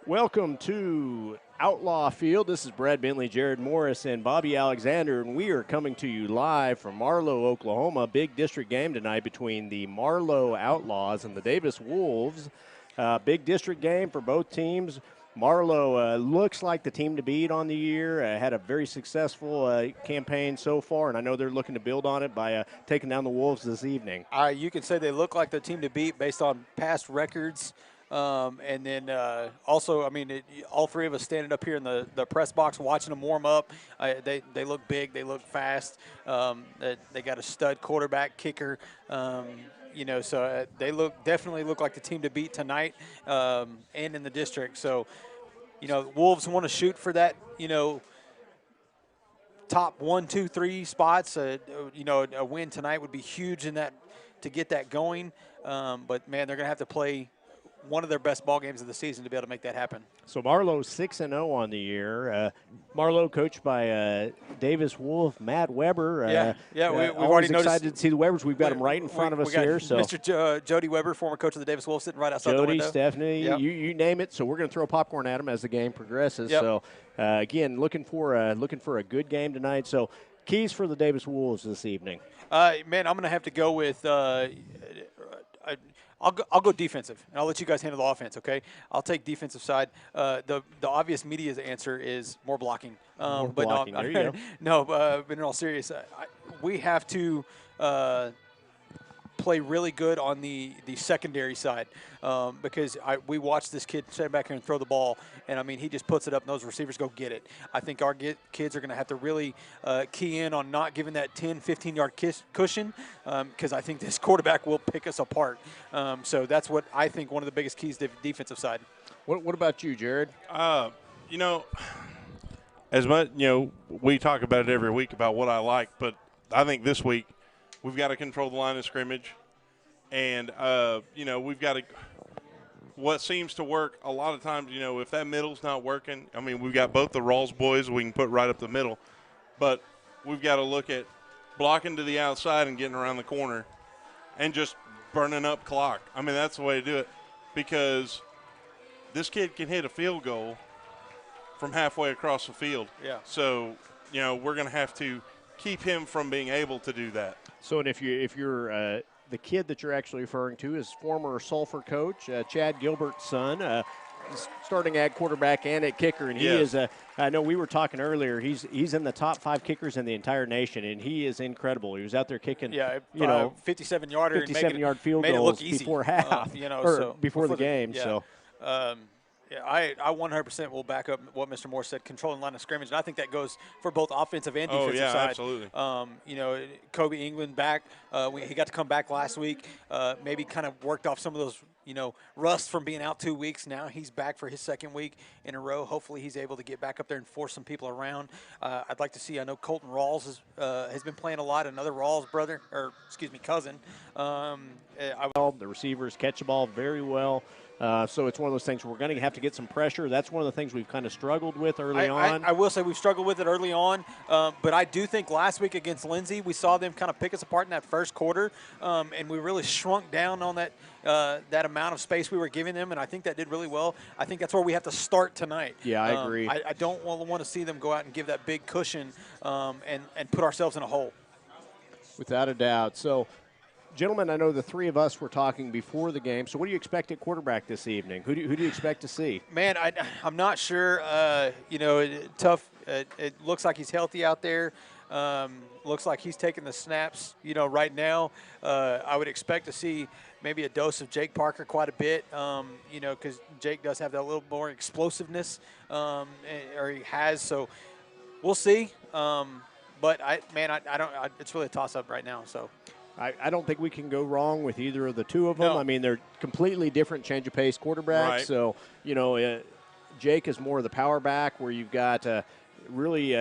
Welcome to Outlaw Field. This is Brad Bentley, Jared Morris, and Bobby Alexander, and we are coming to you live from Marlow, Oklahoma. Big district game tonight between the Marlow Outlaws and the Davis Wolves. Big district game for both teams. Marlow looks like the team to beat on the year. Had a very successful campaign so far, and I know they're looking to build on it by taking down the Wolves this evening. You can say they look like the team to beat based on past records. And then also, I mean, all three of us standing up here in the press box watching them warm up. They look big. They look fast. They got a stud quarterback, kicker. So they definitely look like the team to beat tonight and in the district. So, Wolves want to shoot for that, top 1, 2, 3 spots. A win tonight would be huge in that to get that going. But, man, they're going to have to play one of their best ball games of the season to be able to make that happen. So Marlow 6-0 on the year. Marlow coached by Davis Wolf, Matt Weber. We've always already noticed. Excited to see the Webers. We've got them right in front of us here. So Mr. Jody Weber, former coach of the Davis Wolves, sitting right outside the window. Jody, Stephanie, yep. you name it. So we're going to throw popcorn at them as the game progresses. Yep. So again, looking for a good game tonight. So keys for the Davis Wolves this evening. Man, I'm going to have to go with. I'll go defensive, and I'll let you guys handle the offense, okay? I'll take defensive side. The obvious media's answer is more blocking. More blocking. There you go. But in all seriousness, we have to play really good on the secondary side because we watched this kid stand back here and throw the ball, and, I mean, he just puts it up, and those receivers go get it. I think our kids are going to have to really key in on not giving that 10, 15-yard cushion because I think this quarterback will pick us apart. So that's what I think one of the biggest keys to the defensive side. What about you, Jared? As much, we talk about it every week about what I like, but I think this week we've got to control the line of scrimmage, and, we've got to – what seems to work a lot of times, if that middle's not working, I mean, we've got both the Rawls boys we can put right up the middle, but we've got to look at blocking to the outside and getting around the corner and just burning up clock. I mean, that's the way to do it because this kid can hit a field goal from halfway across the field. Yeah. So, we're going to have to keep him from being able to do that. So, and if you're the kid that you're actually referring to is former Sulphur coach Chad Gilbert's son, starting at quarterback and at kicker, and he is. I know we were talking earlier. He's in the top 5 kickers in the entire nation, and he is incredible. He was out there kicking, 57-yarder, 57-yard field goals before half, before the game. Yeah. So. I 100% will back up what Mr. Moore said, controlling line of scrimmage, and I think that goes for both offensive and defensive side. Absolutely. Kobe England back. He got to come back last week, maybe kind of worked off some of those, rust from being out 2 weeks. Now he's back for his second week in a row. Hopefully he's able to get back up there and force some people around. I'd like to see, I know Colton Rawls has been playing a lot, another Rawls cousin. The receivers catch the ball very well. So it's one of those things we're going to have to get some pressure. That's one of the things we've kind of struggled with early on. I will say we've struggled with it early on, but I do think last week against Lindsay, we saw them kind of pick us apart in that first quarter, and we really shrunk down on that amount of space we were giving them, and I think that did really well. I think that's where we have to start tonight. Yeah, I agree. I don't want to see them go out and give that big cushion and put ourselves in a hole. Without a doubt. So, gentlemen, I know the three of us were talking before the game. So what do you expect at quarterback this evening? Who do you expect to see? Man, I'm not sure. Tough. It looks like he's healthy out there. Looks like he's taking the snaps, right now. I would expect to see maybe a dose of Jake Parker quite a bit, because Jake does have that little more explosiveness, or he has. So we'll see. But it's really a toss-up right now. So. I don't think we can go wrong with either of the two of them. No. I mean, they're completely different change of pace quarterbacks. Right. So, Jake is more of the power back where you've got really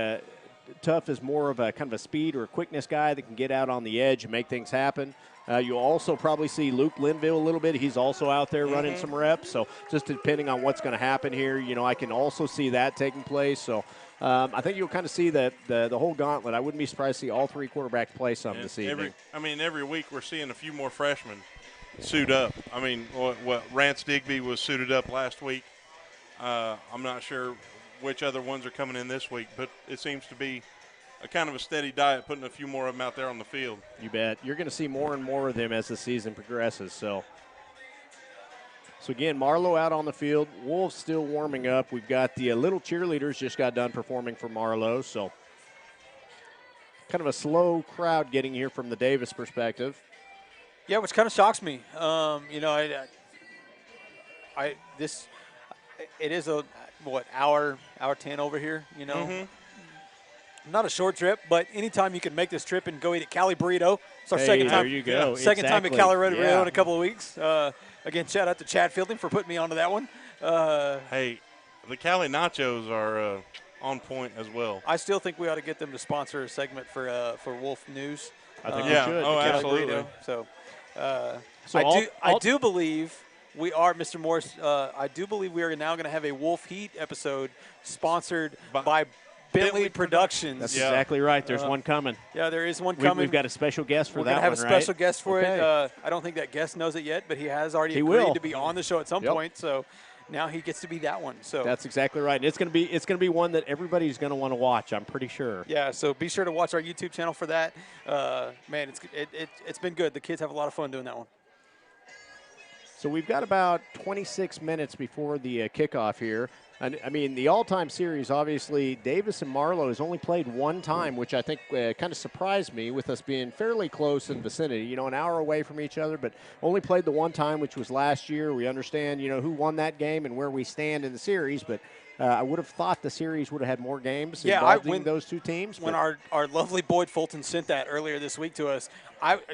Tough is more of a kind of a speed or a quickness guy that can get out on the edge and make things happen. You'll also probably see Luke Linville a little bit. He's also out there running some reps. So just depending on what's going to happen here, I can also see that taking place. So I think you'll kind of see the whole gauntlet. I wouldn't be surprised to see all three quarterbacks play some this evening. Every week we're seeing a few more freshmen suit up. I mean, what Rance Digby was suited up last week. I'm not sure which other ones are coming in this week, but it seems to be a kind of a steady diet, putting a few more of them out there on the field. You bet. You're going to see more and more of them as the season progresses. So again, Marlow out on the field. Wolves still warming up. We've got the little cheerleaders just got done performing for Marlow. So kind of a slow crowd getting here from the Davis perspective. Yeah, which kind of shocks me. It is a hour 10 over here. Not a short trip, but anytime you can make this trip and go eat at Cali Burrito. It's our second time. There you go. Second time at Exactly. Cali Burrito Yeah. in a couple of weeks. Again, shout out to Chad Fielding for putting me onto that one. Hey, the Cali Nachos are on point as well. I still think we ought to get them to sponsor a segment for Wolf News. I think yeah. we should. Oh, Cali absolutely. Burrito. So, So I do believe we are, Mr. Morris. I do believe we are now going to have a Wolf Heat episode sponsored by Bentley Productions. That's exactly right. There's one coming. Yeah, there is one coming. We've got a special guest for We're that going to have one, a special right? guest for Okay. it. I don't think that guest knows it yet, but he has already agreed to be on the show at some point. So now he gets to be that one. So that's exactly right. And it's going to be one that everybody's going to want to watch. I'm pretty sure. Yeah. So be sure to watch our YouTube channel for that. Man, it's been good. The kids have a lot of fun doing that one. So we've got about 26 minutes before the kickoff here. And, I mean, the all-time series, obviously, Davis and Marlow has only played one time, which I think kind of surprised me with us being fairly close in vicinity, an hour away from each other, but only played the one time, which was last year. We understand, who won that game and where we stand in the series, but I would have thought the series would have had more games involving those two teams. When our lovely Boyd Fulton sent that earlier this week to us,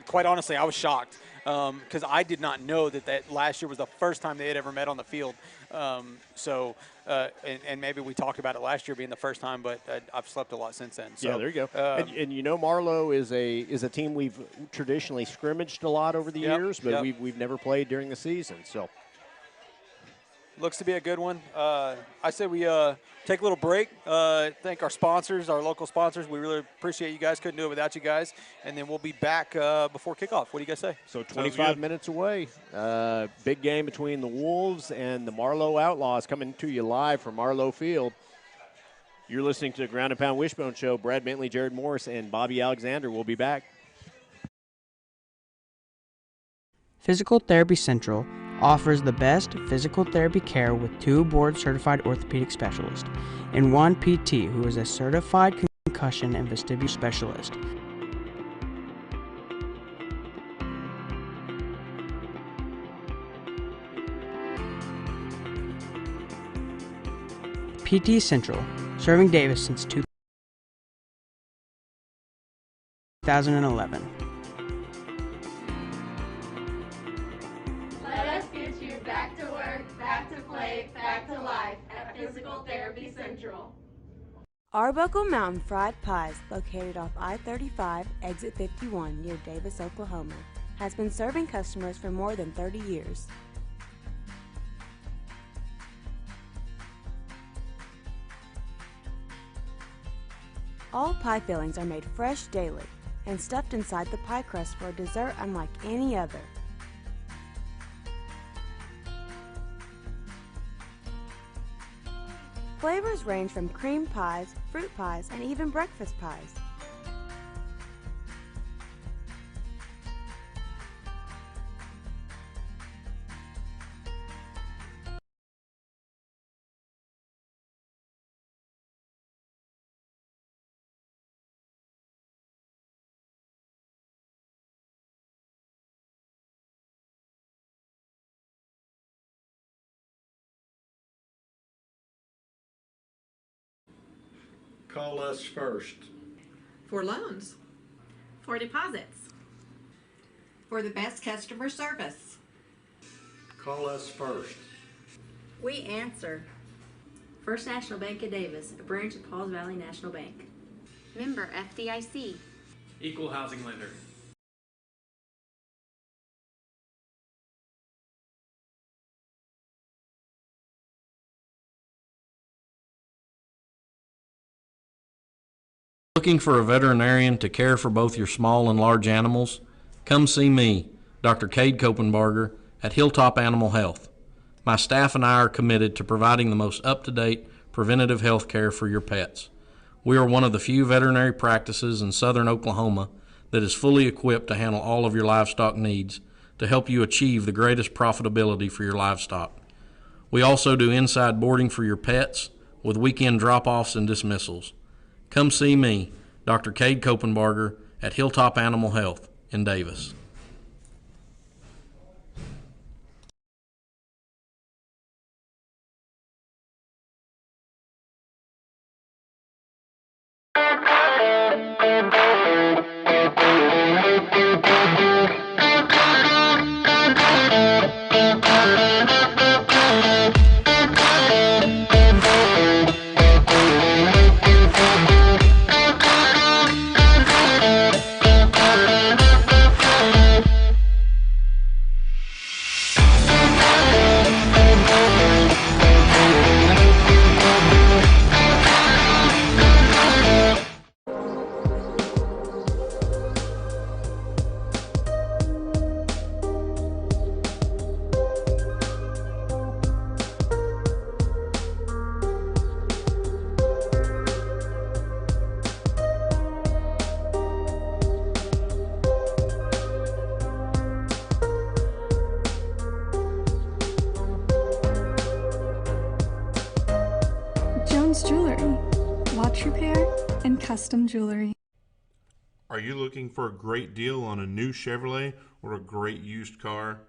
quite honestly, I was shocked because I did not know that last year was the first time they had ever met on the field. And maybe we talked about it last year being the first time, but I've slept a lot since then. So, yeah, there you go. And Marlow is a team we've traditionally scrimmaged a lot over the years, but we've never played during the season. So looks to be a good one. I say we take a little break. Thank our sponsors, our local sponsors. We really appreciate you guys. Couldn't do it without you guys. And then we'll be back before kickoff. What do you guys say? So 25 minutes away. Big game between the Wolves and the Marlow Outlaws coming to you live from Marlow Field. You're listening to the Ground and Pound Wishbone Show. Brad Bentley, Jared Morris, and Bobby Alexander will be back. Physical Therapy Central offers the best physical therapy care with 2 board-certified orthopedic specialists and 1 PT who is a certified concussion and vestibular specialist. PT Central, serving Davis since 2011. Let us get you back to work, back to play, back to life at Physical Therapy Central. Arbuckle Mountain Fried Pies, located off I-35, exit 51 near Davis, Oklahoma, has been serving customers for more than 30 years. All pie fillings are made fresh daily and stuffed inside the pie crust for a dessert unlike any other. Flavors range from cream pies, fruit pies, and even breakfast pies. Call us first. For loans. For deposits. For the best customer service. Call us first. We answer. First National Bank of Davis, a branch of Pauls Valley National Bank. Member FDIC. Equal housing lender. Looking for a veterinarian to care for both your small and large animals? Come see me, Dr. Cade Kopenbarger, at Hilltop Animal Health. My staff and I are committed to providing the most up-to-date preventative health care for your pets. We are one of the few veterinary practices in southern Oklahoma that is fully equipped to handle all of your livestock needs to help you achieve the greatest profitability for your livestock. We also do inside boarding for your pets with weekend drop-offs and dismissals. Come see me, Dr. Cade Kopenbarger, at Hilltop Animal Health in Davis. Jewelry, watch repair, and custom jewelry. Are you looking for a great deal on a new Chevrolet or a great used car?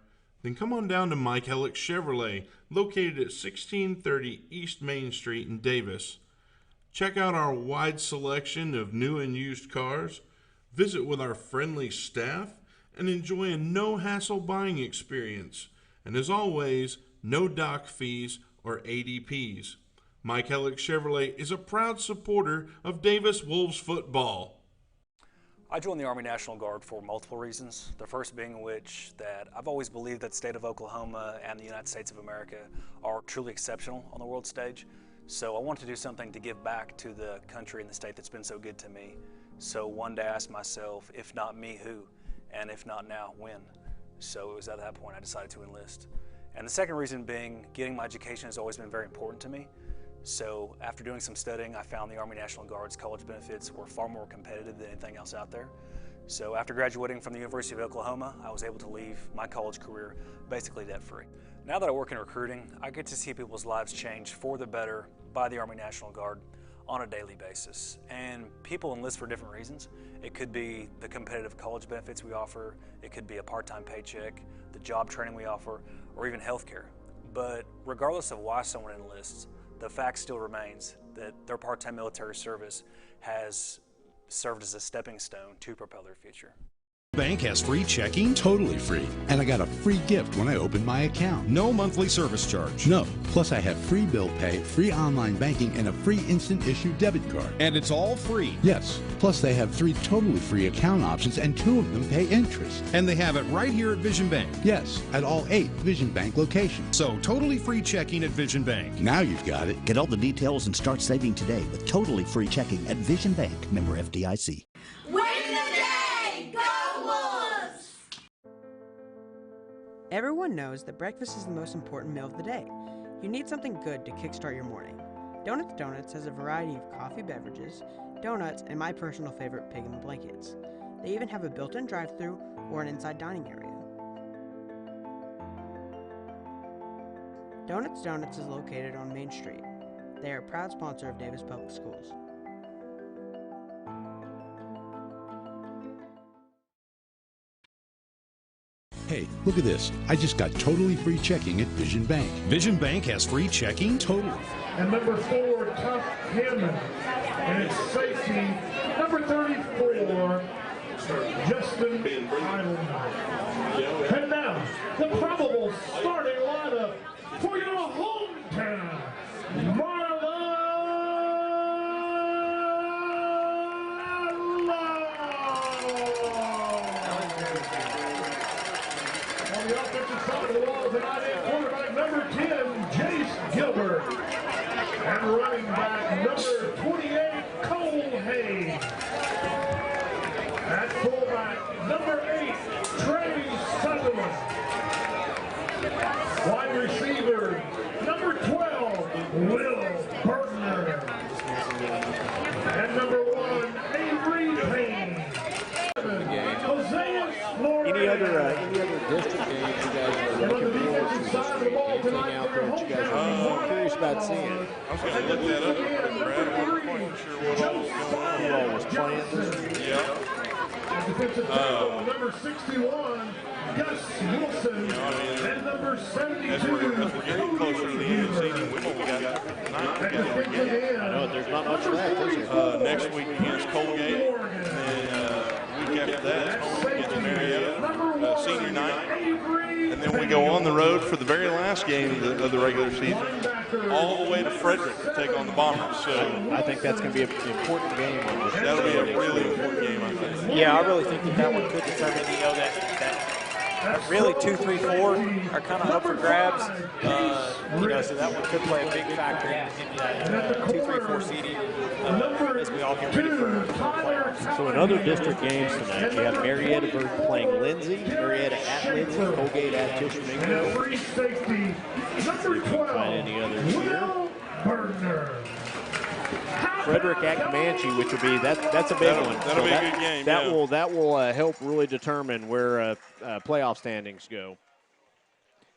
Then come on down to Mike Hellick Chevrolet, located at 1630 East Main Street in Davis. Check out our wide selection of new and used cars, visit with our friendly staff, and enjoy a no-hassle buying experience. And as always, no dock fees or ADPs. Mike Hellick Chevrolet is a proud supporter of Davis Wolves football. I joined the Army National Guard for multiple reasons. The first being which that I've always believed that the state of Oklahoma and the United States of America are truly exceptional on the world stage. So I wanted to do something to give back to the country and the state that's been so good to me. So one day I asked myself, if not me, who? And if not now, when? So it was at that point I decided to enlist. And the second reason being, getting my education has always been very important to me. So after doing some studying, I found the Army National Guard's college benefits were far more competitive than anything else out there. So after graduating from the University of Oklahoma, I was able to leave my college career basically debt-free. Now that I work in recruiting, I get to see people's lives change for the better by the Army National Guard on a daily basis. And people enlist for different reasons. It could be the competitive college benefits we offer, it could be a part-time paycheck, the job training we offer, or even healthcare. But regardless of why someone enlists, the fact still remains that their part-time military service has served as a stepping stone to propel their future. Bank has free checking? Totally free. And I got a free gift when I opened my account. No monthly service charge? No. Plus I have free bill pay, free online banking, and a free instant issue debit card. And it's all free? Yes. Plus they have 3 totally free account options and 2 of them pay interest. And they have it right here at Vision Bank? Yes, at all 8 Vision Bank locations. So totally free checking at Vision Bank. Now you've got it. Get all the details and start saving today with totally free checking at Vision Bank, member FDIC. Win the day! Go Wolves! Everyone knows that breakfast is the most important meal of the day. You need something good to kickstart your morning. Donuts has a variety of coffee beverages, donuts, and my personal favorite, Pregame blankets. They even have a built-in drive-thru or an inside dining area. Donuts is located on Main Street. They are a proud sponsor of Davis Public Schools. Hey, look at this. I just got totally free checking at Vision Bank. Vision Bank has free checking? Totally. And number 4, Tuck Hammond. And it's safety, number 34, Justin Island. And now, the probable starting lineup for your hometown, Marlow On the offensive side of the ball tonight, quarterback number 10, Jace Gilbert. And running back number 28, Cole Hayes. At fullback number 8, Trey Sutherland. Wide receiver, number 12, Will Bergner. And number 1, Avery Payne. Any other district games you guys are looking forward to this week? Anything out there that you guys are curious about seeing? I was going to look that up, Brad. I wasn't quite sure what all was going on. Who all was playing this week? Defensive tackle, number 61, Gus Wilson, and number 72. As we're getting closer to the end of the season, we've only got 9 games. I know, there's not much left, is there? Next week against Colgate, and week after that, home against Marietta, senior night. And then we go on the road for the very last game of the regular season, all the way to Frederick to take on the Bombers. So I think that's going to be an important game. That'll be a really important game, I think. Yeah, I really think that one could determine, that really 2, 3, 4 are kind of up for grabs. So that one could play a big factor in that 2, 3, 4 seeding as we all get ready for playoffs. So in other district games tonight, you have Marietta playing Lindsay, Marietta at Lindsay, Colgate at Tishomingo. Free safety, number 12, Any others here? Will Bergner. Frederick at Comanche, which will be that's a big one. That'll be a good game. That will help really determine where playoff standings go.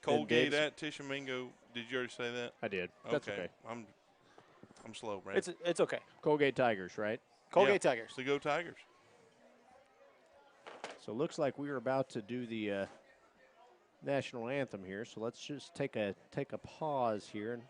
Colgate at Tishomingo. Did you already say that? I did. That's okay. I'm slow, Brad. It's okay. Colgate Tigers, right? Colgate Tigers. So go Tigers. So it looks like we are about to do the national anthem here. So let's just take a pause here and.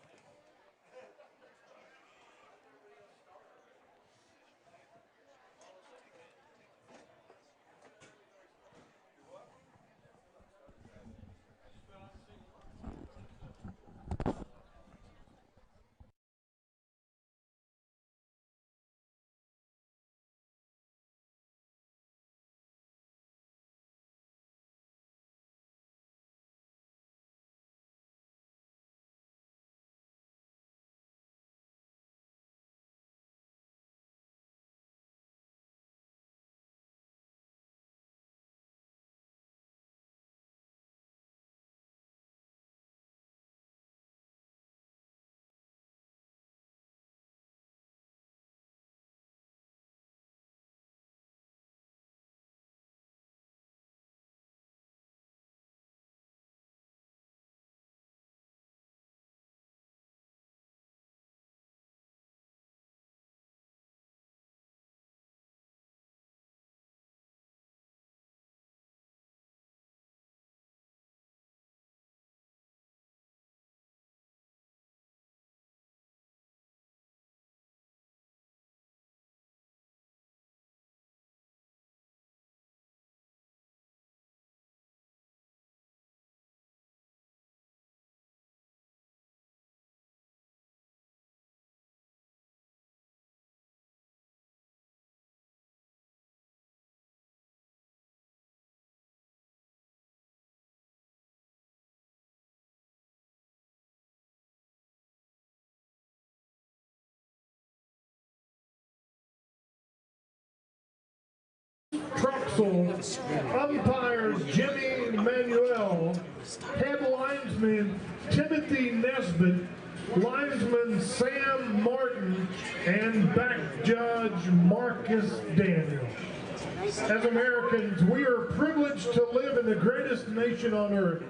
Troxel, umpires Jimmy Manuel, head linesman Timothy Nesbitt, linesman Sam Martin, and back judge Marcus Daniel. As Americans, we are privileged to live in the greatest nation on earth.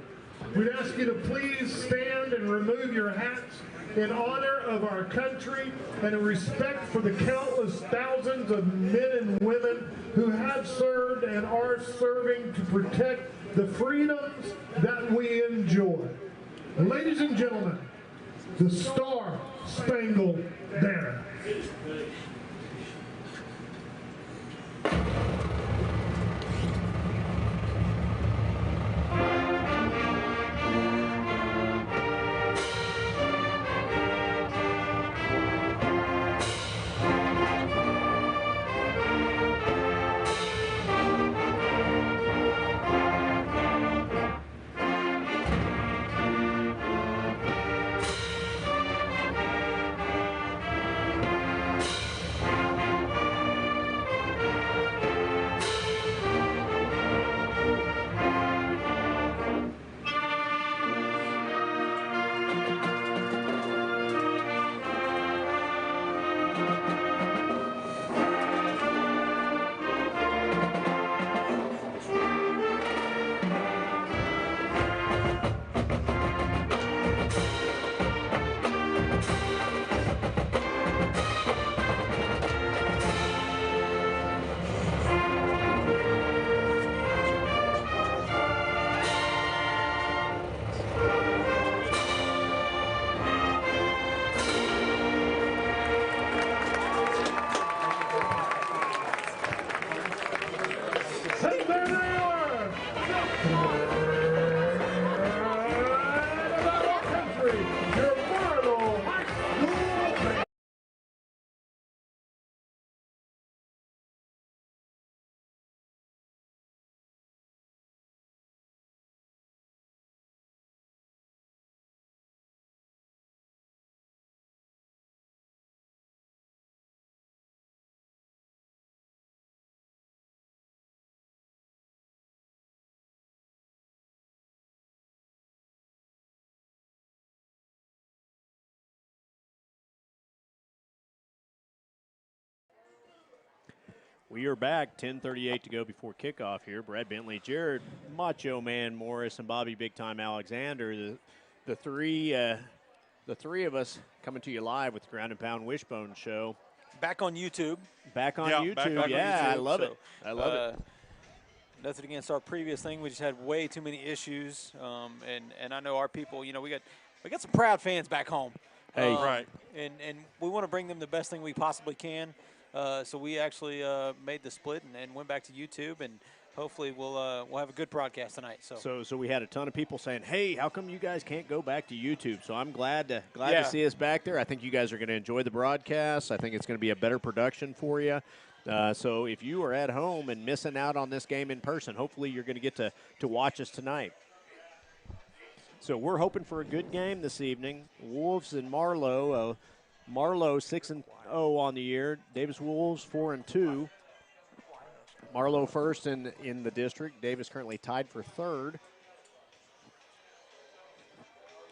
We'd ask you to please stand and remove your hats in honor of our country and in respect for the countless thousands of men and women who have served and are serving to protect the freedoms that we enjoy. Ladies and gentlemen, the Star-Spangled Banner. We are back, 10:38 to go before kickoff here. Brad Bentley, Jared Macho Man Morris, and Bobby Big Time Alexander. The three of us coming to you live with the Ground and Pound Wishbone Show. Back on YouTube. Back on YouTube. Back on YouTube. I love it. I love it. Nothing against our previous thing. We just had way too many issues, and I know our people. You know, we got some proud fans back home. Hey, right. And we want to bring them the best thing we possibly can. So we actually made the split and went back to YouTube, and hopefully we'll have a good broadcast tonight. So we had a ton of people saying, "Hey, how come you guys can't go back to YouTube?" So I'm glad to see us back there. I think you guys are going to enjoy the broadcast. I think it's going to be a better production for you. So if you are at home and missing out on this game in person, hopefully you're going to get to watch us tonight. So we're hoping for a good game this evening. Wolves and Marlow. Marlow 6-0 on the year. Davis Wolves 4-2. Marlow first in the district. Davis currently tied for third.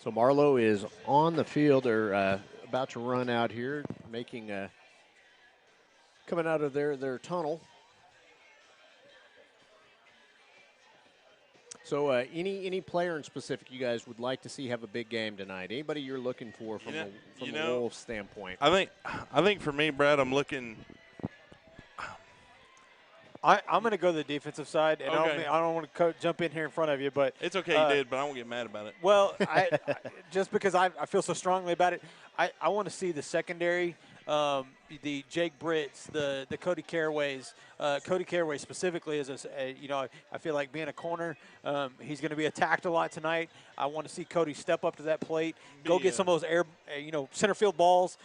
So Marlow is on the field. They're about to run out here, coming out of their tunnel. So any player in specific you guys would like to see have a big game tonight? Anybody you're looking for from a Wolves standpoint? I think for me, Brad, I'm looking. I'm going to go to the defensive side, and okay. I don't want to jump in here in front of you, but it's okay you did, but I won't get mad about it. Well, I just because I feel so strongly about it, I want to see the secondary. The Jake Britts, the Cody Caraways. Cody Caraway specifically is I feel like being a corner, he's going to be attacked a lot tonight. I want to see Cody step up to that plate, go get some of those center field balls.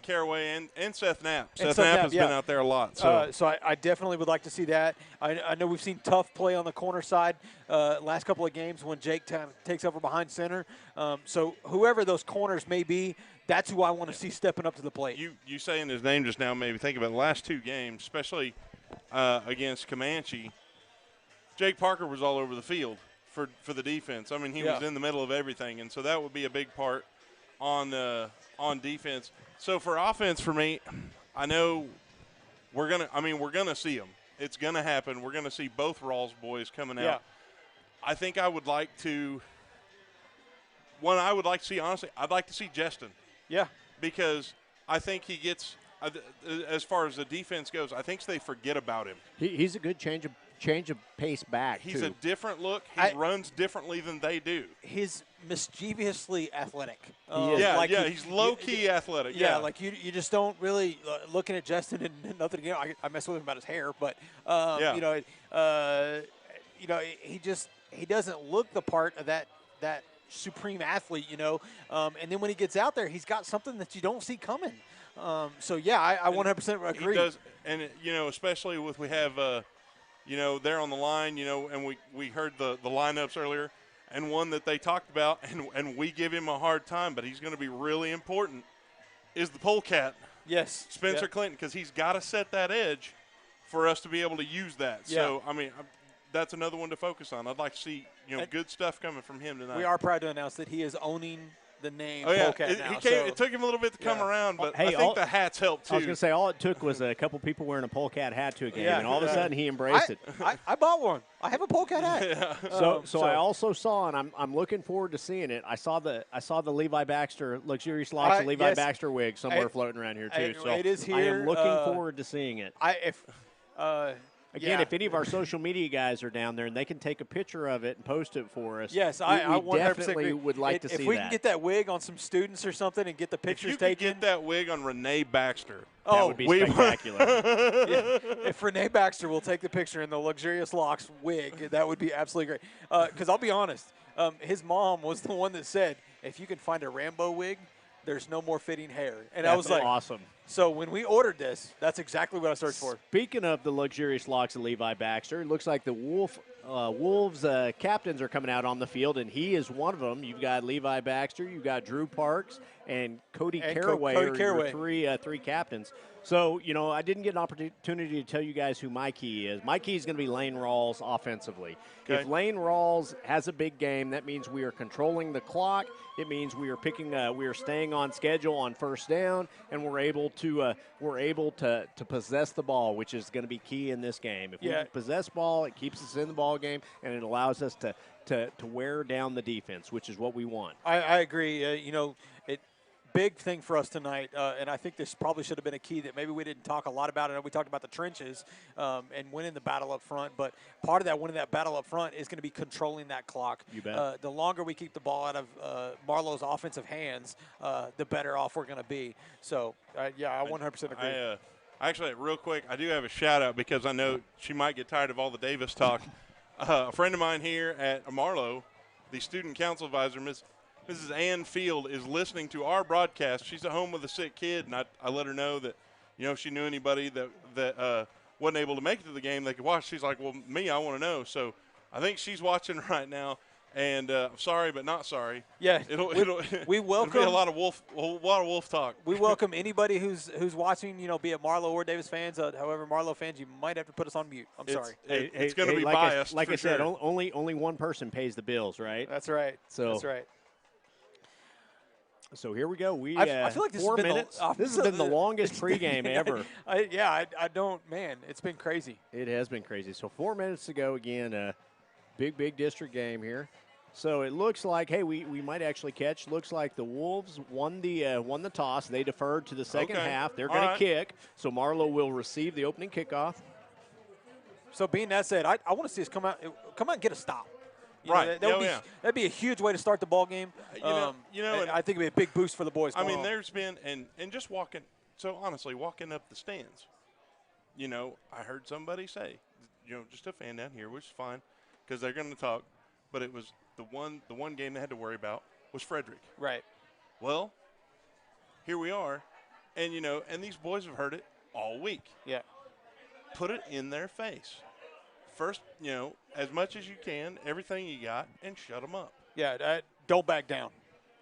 Caraway and Seth Knapp. Seth Knapp has been out there a lot. So I definitely would like to see that. I know we've seen tough play on the corner side last couple of games when Jake takes over behind center. So whoever those corners may be, that's who I want to see stepping up to the plate. You saying his name just now made me think about the last two games, especially against Comanche. Jake Parker was all over the field for the defense. I mean, he was in the middle of everything, and so that would be a big part on defense. So for offense, for me, I know we're gonna see them. It's gonna happen. We're gonna see both Rawls boys coming out. I think I would like to. One I would like to see, honestly, I'd like to see Justin. Yeah. Because I think he gets, as far as the defense goes, I think they forget about him. He's a good change of pace back. He's a different look. He runs differently than they do. He's mischievously athletic. He's low-key athletic. Yeah, like you just don't really, looking at Justin and nothing again, I mess with him about his hair, but, he doesn't look the part of that supreme athlete, and then when he gets out there, he's got something that you don't see coming. I 100% agree. He does, and especially with we have, there on the line, and we heard the lineups earlier, and one that they talked about, and we give him a hard time, but he's going to be really important, is the polecat. Yes. Spencer Clinton, because he's got to set that edge for us to be able to use that. Yeah. So, I mean, that's another one to focus on. I'd like to see good stuff coming from him tonight. We are proud to announce that he is owning the name Polecat now. It took him a little bit to come around, but I think the hats helped too. I was going to say, all it took was a couple people wearing a Polecat hat to a game, and all of a sudden he embraced it. I bought one. I have a Polecat hat. So I also saw, and I'm looking forward to seeing it. I saw the Levi Baxter Luxurious Locks and Levi Baxter wig somewhere floating around here too. So it is here. I am looking forward to seeing it. Again, if any of our social media guys are down there and they can take a picture of it and post it for us, yes, we I 100% definitely would like to see that. If we can get that wig on some students or something and get the pictures if you taken. Could get that wig on Renee Baxter. That would be spectacular. If Renee Baxter will take the picture in the Luxurious Locks wig, that would be absolutely great. Because I'll be honest, his mom was the one that said, if you can find a Rambo wig, there's no more fitting hair. And I was like, awesome. So when we ordered this, that's exactly what I searched for. Speaking of the Luxurious Locks of Levi Baxter, it looks like the Wolf Wolves captains are coming out on the field, and he is one of them. You've got Levi Baxter, you've got Drew Parks, and Cody Caraway are your three captains. So, I didn't get an opportunity to tell you guys who my key is. My key is going to be Lane Rawls offensively. Okay. If Lane Rawls has a big game, that means we are controlling the clock. It means we are staying on schedule on first down, and we're able to possess the ball, which is going to be key in this game. If we possess ball, it keeps us in the ball game, and it allows us to wear down the defense, which is what we want. I agree. Big thing for us tonight, and I think this probably should have been a key that maybe we didn't talk a lot about. I know we talked about the trenches and winning the battle up front, but part of that winning that battle up front is going to be controlling that clock. You bet. The longer we keep the ball out of Marlow's offensive hands, the better off we're going to be. So, I 100% agree. Actually, real quick, I do have a shout-out because I know she might get tired of all the Davis talk. A friend of mine here at Marlow, the student council advisor, Mrs. Ann Field, is listening to our broadcast. She's at home with a sick kid, and I let her know that, if she knew anybody that wasn't able to make it to the game, they could watch. She's like, well, me, I want to know. So I think she's watching right now, and sorry but not sorry. Yeah, we welcome. It'll be a lot of wolf talk. We welcome anybody who's watching, be it Marlow or Davis fans. However, Marlow fans, you might have to put us on mute. I'm sorry. It's going to be biased. Like I said, sure. only one person pays the bills, right? That's right. That's right. So here we go. I feel like this 4 has been minutes. This has been the longest pregame ever. I don't. Man, it's been crazy. It has been crazy. So 4 minutes to go again. Big district game here. So it looks like, hey, we might actually catch. Looks like the Wolves won the toss. They deferred to the second half. They're going to kick. So Marlow will receive the opening kickoff. So being that said, I want to see us come out and get a stop. Right. That'd be a huge way to start the ball game. I think it'd be a big boost for the boys. There's been and just walking. So honestly, walking up the stands, I heard somebody say, just a fan down here, which is fine, because they're going to talk. But it was the one game they had to worry about was Frederick. Right. Well, here we are, and and these boys have heard it all week. Yeah. Put it in their face. First, as much as you can, everything you got, and shut them up. Yeah, don't back down.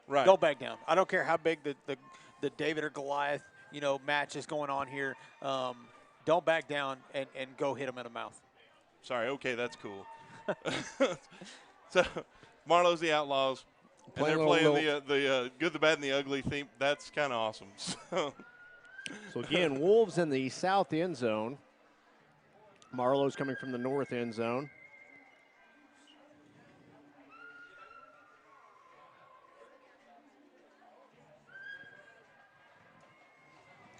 Right. Don't back down. I don't care how big the David or Goliath, match is going on here. Don't back down and go hit them in the mouth. Sorry. Okay, that's cool. So, Marlow's the Outlaws, and they're playing the good, the bad, and the ugly theme. That's kind of awesome. So again, Wolves in the south end zone. Marlow's coming from the north end zone.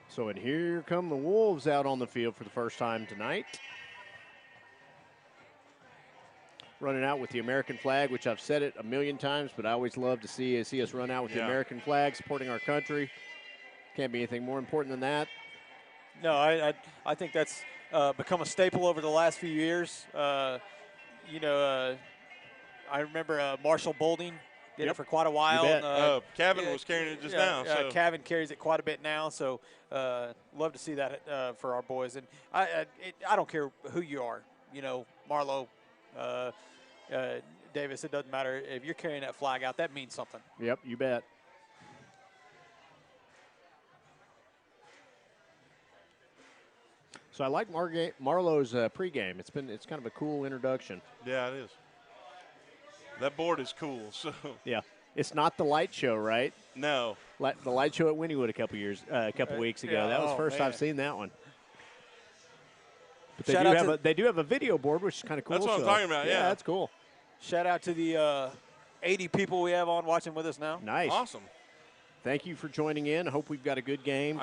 So, and here come the Wolves out on the field for the first time tonight. Running out with the American flag, which I've said it a million times, but I always love to see us run out with the American flag, supporting our country. Can't be anything more important than that. No, I think that's become a staple over the last few years. I remember Marshall Bolding did it for quite a while. Cavan was carrying it just now. So. Cavan carries it quite a bit now, so love to see that for our boys. And I don't care who you are, Marlow, Davis, it doesn't matter. If you're carrying that flag out, that means something. Yep, you bet. So I like Marlow's pregame. It's kind of a cool introduction. Yeah, it is. That board is cool. So yeah, it's not the light show, right? No, the light show at Wynnewood a couple weeks ago. Yeah, that was the first I've seen that one. But they do have a video board, which is kind of cool. That's what I'm talking about. Yeah, that's cool. Shout out to the 80 people we have on watching with us now. Nice, awesome. Thank you for joining in. I hope we've got a good game.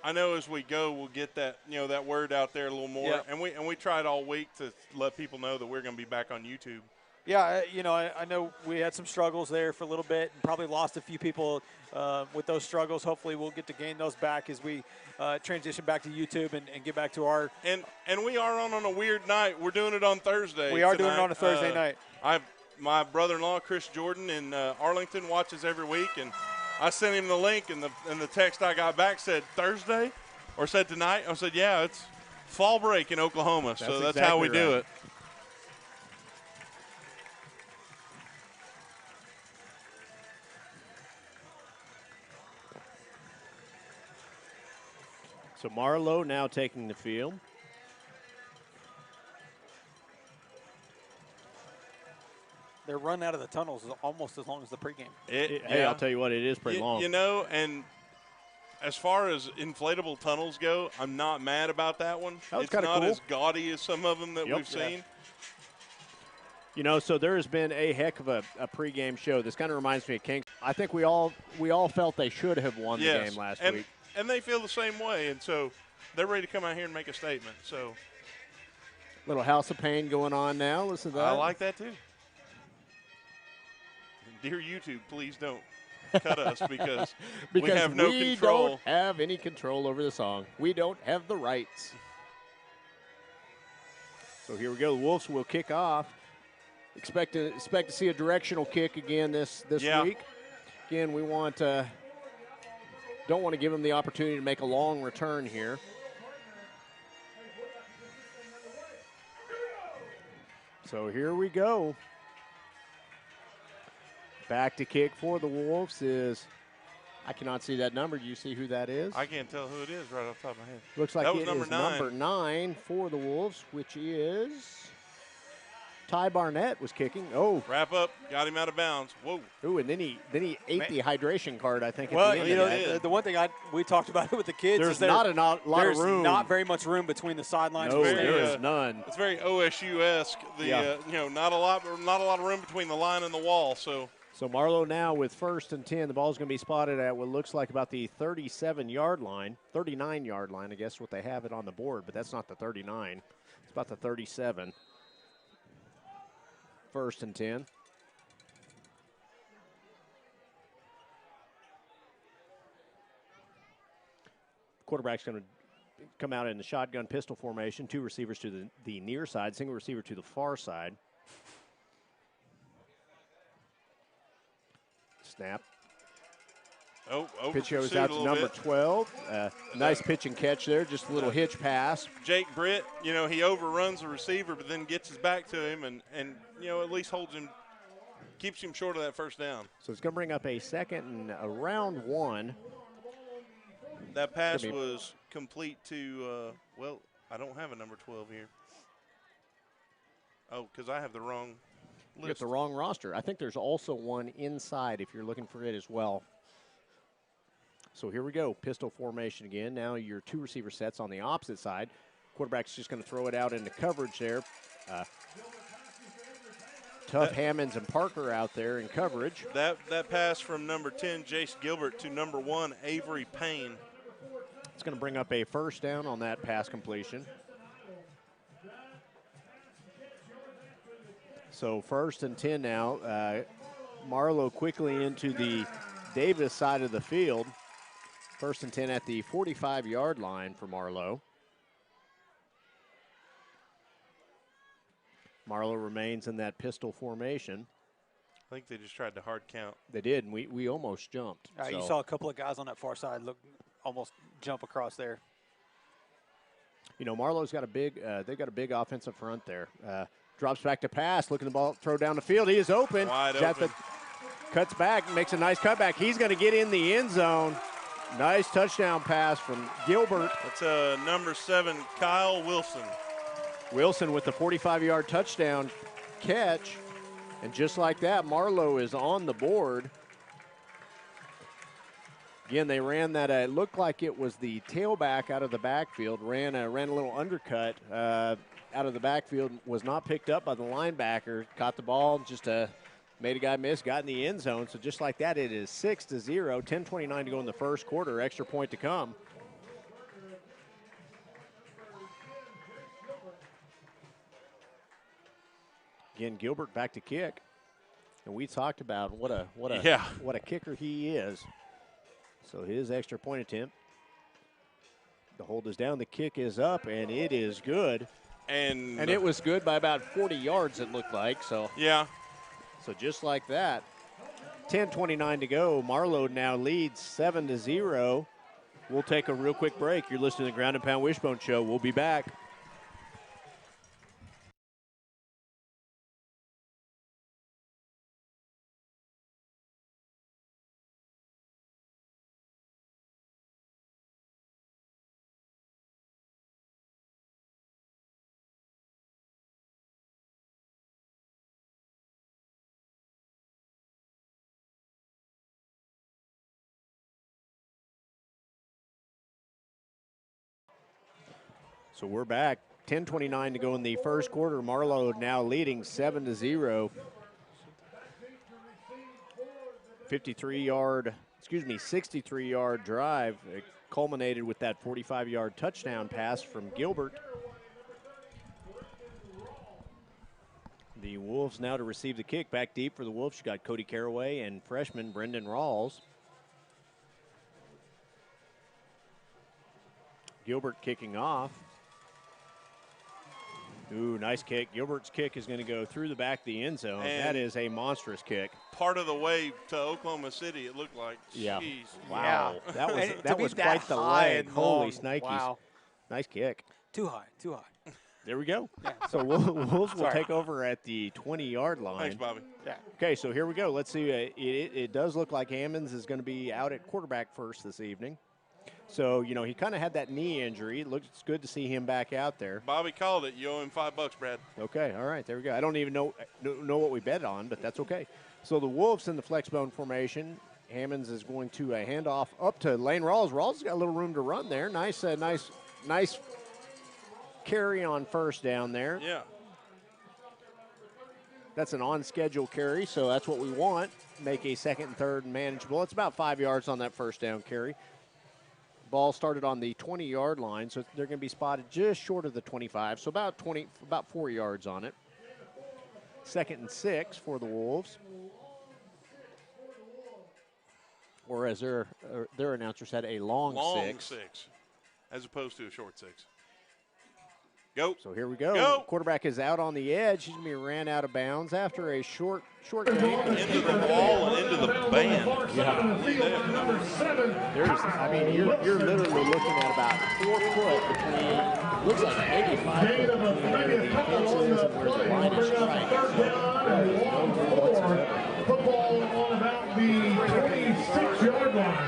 I know as we go, we'll get that that word out there a little more. Yeah. And we tried all week to let people know that we're going to be back on YouTube. Yeah, I know we had some struggles there for a little bit and probably lost a few people with those struggles. Hopefully we'll get to gain those back as we transition back to YouTube and get back to our – And we are on a weird night. We're doing it on Thursday. We are doing it on a Thursday night. My brother-in-law, Chris Jordan, in Arlington, watches every week, and I sent him the link, and the text I got back said Thursday or said tonight. I said, yeah, it's fall break in Oklahoma, so that's exactly how we do it. So Marlow now taking the field. Their run out of the tunnels is almost as long as the pregame. Hey, I'll tell you what, it is pretty long. You know, and as far as inflatable tunnels go, I'm not mad about that one. It's not cool. as gaudy as some of them that we've Yeah. seen. You know, so there has been a heck of a pregame show. This kind of reminds me of King. I think we all felt they should have won the game last week. And they feel the same way, and so they're ready to come out here and make a statement. So, little House of Pain going on now. Listen to that. I like that too. Dear YouTube, please don't cut us because we have no control. We don't have any control over the song. We don't have the rights. So here we go. The Wolves will kick off. Expect to see a directional kick again this week. Again, we want don't want to give them the opportunity to make a long return here. So here we go. Back to kick for the Wolves is, I cannot see that number. Do you see who that is? I can't tell who it is right off the top of my head. Looks like that was it number is 9. number 9 for the Wolves, which is Ty Barnett was kicking. Oh, wrap up, got him out of bounds. Whoa. Ooh, and then he ate the hydration card, I think. Well, at the end you of know, that. the one thing we talked about it with the kids There's is not a lot of room. There's not very much room between the sidelines. No, there is none. It's very OSU-esque. You know, not a lot of room between the line and the wall. So Marlow now with 1st and 10. The ball's going to be spotted at what looks like about the 37-yard line, 39-yard line, I guess what they have it on the board, but that's not the 39. It's about the 37. 1st and 10. Quarterback's going to come out in the shotgun pistol formation. 2 receivers to the near side, single receiver to the far side. Snap. Pitch goes out to number 12. Nice pitch and catch there, just a little hitch pass. Jake Britt, you know, he overruns the receiver, but then gets his back to him and you know, at least holds him, keeps him short of that first down. So it's going to bring up a 2nd and around 1. That pass was complete to, well, I don't have a number 12 here. Oh, because I have the wrong list. You got the wrong roster. I think there's also one inside if you're looking for it as well. So here we go, pistol formation again. Now your 2 receiver sets on the opposite side. Quarterback's just going to throw it out into coverage there. Tough Hammonds and Parker out there in coverage. That pass from number 10, Jace Gilbert, to number 1, Avery Payne. It's going to bring up a 1st down on that pass completion. So 1st and 10 now. Marlow quickly into the Davis side of the field. 1st and 10 at the 45-yard line for Marlow. Marlow remains in that pistol formation. I think they just tried to hard count. They did, and we almost jumped. You saw a couple of guys on that far side almost jump across there. You know, Marlow's got a big, they've got a big offensive front there. Drops back to pass, looking the ball, throw down the field. He is open. Wide open. Cuts back, makes a nice cutback. He's going to get in the end zone. Nice touchdown pass from Gilbert. That's number 7, Kyle Wilson. Wilson with the 45-yard touchdown catch. And just like that, Marlow is on the board. Again, they ran that, it looked like it was the tailback out of the backfield, ran a little undercut out of the backfield, was not picked up by the linebacker, caught the ball, just made a guy miss, got in the end zone. So just like that, it is 6-0, 10:29 to go in the first quarter, extra point to come. Again, Gilbert back to kick. And we talked about what a kicker he is. So his extra point attempt. The hold is down, the kick is up, and it is good. And it was good by about 40 yards, it looked like. So yeah. So just like that, 10:29 to go. Marlow now leads 7-0. We'll take a real quick break. You're listening to the Ground and Pound Wishbone Show. We'll be back. So we're back. 10:29 to go in the first quarter. Marlow now leading 7-0. 63-yard drive. It culminated with that 45-yard touchdown pass from Gilbert. The Wolves now to receive the kick. Back deep for the Wolves. You got Cody Caraway and freshman Brendan Rawls. Gilbert kicking off. Ooh, nice kick. Gilbert's kick is going to go through the back of the end zone. And that is a monstrous kick. Part of the way to Oklahoma City, it looked like. Yeah. Jeez. Wow. Yeah. That was quite the leg. Holy Snikes. Wow. Nice kick. Too high. There we go. Yeah. So Wolves will take over at the 20-yard line. Thanks, Bobby. Yeah. Okay, so here we go. Let's see. It does look like Hammonds is going to be out at quarterback first this evening. So, you know, he kind of had that knee injury. It looks good to see him back out there. Bobby called it. You owe him $5, Brad. Okay, all right, there we go. I don't even know what we bet on, but that's okay. So the Wolves in the flexbone formation. Hammonds is going to hand off up to Lane Rawls. Rawls has got a little room to run there. Nice carry on first down there. Yeah. That's an on-schedule carry, so that's what we want. Make a second and third manageable. It's about 5 yards on that first down carry. Ball started on the 20-yard line, so they're going to be spotted just short of the 25, so about 4 yards on it. Second and 6 for the Wolves. Or as their announcer said, a long six. As opposed to a short 6. Go. So here we go. Go. Quarterback is out on the edge. He's going to be ran out of bounds after a short game. Into the ball and into the band. Yeah. You're literally looking at about 4 foot between, looks like maybe 5 foot between where the defense is and where the line is striking. Football on about the 26-yard line.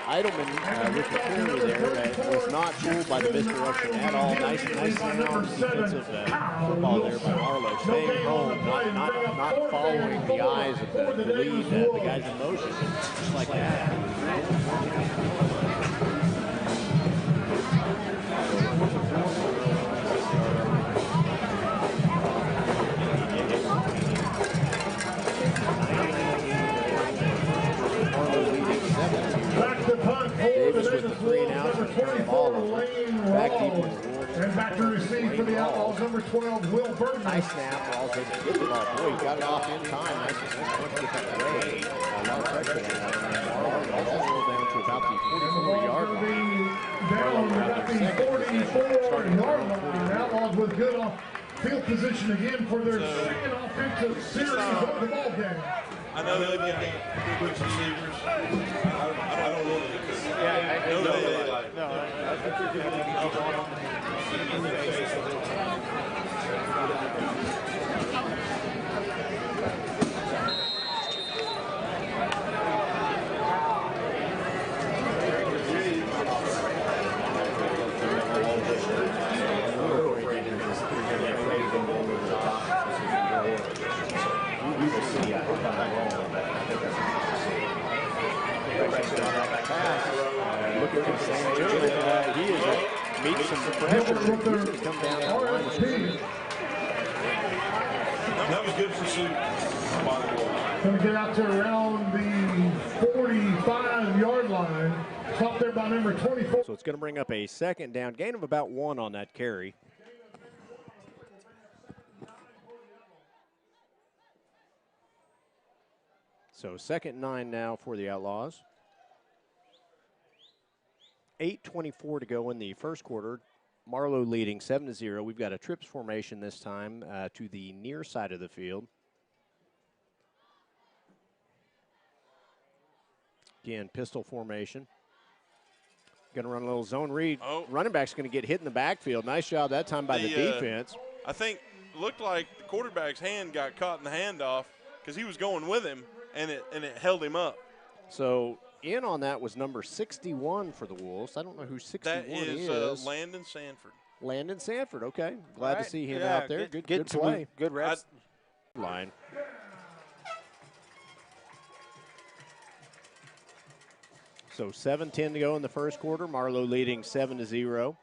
Idleman with the carry there was not fooled by the misdirection at all. Nice sound defensive football there by Marlow. Staying home, not following the eyes of the lead, the guys in motion, just like that. Davis with the 3 and out, turn the ball over. Back deep with the Wolves. And back to receive for the Outlaws, number 12, Will Burton. Nice snap. Rawls able to get the ball. Boy, he got it off in time. Nice to get that away. A lot of pressure on that. Marlow down to about the 44-yard line. Down about the 44-yard line. Outlaws with good field position again for their second offensive series of the ball game. I know they've got good receivers. I don't know. Look at the same gentleman. He is meeting some pressure. He's going to come down that line of scrimmage. That was good pursuit. Going to get out to around the 45-yard line. Stopped there by number 24. So it's going to bring up a second down. Gain of about 1 on that carry. So 2nd and 9 now for the Outlaws. 8:24 to go in the first quarter. Marlow leading 7-0. We've got a trips formation this time to the near side of the field. Again, pistol formation. Going to run a little zone read. Oh. Running back's going to get hit in the backfield. Nice job that time by the defense. I think it looked like the quarterback's hand got caught in the handoff because he was going with him, and it held him up. So in on that was number 61 for the Wolves. I don't know who 61 That is Landon Sanford. Landon Sanford, okay. Glad to see him Yeah, out there. Good some play. Good reps. Line. So 7:10 to go in the first quarter. Marlow leading 7-0.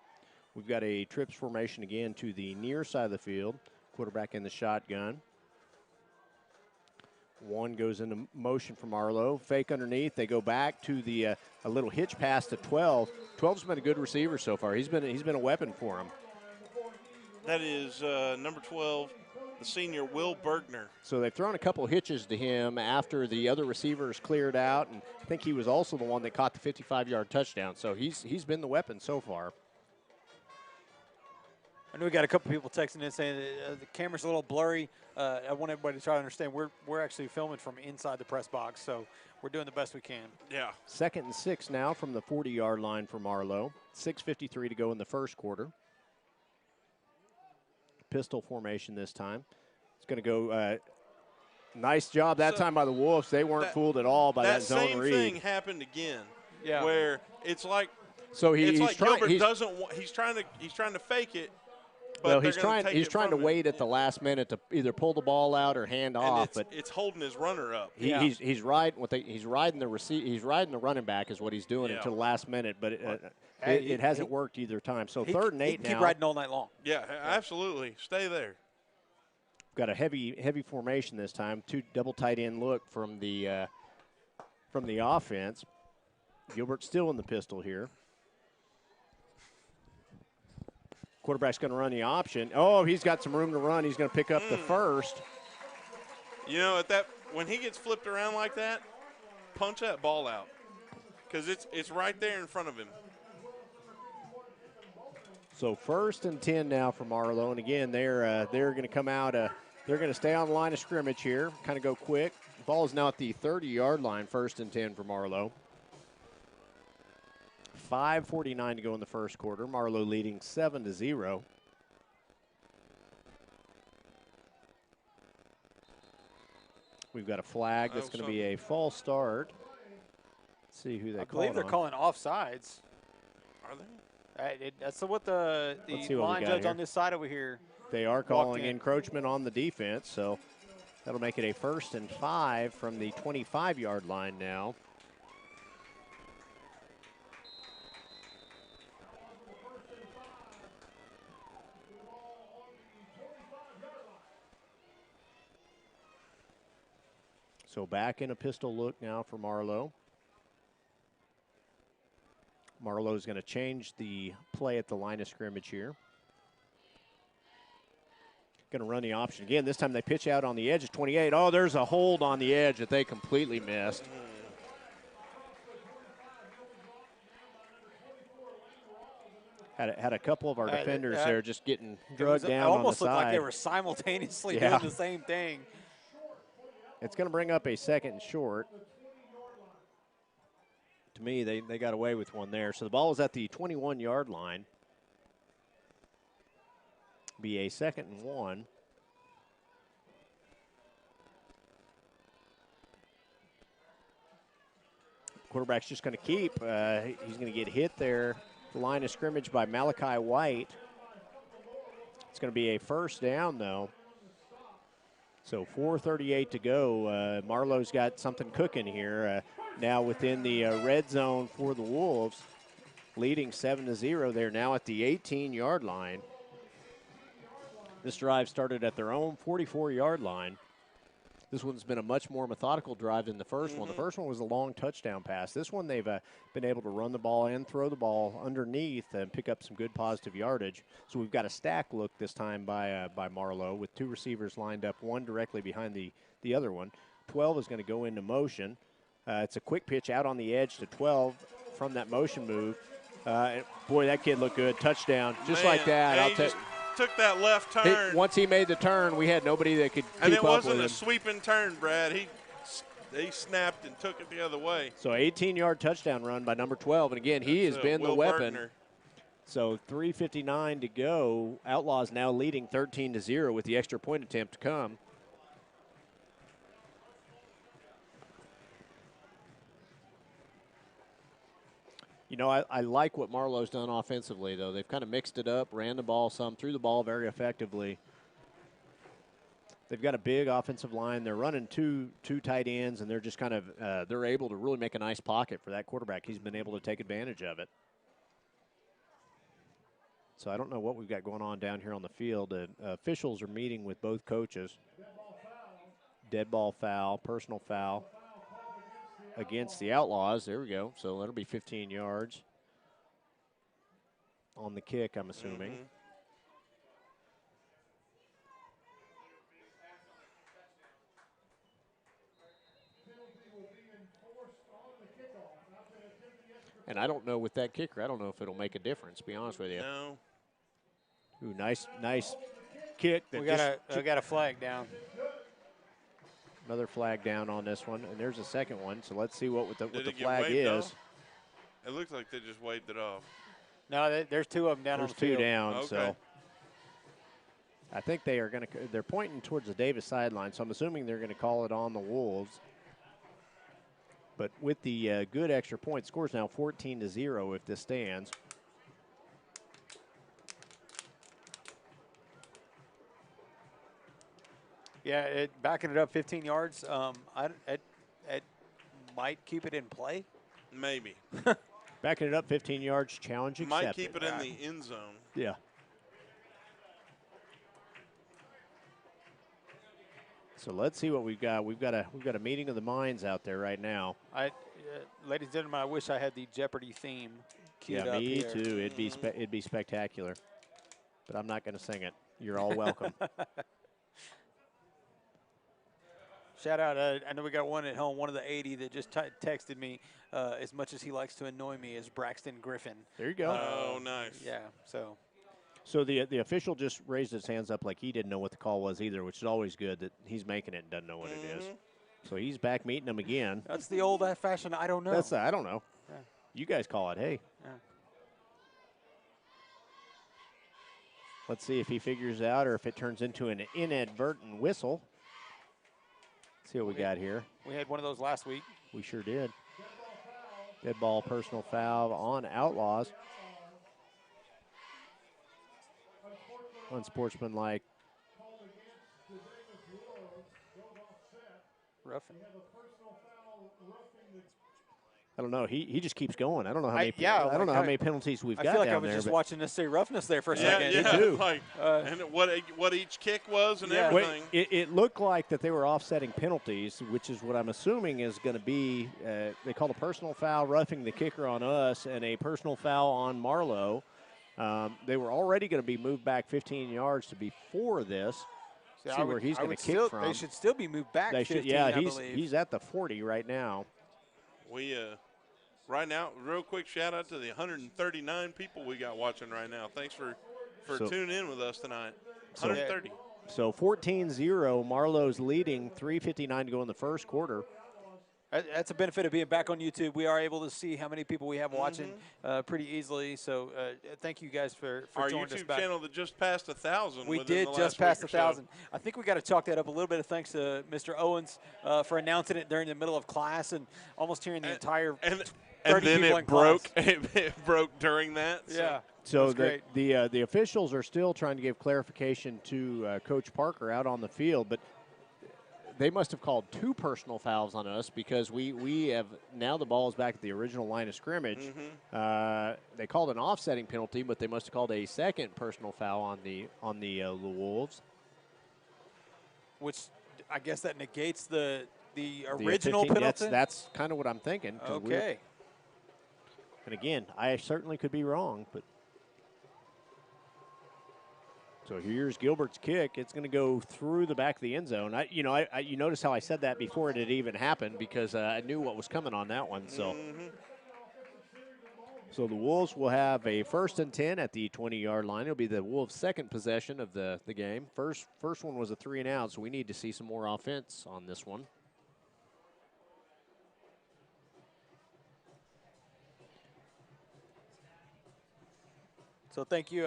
We've got a trips formation again to the near side of the field. Quarterback in the shotgun. One goes into motion for Marlow. Fake underneath. They go back to the a little hitch pass to 12. 12's been a good receiver so far. He's been a weapon for him. That is number 12, the senior Will Bergner. So they've thrown a couple hitches to him after the other receivers cleared out, and I think he was also the one that caught the 55-yard touchdown. So he's been the weapon so far. I know we got a couple people texting in saying the camera's a little blurry. I want everybody to try to understand we're actually filming from inside the press box, so we're doing the best we can. Yeah. 2nd and 6 now from the 40-yard line for Marlow. 6:53 to go in the first quarter. Pistol formation this time. It's going to go. Nice job that time by the Wolves. They weren't fooled at all by that zone read. That same thing happened again. Yeah. Where it's like. So he's trying. He's trying to fake it. Well, he's trying to wait at the last minute to either pull the ball out or hand off, but it's holding his runner up. He's riding the running back is what he's doing until the last minute, but it hasn't worked either time. So 3rd and 8 now. Keep riding all night long. Yeah, absolutely. Stay there. Got a heavy formation this time. 2 double tight end look from the offense. Gilbert still in the pistol here. Quarterback's going to run the option. Oh, he's got some room to run. He's going to pick up the first. You know, when he gets flipped around like that, punch that ball out because it's right there in front of him. So 1st and 10 now for Marlow, and again they're going to come out. They're going to stay on the line of scrimmage here, kind of go quick. The ball is now at the 30-yard line. 1st and 10 for Marlow. 5:49 to go in the first quarter. Marlow leading 7-0. We've got a flag. That's going to be a false start. Let's see who they call. I believe they're calling offsides. Are they? That's what the line judge on this side over here. They are calling encroachment on the defense, so that'll make it a 1st and 5 from the 25-yard line now. So back in a pistol look now for Marlow. Marlow's going to change the play at the line of scrimmage here. Going to run the option again. This time they pitch out on the edge of 28. Oh, there's a hold on the edge that they completely missed. Had a couple of our defenders there just getting drugged down on the side. It almost looked like they were simultaneously doing the same thing. It's going to bring up a 2nd and short. To me, they got away with one there. So the ball is at the 21-yard line. Be a 2nd and 1. Quarterback's just going to keep. He's going to get hit there. The line of scrimmage by Malachi White. It's going to be a 1st down, though. So 4:38 to go. Marlow's got something cooking here. Now within the red zone for the Wolves, leading 7-0. They're now at the 18-yard line. This drive started at their own 44-yard line. This one's been a much more methodical drive than the first one. The first one was a long touchdown pass. This one they've been able to run the ball and throw the ball underneath and pick up some good positive yardage. So we've got a stack look this time by Marlow with 2 receivers lined up, one directly behind the other one. 12 is going to go into motion. It's a quick pitch out on the edge to 12 from that motion move. Boy, that kid looked good. Touchdown, just like that. I'll take. Took that left turn. Once he made the turn, we had nobody that could keep up with him. And it wasn't a sweeping turn, Brad. He snapped and took it the other way. So 18-yard touchdown run by number 12. And again, he has been the weapon. Bergner. So 3:59 to go. Outlaws now leading 13-0 with the extra point attempt to come. You know, I like what Marlow's done offensively, though. They've kind of mixed it up, ran the ball some, threw the ball very effectively. They've got a big offensive line. They're running two tight ends, and they're just kind of they're able to really make a nice pocket for that quarterback. He's been able to take advantage of it. So I don't know what we've got going on down here on the field. Officials are meeting with both coaches. Dead ball foul, personal foul against the Outlaws. There we go. So that'll be 15 yards on the kick, I'm assuming. Mm-hmm. And I don't know with that kicker, I don't know if it'll make a difference, to be honest with you. No. Ooh, nice kick. We got a flag down. Another flag down on this one, and there's a second one. So let's see what the Did it get flag waved is. off? It looks like they just waved it off. No, there's two of them down on the field. There's two down, Okay. so I think they're pointing towards the Davis sideline, so I'm assuming they're going to call it on the Wolves. But with the good extra point, score's now 14-0 if this stands. Yeah, backing it up 15 yards. It might keep it in play. Maybe. Backing it up 15 yards, challenge accepted. Might keep it in the end zone. Yeah. So let's see what we've got. We've got a meeting of the minds out there right now. Ladies and gentlemen, I wish I had the Jeopardy theme queued yeah, up me here. too. It'd be spectacular, but I'm not going to sing it. You're all welcome. Shout out, I know we got one at home, one of the 80 that just texted me, as much as he likes to annoy me, is Braxton Griffin. There you go. Oh, nice. Yeah, so. So the official just raised his hands up like he didn't know what the call was either, which is always good that he's making it and doesn't know what it is. So he's back meeting them again. That's the old-fashioned I don't know. That's I don't know. Yeah. You guys call it, hey. Yeah. Let's see if he figures it out or if it turns into an inadvertent whistle. Let's see what we got here. We had one of those last week. We sure did. Dead ball, personal foul on Outlaws. Unsportsmanlike. Roughing. I don't know. He just keeps going. I don't know how many. I don't know how many penalties we've got I feel like down I was there, just watching us say roughness there for a second. Yeah, you do. Like, and what each kick was and Yeah. everything. It looked like that they were offsetting penalties, which is what I'm assuming is going to be. They called a personal foul, roughing the kicker on us, and a personal foul on Marlow. They were already going to be moved back 15 yards to before this. See where he's going to kick from. They should still be moved back 15, yeah, I believe. he's at the 40 right now. We right now, real quick shout out to the 139 people we got watching right now. Thanks for tuning in with us tonight. 130. So 14-0, Marlow's leading, 3:59 to go in the first quarter. That's a benefit of being back on YouTube. We are able to see how many people we have watching pretty easily. So thank you guys for our joining us YouTube back. channel that just passed 1,000. We did just pass 1,000. I think we got to chalk that up a little bit of thanks to Mr. Owens for announcing it during the middle of class and almost hearing the entire 30 and then people it in broke. class. It broke during that. So. Yeah. So the officials are still trying to give clarification to Coach Parker out on the field, but they must have called two personal fouls on us because we have now the ball is back at the original line of scrimmage. They called an offsetting penalty, but they must have called a second personal foul on the Wolves, which I guess that negates the original 15, penalty. That's kind of what I'm thinking. Okay. And again, I certainly could be wrong, but. So here's Gilbert's kick. It's going to go through the back of the end zone. You notice how I said that before it had even happened because I knew what was coming on that one. So, so the Wolves will have a 1st and 10 at the 20-yard line. It'll be the Wolves' second possession of the game. First one was a 3-and-out, so we need to see some more offense on this one. So thank you,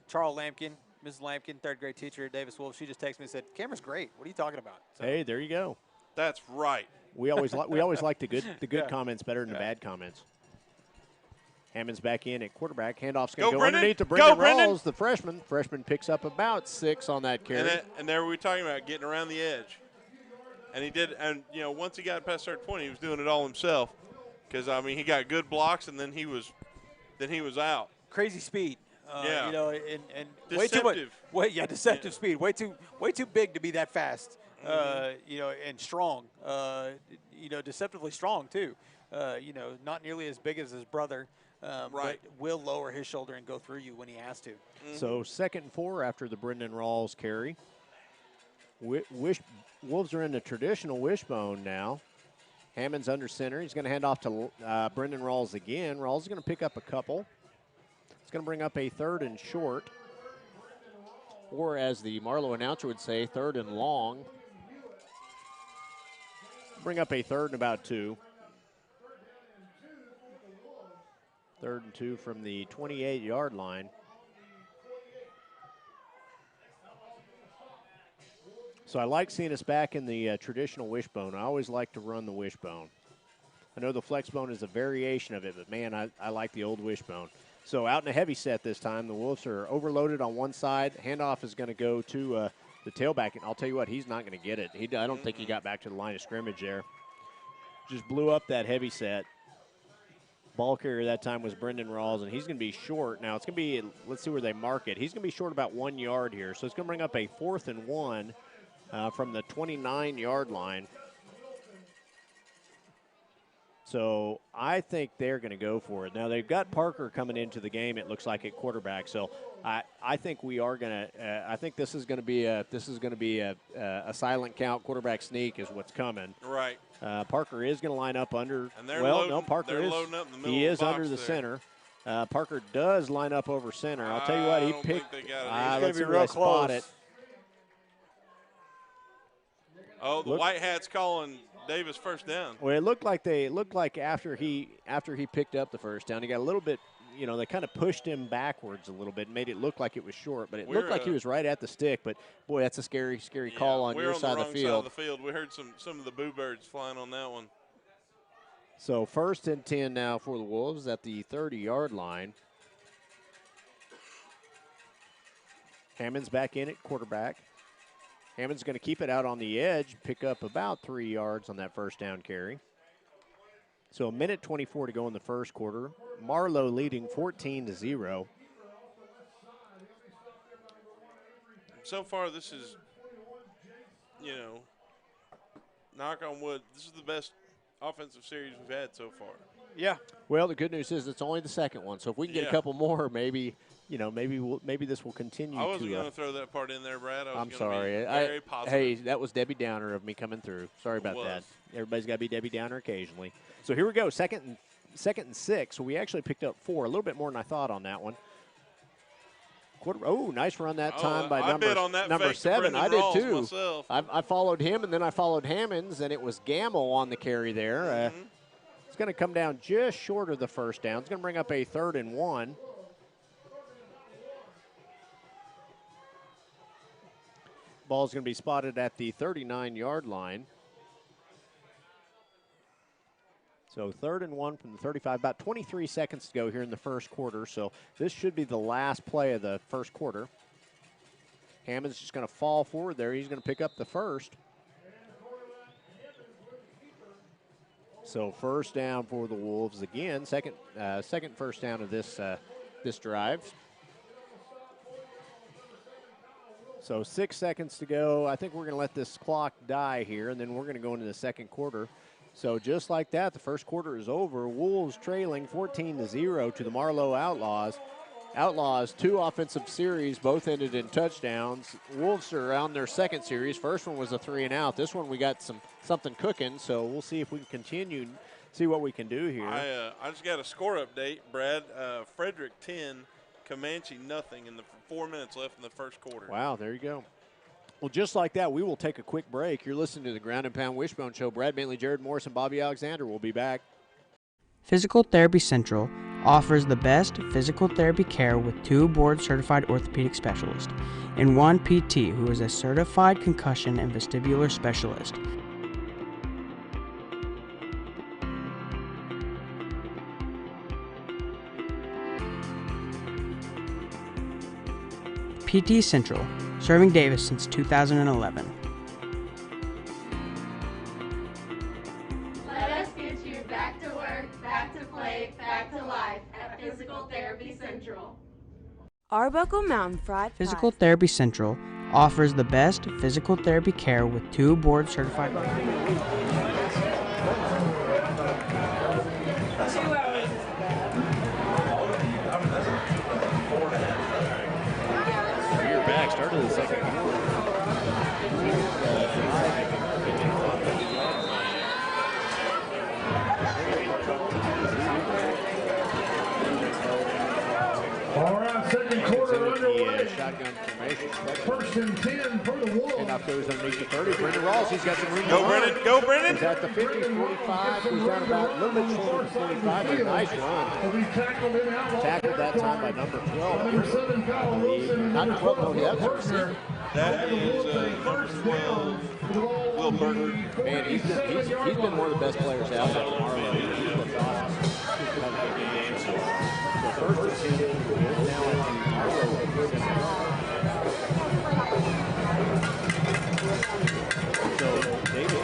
Charles Lampkin. Mrs. Lampkin, 3rd grade teacher at Davis Wolf. She just texted me and said, "Camera's great. What are you talking about?" So, hey, there you go. That's right. We always like the good comments better than the bad comments. Hammond's back in at quarterback. Handoff's going to go Brendan. underneath to Go, Brendan Brendan. Rawls, the freshman. Freshman picks up about 6 on that carry. And there we were talking about getting around the edge. And he did, and, once he got past a certain point, he was doing it all himself. Because, he got good blocks, and then he was out. Crazy speed. Yeah. And deceptive. way too much. Deceptive speed. Way too big to be that fast. And strong. Deceptively strong too. Not nearly as big as his brother. But will lower his shoulder and go through you when he has to. So 2nd and 4 after the Brendan Rawls carry. Wolves are in the traditional wishbone now. Hammond's under center. He's going to hand off to Brendan Rawls again. Rawls is going to pick up a couple. It's going to bring up a 3rd and short. Or as the Marlow announcer would say, 3rd and long. Bring up a 3rd and about 2. 3rd and 2 from the 28-yard line. So I like seeing us back in the traditional wishbone. I always like to run the wishbone. I know the flexbone is a variation of it, but, man, I like the old wishbone. So out in a heavy set this time, the Wolves are overloaded on one side. Handoff is going to go to the tailback, and I'll tell you what, he's not going to get it. I don't think he got back to the line of scrimmage there. Just blew up that heavy set. Ball carrier that time was Brendan Rawls, and he's going to be short. Now, it's going to be, let's see where they mark it. He's going to be short about 1 yard here. So it's going to bring up a 4th and 1 from the 29-yard line. So I think they're going to go for it. Now, they've got Parker coming into the game, it looks like, at quarterback. So I think we are going to I think this is going to be a silent count. Quarterback sneak is what's coming. Right. Parker is going to line up under. And they're Parker is. Loading up in the middle he of is the box under the there. center. Parker does line up over center. I'll tell you what, he picked. Think they got it. Let's see be where real they spot close. it. Oh, the White Hat's calling Davis first down. Well, it looked like after he picked up the first down, he got a little bit. They kind of pushed him backwards a little bit, made it look like it was short, but it looked like he was right at the stick. But boy, that's a scary call on your side of the field. We're on the wrong side of the field. We heard some of the boo birds flying on that one. So 1st and 10 now for the Wolves at the 30-yard line. Hammond's back in at quarterback. Hammond's going to keep it out on the edge, pick up about 3 yards on that first down carry. So 1:24 to go in the first quarter. Marlow leading 14-0. So far, this is, knock on wood, this is the best offensive series we've had so far. Yeah. Well, the good news is it's only the second one. So if we can get a couple more, maybe this will continue. I wasn't going to throw that part in there, Brad. I'm sorry. Very positive. Hey, that was Debbie Downer of me coming through. Sorry about that. Everybody's got to be Debbie Downer occasionally. So here we go, second and 6. So we actually picked up 4, a little bit more than I thought on that one. Nice run that time by number 7. I did too. I followed him, and then I followed Hammonds, and it was Gamble on the carry there. It's going to come down just short of the first down. It's going to bring up a 3rd and 1. Ball's going to be spotted at the 39-yard line. So 3rd and 1 from the 35. About 23 seconds to go here in the first quarter. So this should be the last play of the first quarter. Hammond's just going to fall forward there. He's going to pick up the first. So first down for the Wolves again. Second first down of this drive. So 6 seconds to go. I think we're going to let this clock die here, and then we're going to go into the second quarter. So just like that, the first quarter is over. Wolves trailing 14-0 to the Marlow Outlaws. Outlaws, 2 offensive series, both ended in touchdowns. Wolves are on their second series. First one was a 3-and-out. This one we got something cooking, so we'll see if we can continue, see what we can do here. I just got a score update, Brad. Frederick 10, Comanche nothing in the 4 minutes left in the first quarter. Wow, there you go. Well, just like that, we will take a quick break. You're listening to the Ground and Pound Wishbone Show. Brad Bentley, Jared Morris, and Bobby Alexander will be back. Physical Therapy Central offers the best physical therapy care with 2 board-certified orthopedic specialists and 1 PT who is a certified concussion and vestibular specialist. PT Central, serving Davis since 2011. Let us get you back to work, back to play, back to life at Physical Therapy Central. Arbuckle Mountain Fried Physical Pies. Therapy Central offers the best physical therapy care with 2 board-certified. You're back. Started the second quarter. All right, second quarter underway. Shotgun formation. First and 10 for the Wolves. Handoff goes underneath the 30. Brendan Rawls, he's got some room to Go, run. Brennan. Go, Brennan. He's at the 50, 45. Goes down about a little bit short of 45. But a nice run. Tackled that time by number 12. Number 7, Kyle Wilson. Not 12, no, that was receiver. That is number 12, Will Burger. Man, he's been one of the best players out there tomorrow. He's looked awesome. He's had a good game. So first and 10, now at the Marlow. So David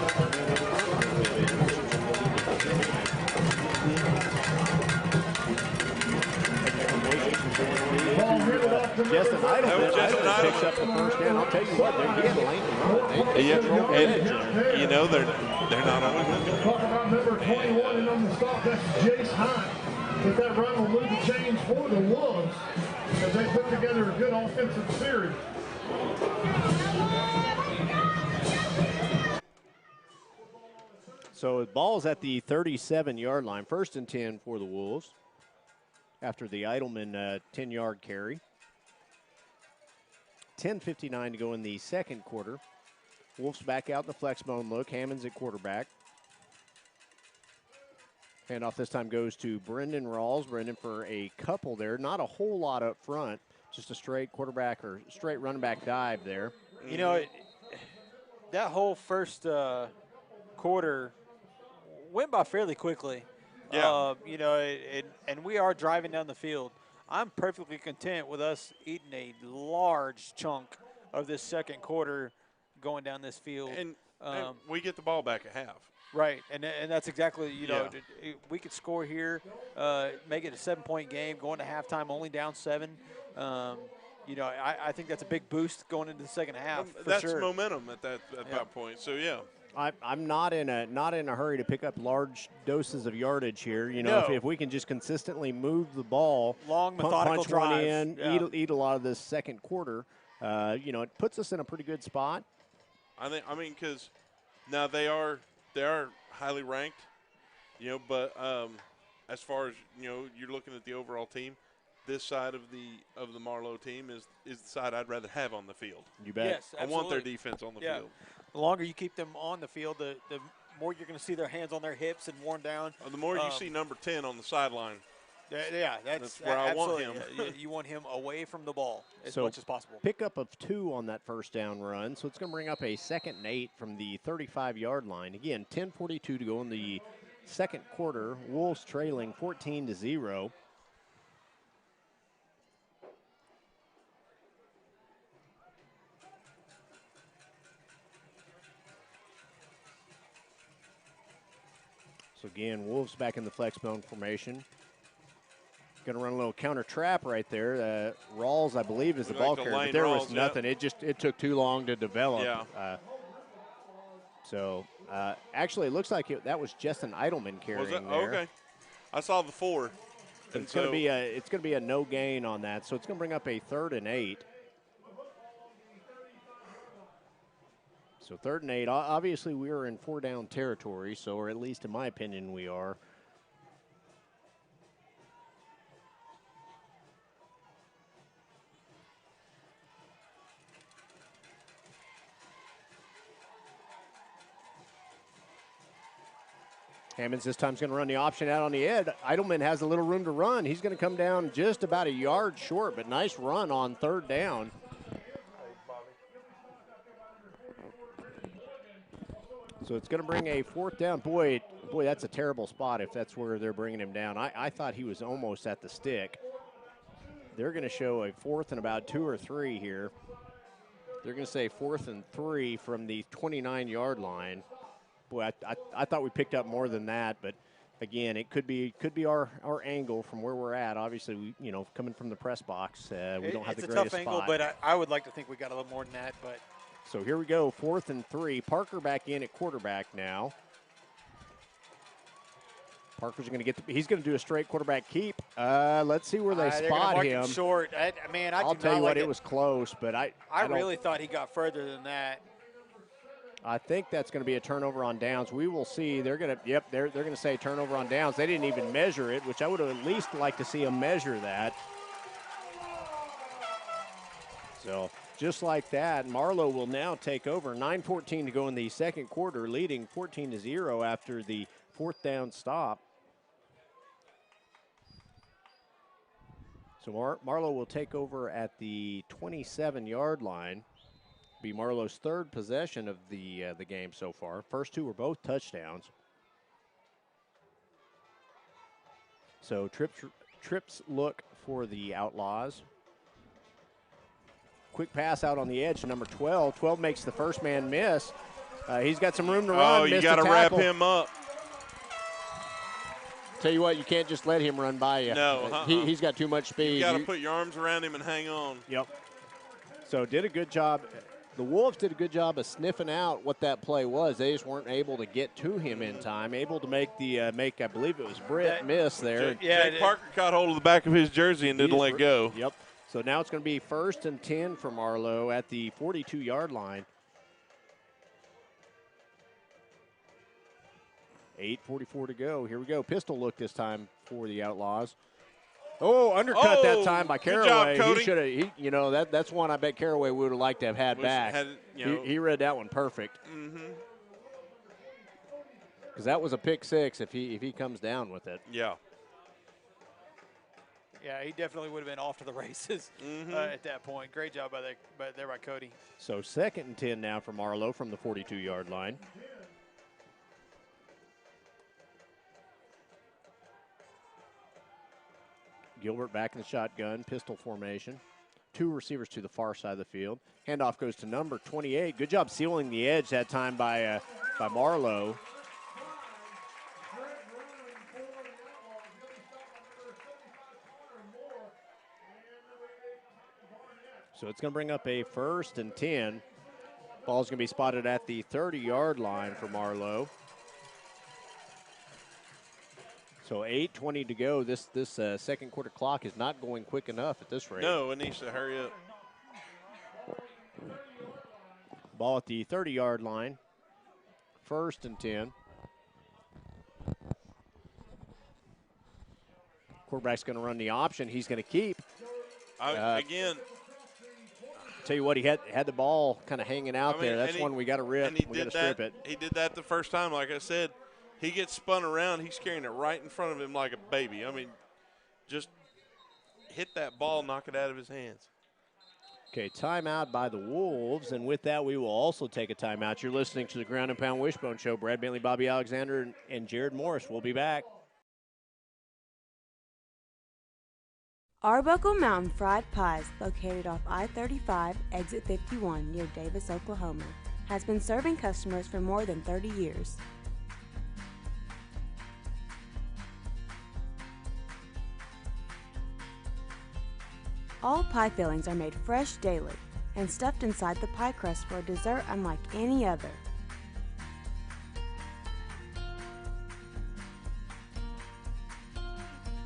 Justin Idleman picks up the first down. I'll tell you what, he had a lane to run. And you know they're not always looking. Talk about number 21 and on the stop, that's Jace Hunt. But that run will move the chains for the Wolves as they put together a good offensive series. So the ball's at the 37-yard line. First and 10 for the Wolves after the Idleman 10-yard carry. 10:59 to go in the second quarter. Wolves back out in the flex bone look. Hammond's at quarterback. Handoff this time goes to Brendan Rawls. Brendan for a couple there. Not a whole lot up front. Just a straight quarterback or straight running back dive there. You know, that whole first quarter went by fairly quickly. Yeah. You know, and we are driving down the field. I'm perfectly content with us eating a large chunk of this second quarter going down this field. And we get the ball back at half. Right, and that's exactly, you know, we could score here, make it a 7-point game, going to halftime only down 7. You know, I think that's a big boost going into the second half. That's momentum at that point. So yeah. I'm not in a hurry to pick up large doses of yardage here. You know, if we can just consistently move the ball, long methodical punch one drive, in, eat a lot of this second quarter, you know, it puts us in a pretty good spot. I mean, because now they are highly ranked, you know, but as far as, you know, you're looking at the overall team, this side of the Marlow team is the side I'd rather have on the field. You bet. Yes, I want their defense on the field. The longer you keep them on the field, the more you're going to see their hands on their hips and worn down. The more you see number 10 on the sideline. Yeah, that's where I want him. You want him away from the ball as So much as possible. Pickup of 2 on that first down run, so it's going to bring up a 2nd and 8 from the 35-yard line. Again, 10:42 to go in the second quarter. Wolves trailing 14-0. So again, Wolves back in the flex bone formation. Going to run a little counter trap right there. Rawls, I believe, is the ball carrier, but there was nothing. It took too long to develop. Yeah. Actually, it looks like that was Justin Idleman carrying there. Okay. I saw the 4. But it's going to be a no gain on that, so it's going to bring up a 3rd and 8. So 3rd and 8. Obviously, we are in 4-down territory, so, or at least in my opinion, we are. Hammonds this time is going to run the option out on the edge. Idleman has a little room to run. He's going to come down just about a yard short, but nice run on 3rd down. So it's going to bring a 4th down. Boy, that's a terrible spot if that's where they're bringing him down. I thought he was almost at the stick they're going to show a 4th and about 2 or 3 here. They're going to say 4th and 3 from the 29-yard line. Boy, I thought we picked up more than that, but again, it could be our angle from where we're at. Obviously, we, coming from the press box, we don't have the greatest spot. It's a tough angle, but I would like to think we got a little more than that. But so here we go, 4th and 3. Parker back in at quarterback now. Parker's going to he's going to do a straight quarterback keep. Let's see where they spot him. Short. I'll tell you what, it was close, but I really thought he got further than that. I think that's going to be a turnover on downs. We will see. They're going to say turnover on downs. They didn't even measure it, which I would have at least liked to see them measure that. So just like that, Marlow will now take over. 9:14 to go in the second quarter, leading 14-0 after the 4th down stop. So Marlow will take over at the 27-yard line. Be Marlow's 3rd possession of the game so far. First 2 were both touchdowns. So trips look for the Outlaws. Quick pass out on the edge to number 12. 12 makes the first man miss. He's got some room to run. Oh, you got to wrap him up. Tell you what, you can't just let him run by you. No, he's got too much speed. You got to put your arms around him and hang on. Yep. So did a good job. The Wolves did a good job of sniffing out what that play was. They just weren't able to get to him in time. Able to make I believe it was Britt miss there. Jake Parker caught hold of the back of his jersey and didn't let go. Yep. So now it's going to be 1st and 10 for Marlow at the 42-yard line. 8:44 to go. Here we go. Pistol look this time for the Outlaws. Oh, undercut that time by Caraway. Good job, Cody. He should have. That's one I bet Caraway would have liked to have had back. He read that one perfect. Because that was a pick 6 if he comes down with it. Yeah. Yeah, he definitely would have been off to the races at that point. Great job by Cody. So 2nd and 10 now for Marlow from the 42-yard line. Gilbert back in the shotgun, pistol formation. 2 receivers to the far side of the field. Handoff goes to number 28. Good job sealing the edge that time by Marlow. So it's going to bring up a 1st and 10. Ball's going to be spotted at the 30-yard line for Marlow. So 8:20 to go. This second quarter clock is not going quick enough at this rate. No, it needs to hurry up. Ball at the 30-yard line. 1st and 10. Quarterback's going to run the option. He's going to keep. Again. Tell you what, he had the ball kind of hanging out there. That's one we got to rip. We got to strip it. He did that the first time. Like I said, he gets spun around. He's carrying it right in front of him like a baby. I mean, just hit that ball, knock it out of his hands. Okay, timeout by the Wolves. And with that, we will also take a timeout. You're listening to the Ground and Pound Wishbone Show. Brad Bentley, Bobby Alexander, and Jared Morris. We'll be back. Arbuckle Mountain Fried Pies, located off I-35, exit 51, near Davis, Oklahoma, has been serving customers for more than 30 years. All pie fillings are made fresh daily and stuffed inside the pie crust for a dessert unlike any other.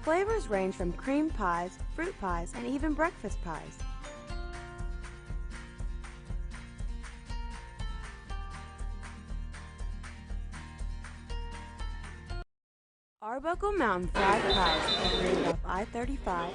Flavors range from cream pies, fruit pies, and even breakfast pies. Arbuckle Mountain Fried Pies, located off I-35.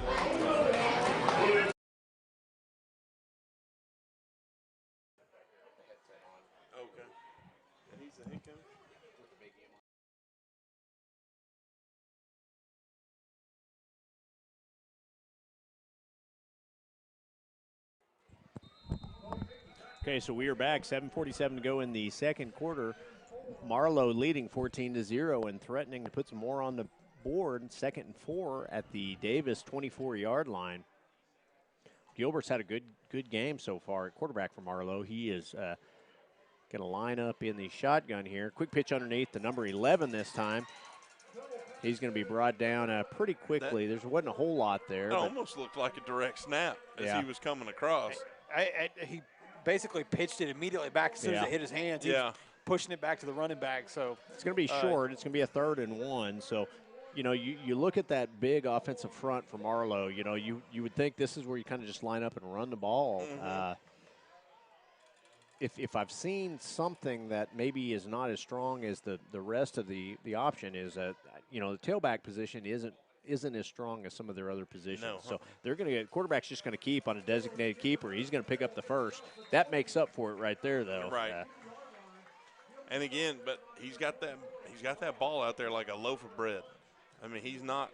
Okay, so we are back. 7:47 to go in the second quarter. Marlow leading 14-0 and threatening to put some more on the board. 2nd and 4 at the Davis 24-yard line. Gilbert's had a good game so far at quarterback for Marlow. He is going to line up in the shotgun here. Quick pitch underneath the number 11 this time. He's going to be brought down pretty quickly. There wasn't a whole lot there. It almost looked like a direct snap as he was coming across. He basically pitched it immediately back as soon as it hit his hands. He was pushing it back to the running back. So it's going to be short. It's going to be a 3rd and 1. So, you look at that big offensive front for Marlow. You would think this is where you kind of just line up and run the ball. Mm-hmm. If I've seen something that maybe is not as strong as the rest of the option is the tailback position isn't as strong as some of their other positions. No. So they're going to get quarterback's just going to keep on a designated keeper. He's going to pick up the first. That makes up for it right there, though. Right. And again, but he's got that ball out there like a loaf of bread. I mean, he's not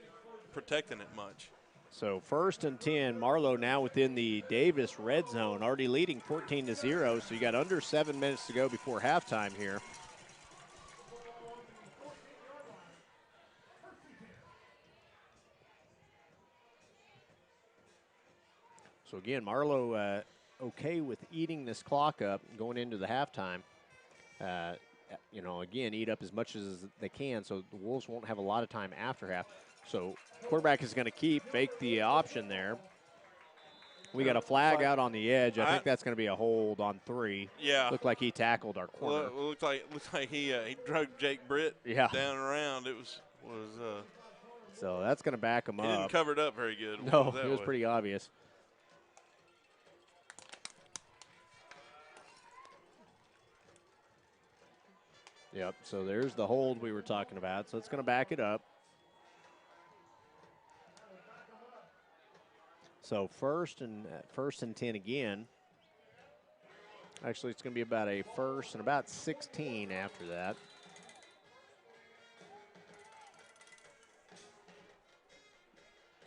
protecting it much. So 1st and 10, Marlow now within the Davis red zone, already leading 14-0. So you got under 7 minutes to go before halftime here. So again, Marlow okay with eating this clock up going into the halftime. Again, eat up as much as they can so the Wolves won't have a lot of time after half. So quarterback is going to fake the option there. We got a flag out on the edge. I think that's going to be a hold on 3. Yeah. Looked like he tackled our corner. Well, it looked like he drug Jake Britt down and around. It was So that's going to back him up. He didn't cover it up very good. No, it was pretty obvious. Yep, so there's the hold we were talking about. So it's going to back it up. So first and 10 again. Actually, it's going to be about a 1st and about 16 after that.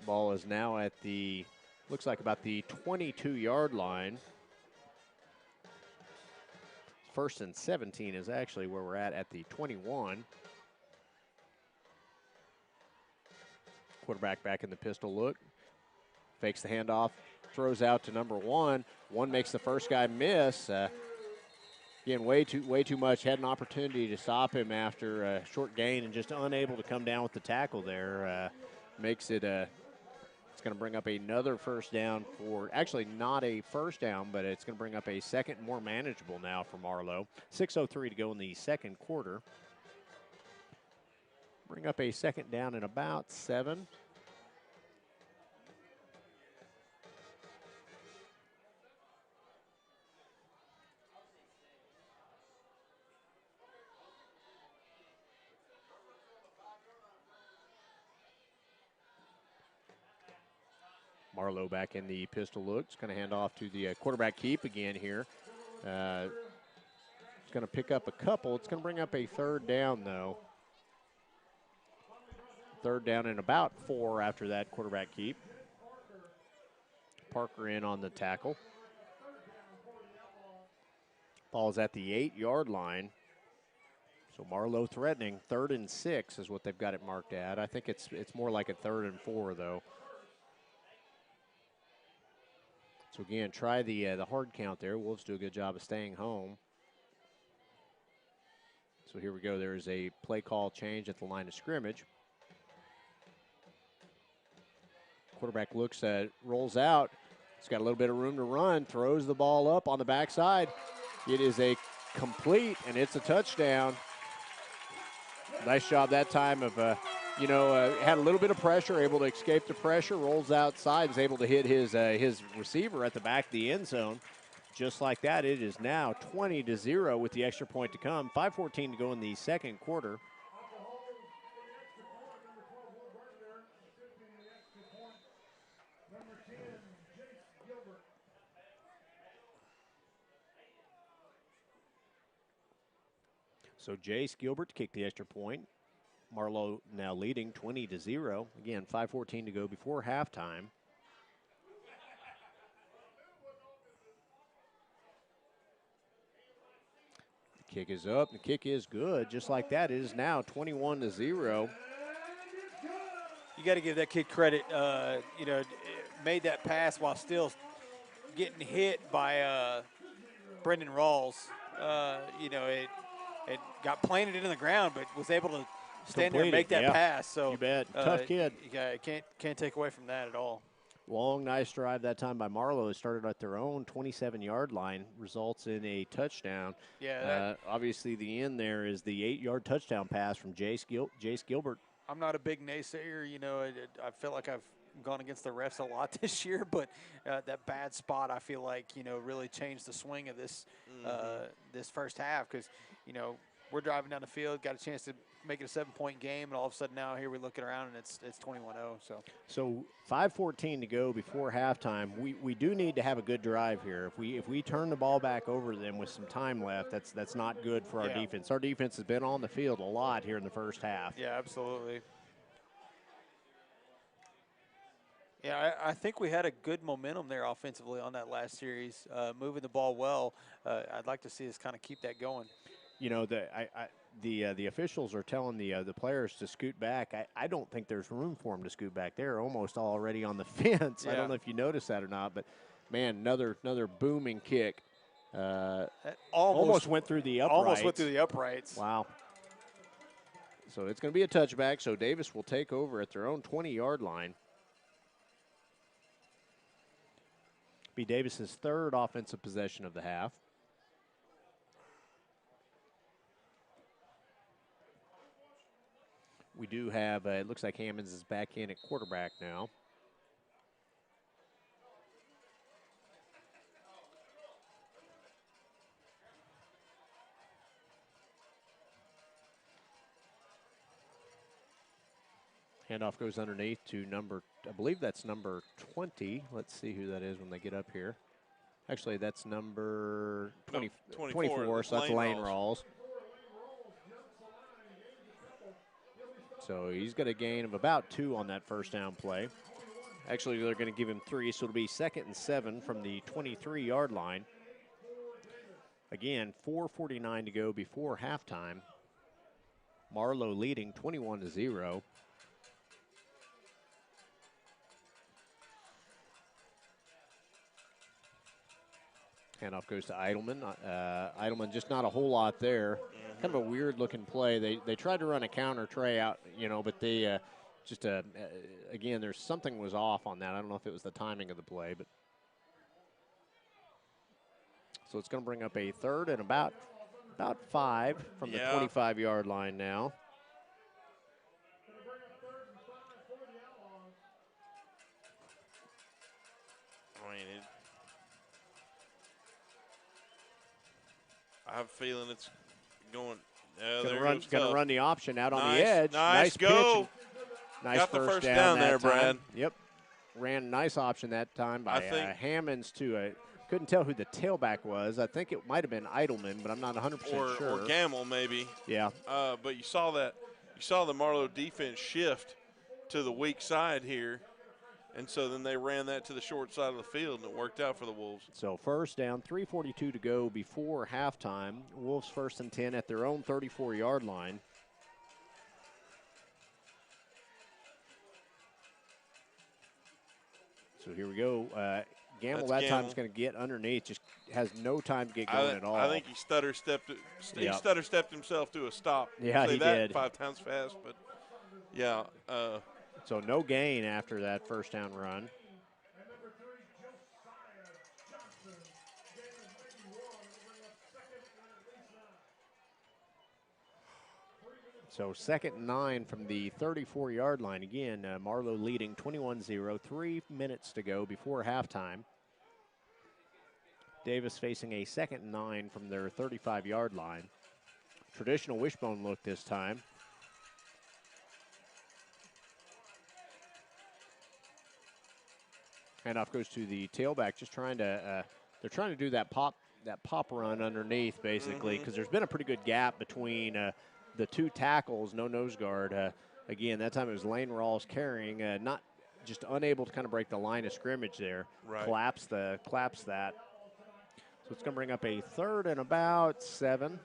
Ball is now at looks like about the 22-yard line. 1st and 17 is actually where we're at the 21. Quarterback back in the pistol look. Fakes the handoff, throws out to number 1. 1 makes the first guy miss. Again, way too much. Had an opportunity to stop him after a short gain and just unable to come down with the tackle there. Makes it it's going to bring up another first down actually not a first down, but it's going to bring up a second, more manageable now for Marlow. 6:03 to go in the second quarter. Bring up a second down in about 7. Marlow back in the pistol look. It's going to hand off to the quarterback keep again here. It's going to pick up a couple. It's going to bring up a 3rd down, though. 3rd down and about 4 after that quarterback keep. Parker in on the tackle. Ball's at the 8-yard line. So Marlow threatening. 3rd and 6 is what they've got it marked at. I think it's more like a 3rd and 4, though. So again, try the hard count there. Wolves do a good job of staying home. So here we go. There is a play call change at the line of scrimmage. Quarterback looks at, rolls out. He's got a little bit of room to run, throws the ball up on the backside. It is a complete, and it's a touchdown. Nice job that time of had a little bit of pressure, able to escape the pressure, rolls outside, is able to hit his receiver at the back of the end zone. Just like that, it is now 20-0 with the extra point to come. 5:14 to go in the second quarter. So Jace Gilbert to kick the extra point. Marlow now leading 20-0. Again, 5:14 to go before halftime. The kick is up. The kick is good. Just like that, it is now 21-0. You got to give that kid credit. Made that pass while still getting hit by Brendan Rawls. You know, it got planted into the ground, but was able to stand there and make that pass. So you bet. Tough kid. Yeah, can't take away from that at all. Long, nice drive that time by Marlow. It started at their own 27-yard line, results in a touchdown. Yeah. Obviously, the end there is the 8-yard touchdown pass from Jace Gilbert. I'm not a big naysayer. You know, I feel like I've gone against the refs a lot this year, but that bad spot, I feel like, you know, really changed the swing of this this first half because, you know, we're driving down the field, got a chance to make it a 7-point game, and all of a sudden now here we're looking around and it's 21-0. So 5:14 to go before halftime. We do need to have a good drive here. If we turn the ball back over to them with some time left, that's not good for our defense. Our defense has been on the field a lot here in the first half. Yeah, absolutely. Yeah, I think we had a good momentum there offensively on that last series, moving the ball well. I'd like to see us kind of keep that going. You know, the officials are telling the players to scoot back. I don't think there's room for them to scoot back. They're almost already on the fence. Yeah. I don't know if you noticed that or not, but, man, another booming kick. Almost went through the uprights. Almost went through the uprights. Wow. So it's going to be a touchback, so Davis will take over at their own 20-yard line. Be Davis's third offensive possession of the half. We do have, it looks like Hammonds is back in at quarterback now. Handoff goes underneath to I believe that's number 20. Let's see who that is when they get up here. Actually, that's number 24, so that's Lane Rawls. So he's got a gain of about 2 on that first down play. Actually, they're going to give him 3, so it'll be 2nd and 7 from the 23-yard line. Again, 4:49 to go before halftime. Marlow leading 21-0. Handoff goes to Eidelman. Eidelman just not a whole lot there. Kind of a weird-looking play. They tried to run a counter tray out, you know, but they again, there's something was off on that. I don't know if it was the timing of the play, but so it's going to bring up a 3rd and about 5 from the 25-yard line now. I have a feeling it's going. Going to run the option out on the edge. Nice go. Nice got the first down there, Brad. Yep. Ran a nice option that time by Hammonds to couldn't tell who the tailback was. I think it might have been Eidelman, but I'm not 100% sure. Or Gamble maybe. Yeah. But you saw that. You saw the Marlow defense shift to the weak side here. And so then they ran that to the short side of the field, and it worked out for the Wolves. So first down, 3:42 to go before halftime. Wolves 1st and 10 at their own 34-yard line. So here we go. Gamble that time is going to get underneath, just has no time to get going at all. I think he stutter stepped himself to a stop. Yeah, he did. 5 times fast, but yeah. So no gain after that first down run. So 2nd and 9 from the 34-yard line. Again, Marlow leading 21-0, 3 minutes to go before halftime. Davis facing a 2nd and 9 from their 35-yard line. Traditional wishbone look this time. Handoff goes to the tailback, just trying to, they're trying to do that pop run underneath, basically, because there's been a pretty good gap between the 2 tackles, no nose guard. Again, that time it was Lane Rawls carrying, not just unable to kind of break the line of scrimmage there. Right. Collapse that. So it's going to bring up a 3rd and about 7.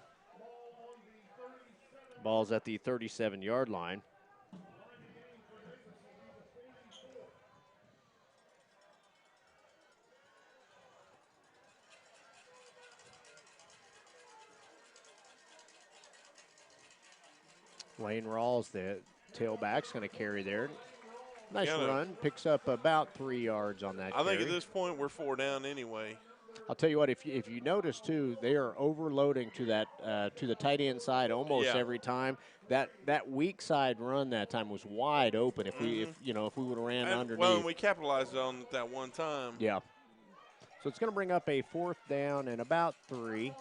Ball's at the 37-yard line. Lane Rawls, the tailback's going to carry there. Nice Yeah, run. Picks up about 3 yards on that I think carry. at this point we're 4 down anyway. I'll tell you what, if you notice too, they are overloading to that to the tight end side almost every time. That weak side run that time was wide open. If we if we would have ran underneath. Well, and we capitalized on it that one time. Yeah. So it's going to bring up a 4th down and about 3.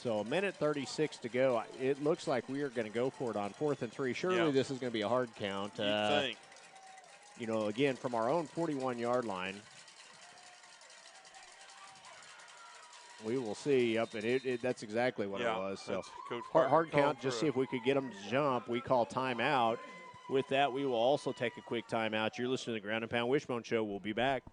So a minute 36 to go. It looks like we are going to go for it on 4th and 3. Surely this is going to be a hard count. You'd think. Again, from our own 41-yard line. We will see. Up and that's exactly what it was. So hard count. Just see if we could get them to jump. We call timeout. With that, we will also take a quick timeout. You're listening to the Ground and Pound Wishbone Show. We'll be back.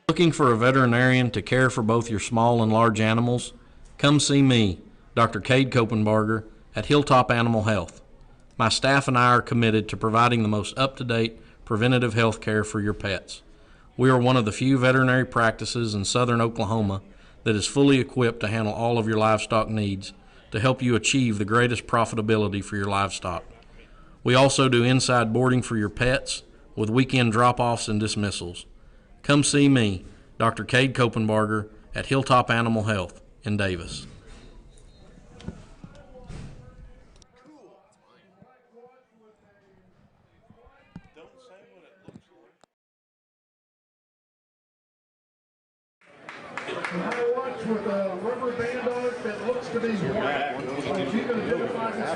Looking for a veterinarian to care for both your small and large animals? Come see me, Dr. Cade Kopenbarger, at Hilltop Animal Health. My staff and I are committed to providing the most up-to-date preventative health care for your pets. We are one of the few veterinary practices in southern Oklahoma that is fully equipped to handle all of your livestock needs to help you achieve the greatest profitability for your livestock. We also do inside boarding for your pets with weekend drop-offs and dismissals. Come see me, Dr. Cade Kopenbarger, at Hilltop Animal Health in Davis. Watch with a rubber band on it that looks to be white. If you can identify this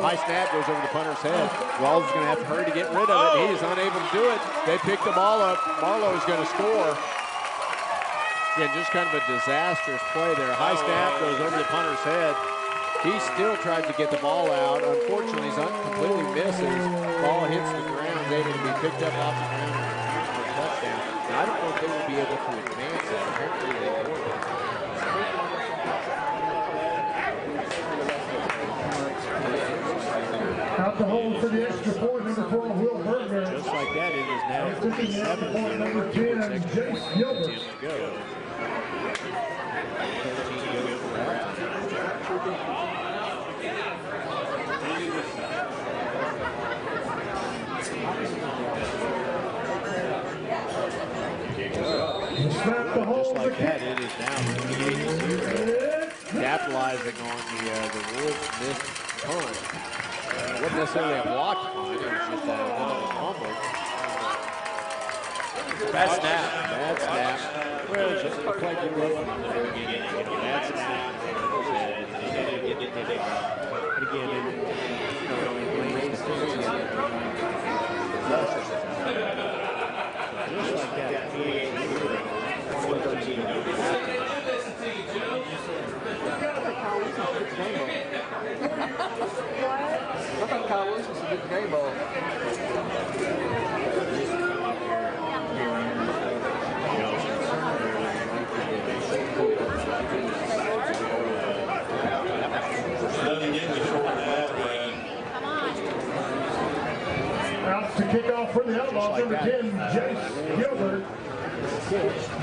High snap goes over the punter's head. Rawls is going to have to hurry to get rid of it. He is unable to do it. They pick the ball up. Marlow is going to score. Yeah, just kind of a disastrous play there. High snap goes over the punter's head. He still tried to get the ball out. Unfortunately, he completely misses. Ball hits the ground, able to be picked up off the ground for a touchdown. Now, I don't know if they will be able to advance that. Apparently, they won't. Out the hole for the extra point, number 12, Will Berger. Just like that, it is now 37 point, number 10, Jace Gilbert. Just like that, it is now 38-0. Capitalizing on the Wolves' missed punt. Wasn't necessarily a blocked punt, it was just a fumble. Bad snap. Bad snap. Well, it's just a play good look from the very beginning. Bad snap. And again, just like that. I thought Kyle Wilson was a good game ball. Out to kick off for the Outlaws, number 10, Jace Gilbert.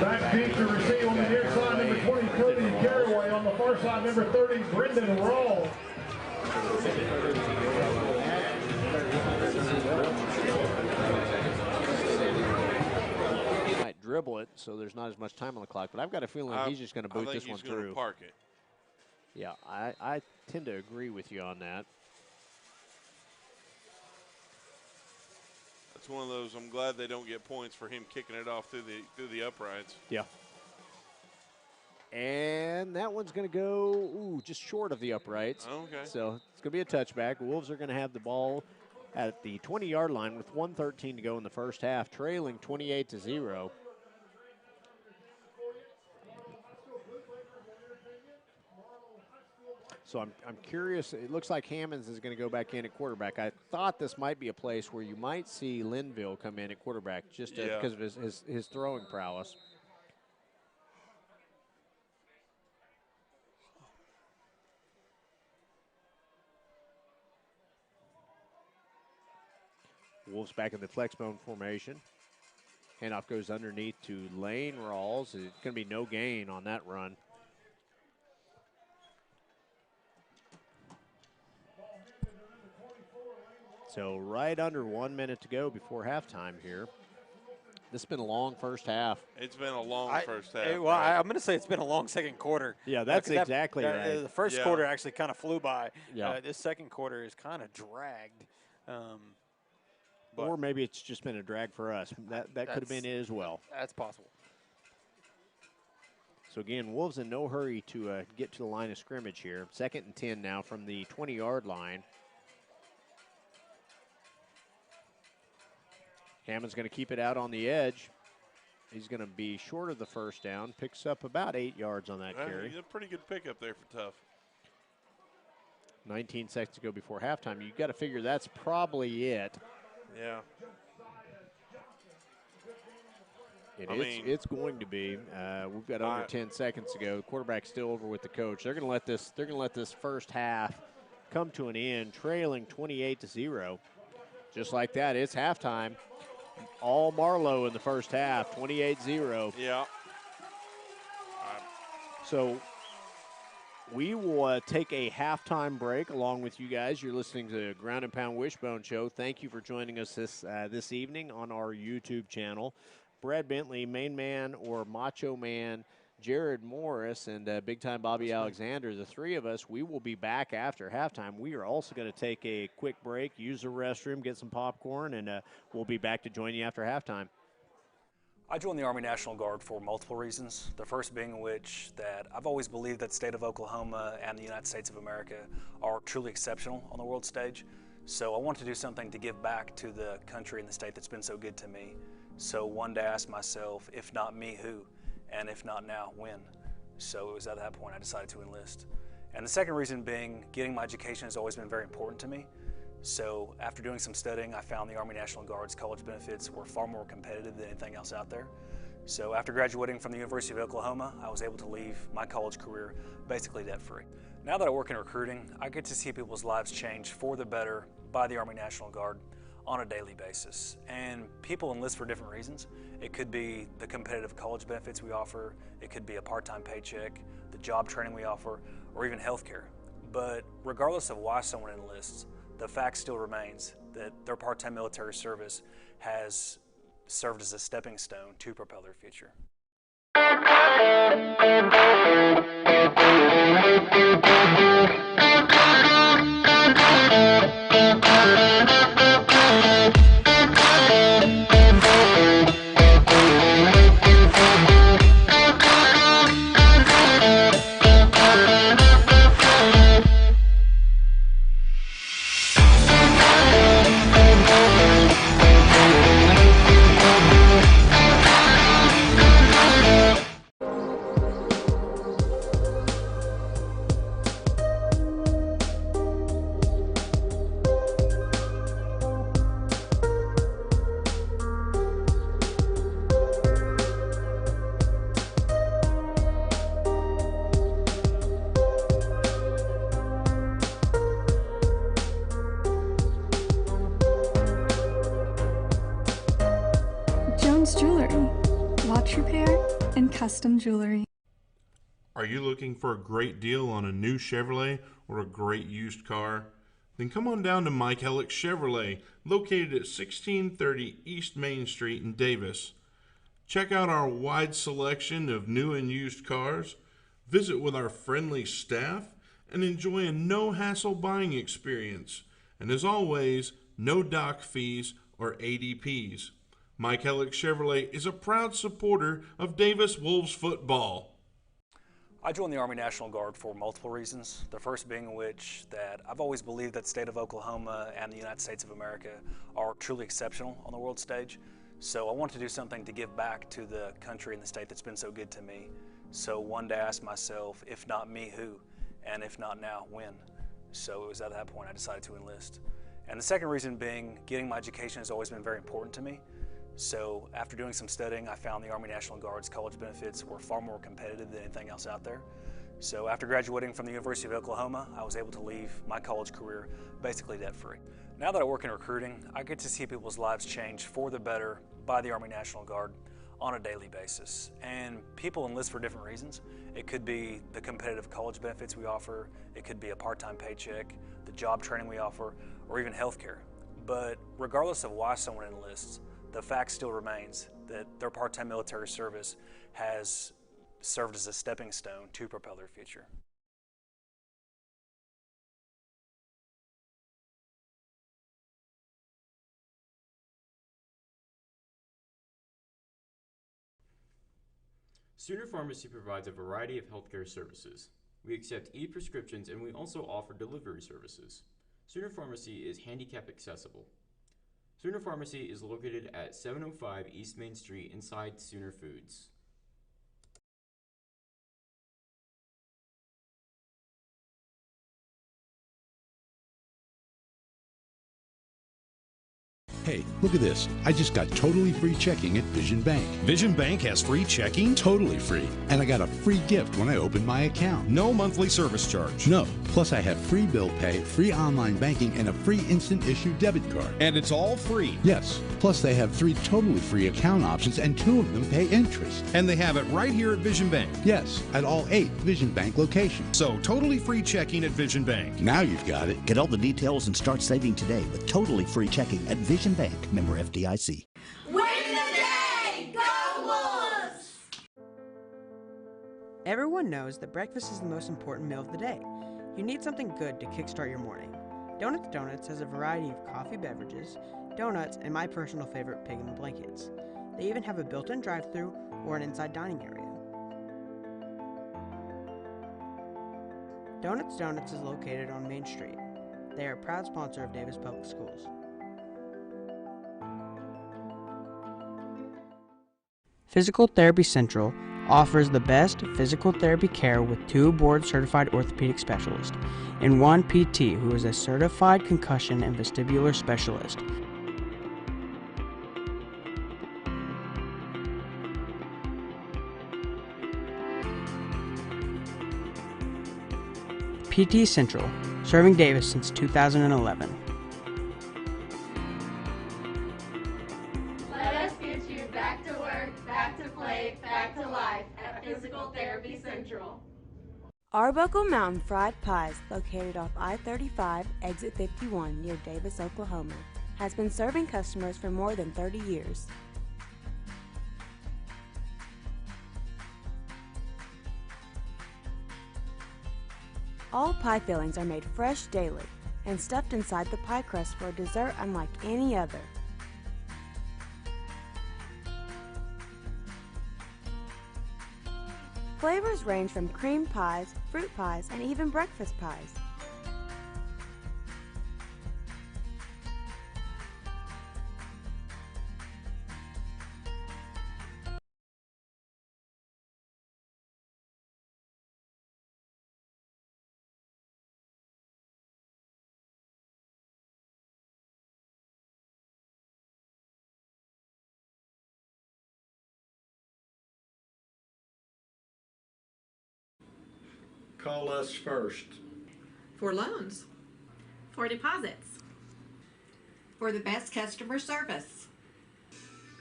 Back deep to receive on the near side, number 20, Cody Garraway. On the far side, number 30, Brendan Rawls. Might dribble it, so there's not as much time on the clock, but I've got a feeling he's just going to boot this one through. Park it. Yeah, I tend to agree with you on that. It's one of those. I'm glad they don't get points for him kicking it off through the uprights. Yeah. And that one's going to go just short of the uprights. Okay. So it's going to be a touchback. The Wolves are going to have the ball at the 20-yard line with 1:13 to go in the first half, trailing 28-0. So I'm curious. It looks like Hammonds is going to go back in at quarterback. I thought this might be a place where you might see Linville come in at quarterback just because of his throwing prowess. Wolves back in the flexbone formation. Handoff goes underneath to Lane Rawls. It's going to be no gain on that run. So right under 1 minute to go before halftime here. This has been a long first half. It's been a long first half. Well, I'm going to say it's been a long second quarter. Yeah, that's exactly right. The first quarter actually kind of flew by. Yeah. This second quarter is kind of dragged. Or maybe it's just been a drag for us. That could have been it as well. That's possible. So again, Wolves in no hurry to get to the line of scrimmage here. 2nd and 10 now from the 20-yard line. Hammond's going to keep it out on the edge. He's going to be short of the first down. Picks up about 8 yards on that carry. A pretty good pickup there for Tough. 19 seconds to go before halftime. You've got to figure that's probably it. Yeah. It's going to be. We've got under 10 seconds to go. The quarterback's still over with the coach. They're going to let this. They're going to let this first half come to an end, trailing 28-0. Just like that, it's halftime. All Marlow in the first half, 28-0. Yeah. So we will take a halftime break along with you guys. You're listening to the Ground and Pound Wishbone Show. Thank you for joining us this evening on our YouTube channel. Brad Bentley, Main Man or Macho Man, Jared Morris, and Big Time Bobby Alexander, the three of us, we will be back after halftime. We are also going to take a quick break, use the restroom, get some popcorn, and we'll be back to join you after halftime. I joined the Army National Guard for multiple reasons. The first being which that I've always believed that the state of Oklahoma and the United States of America are truly exceptional on the world stage. So I want to do something to give back to the country and the state that's been so good to me. So one day I asked myself, if not me, who? And if not now, when? So it was at that point I decided to enlist. And the second reason being, getting my education has always been very important to me. So after doing some studying, I found the Army National Guard's college benefits were far more competitive than anything else out there. So after graduating from the University of Oklahoma, I was able to leave my college career basically debt-free. Now that I work in recruiting, I get to see people's lives change for the better by the Army National Guard on a daily basis. And people enlist for different reasons. It could be the competitive college benefits we offer, it could be a part-time paycheck, the job training we offer, or even healthcare. But regardless of why someone enlists, the fact still remains that their part-time military service has served as a stepping stone to propel their future. watch repair, and custom jewelry. Are you looking for a great deal on a new Chevrolet or a great used car? Then come on down to Mike Hellick Chevrolet, located at 1630 East Main Street in Davis. Check out our wide selection of new and used cars, visit with our friendly staff, and enjoy a no-hassle buying experience. And as always, no dock fees or ADPs. Mike Hellick Chevrolet is a proud supporter of Davis Wolves football. I joined the Army National Guard for multiple reasons. The first being which that I've always believed that the state of Oklahoma and the United States of America are truly exceptional on the world stage. So I wanted to do something to give back to the country and the state that's been so good to me. So one day I asked myself, if not me, who? and if not now, when? So it was at that point I decided to enlist. And the second reason being, getting my education has always been very important to me. So after doing some studying, I found the Army National Guard's college benefits were far more competitive than anything else out there. So after graduating from the University of Oklahoma, I was able to leave my college career basically debt-free. Now that I work in recruiting, I get to see people's lives change for the better by the Army National Guard on a daily basis. And people enlist for different reasons. It could be the competitive college benefits we offer, it could be a part-time paycheck, the job training we offer, or even healthcare. But regardless of why someone enlists, the fact still remains that their part-time military service has served as a stepping stone to propel their future. Sooner Pharmacy provides a variety of healthcare services. We accept e-prescriptions and we also offer delivery services. Sooner Pharmacy is handicap accessible. Sooner Pharmacy is located at 705 East Main Street inside Sooner Foods. Hey, look at this. I just got totally free checking at Vision Bank. Vision Bank has free checking? Totally free. And I got a free gift when I opened my account. No monthly service charge. No. Plus I have free bill pay, free online banking, and a free instant issue debit card. And it's all free? Yes. Plus they have 3 totally free account options and 2 of them pay interest. And they have it right here at Vision Bank? Yes, at all 8 Vision Bank locations. So totally free checking at Vision Bank. Now you've got it. Get all the details and start saving today with totally free checking at Vision Bank, member FDIC. Win the day! Go Wolves! Everyone knows that breakfast is the most important meal of the day. You need something good to kickstart your morning. Donuts has a variety of coffee beverages, donuts, and my personal favorite, Pregame blankets. They even have a built-in drive-thru or an inside dining area. Donuts is located on Main Street. They are a proud sponsor of Davis Public Schools. Physical Therapy Central offers the best physical therapy care with 2 board-certified orthopedic specialists and 1 PT who is a certified concussion and vestibular specialist. PT Central, serving Davis since 2011. Let us get you back to work, back to play, back to life at Physical Therapy Central. Arbuckle Mountain Fried Pies, located off I-35, exit 51 near Davis, Oklahoma, has been serving customers for more than 30 years. All pie fillings are made fresh daily and stuffed inside the pie crust for a dessert unlike any other. Flavors range from cream pies, fruit pies, and even breakfast pies. Call us first. For loans. For deposits. For the best customer service.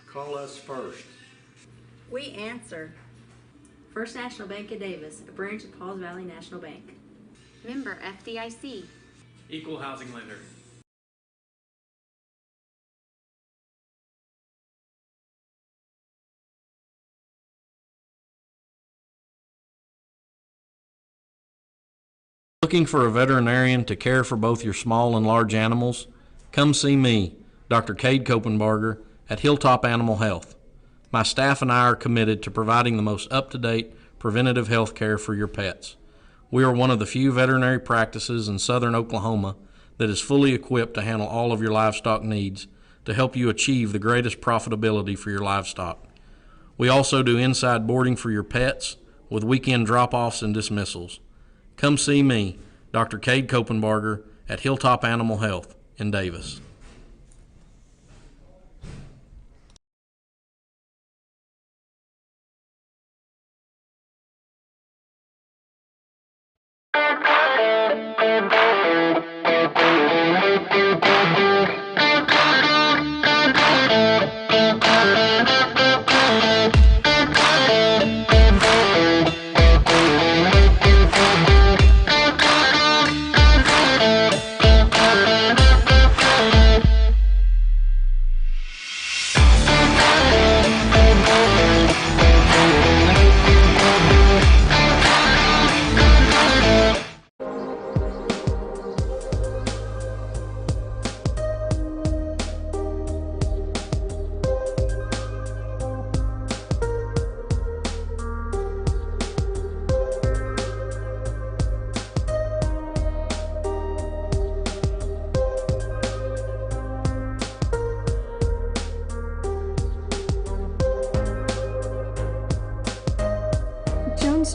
Call us first. We answer. First National Bank of Davis, a branch of Pauls Valley National Bank. Member FDIC. Equal housing lender. Looking for a veterinarian to care for both your small and large animals? Come see me, Dr. Cade Kopenbarger, at Hilltop Animal Health. My staff and I are committed to providing the most up-to-date preventative health care for your pets. We are one of the few veterinary practices in southern Oklahoma that is fully equipped to handle all of your livestock needs to help you achieve the greatest profitability for your livestock. We also do inside boarding for your pets with weekend drop-offs and dismissals. Come see me, Dr. Cade Kopenbarger, at Hilltop Animal Health in Davis.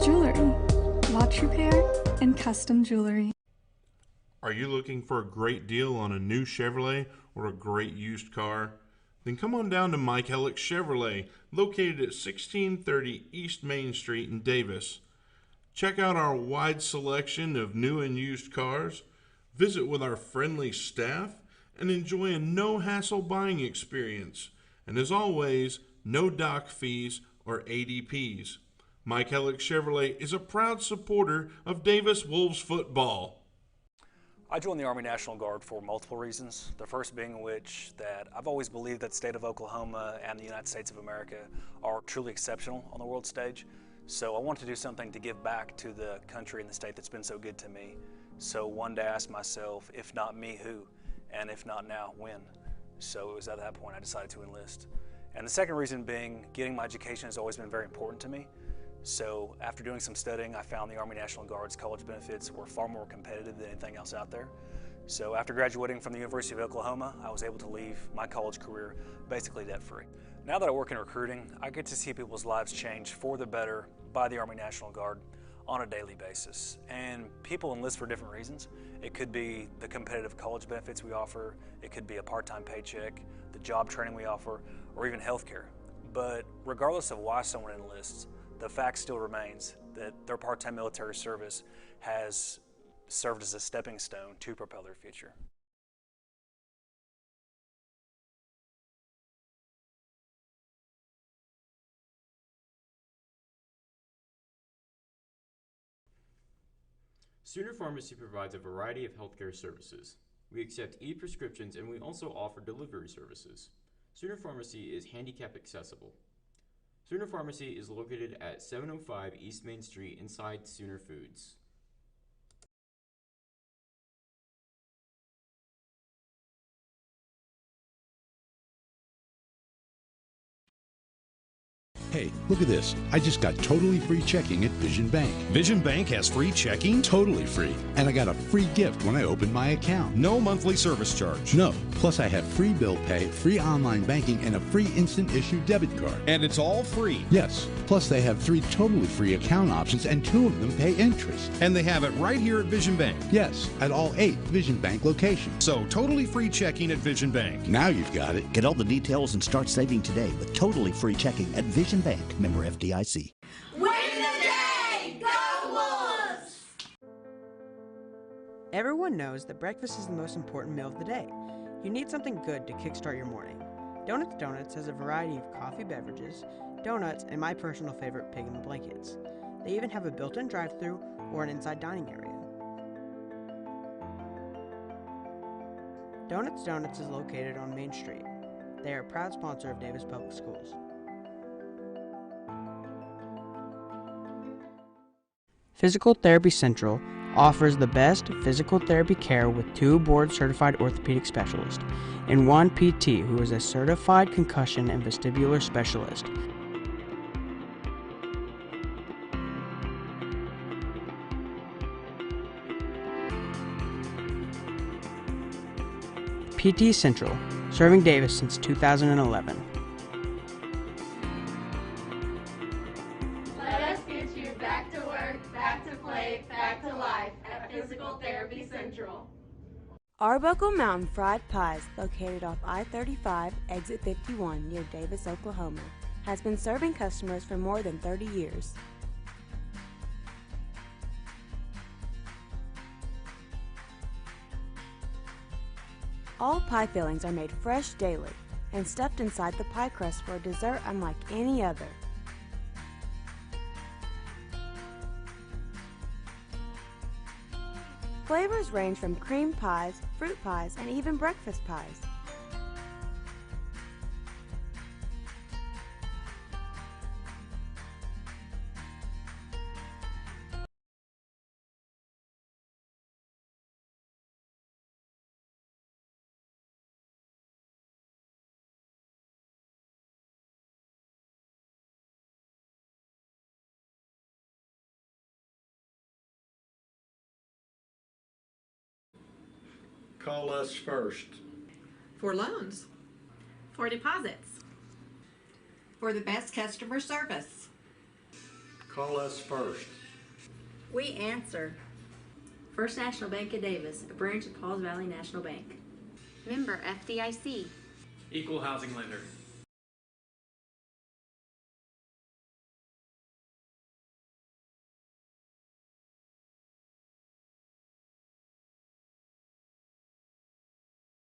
Jewelry, watch repair, and custom jewelry. Are you looking for a great deal on a new Chevrolet or a great used car? Then come on down to Mike Hellick Chevrolet, located at 1630 East Main Street in Davis. Check out our wide selection of new and used cars, visit with our friendly staff, and enjoy a no-hassle buying experience. And as always, no dock fees or ADPs. Mike Hellick Chevrolet is a proud supporter of Davis Wolves football. I joined the Army National Guard for multiple reasons. The first being which that I've always believed that the state of Oklahoma and the United States of America are truly exceptional on the world stage. So I wanted to do something to give back to the country and the state that's been so good to me. So one day I asked myself, if not me, who? And if not now, when? So it was at that point I decided to enlist. And the second reason being, getting my education has always been very important to me. So after doing some studying, I found the Army National Guard's college benefits were far more competitive than anything else out there. So after graduating from the University of Oklahoma, I was able to leave my college career basically debt-free. Now that I work in recruiting, I get to see people's lives change for the better by the Army National Guard on a daily basis. And people enlist for different reasons. It could be the competitive college benefits we offer, it could be a part-time paycheck, the job training we offer, or even healthcare. But regardless of why someone enlists, the fact still remains that their part-time military service has served as a stepping stone to propel their future. Sooner Pharmacy provides a variety of healthcare services. We accept e-prescriptions and we also offer delivery services. Sooner Pharmacy is handicap accessible. Sooner Pharmacy is located at 705 East Main Street inside Sooner Foods. Hey, look at this. I just got totally free checking at Vision Bank. Vision Bank has free checking? Totally free. And I got a free gift when I opened my account. No monthly service charge. No. Plus I have free bill pay, free online banking, and a free instant issue debit card. And it's all free? Yes. Plus they have 3 totally free account options and 2 of them pay interest. And they have it right here at Vision Bank? Yes, at all 8 Vision Bank locations. So totally free checking at Vision Bank. Now you've got it. Get all the details and start saving today with totally free checking at Vision Bank, member FDIC. Win the day! Go Wolves! Everyone knows that breakfast is the most important meal of the day. You need something good to kickstart your morning. Donuts has a variety of coffee beverages, donuts, and my personal favorite, pig in the blankets. They even have a built-in drive-thru or an inside dining area. Donuts is located on Main Street. They are a proud sponsor of Davis Public Schools. Physical Therapy Central offers the best physical therapy care with 2 board-certified orthopedic specialists and 1 PT who is a certified concussion and vestibular specialist. PT Central, serving Davis since 2011. Let us get you back to work, back to play, back to life. Arbuckle Mountain Fried Pies, located off I-35, exit 51 near Davis, Oklahoma, has been serving customers for more than 30 years. All pie fillings are made fresh daily and stuffed inside the pie crust for a dessert unlike any other. Flavors range from cream pies, fruit pies, and even breakfast pies. Call us first. For loans. For deposits. For the best customer service. Call us first. We answer. First National Bank of Davis, a branch of Pauls Valley National Bank. Member FDIC. Equal housing lender.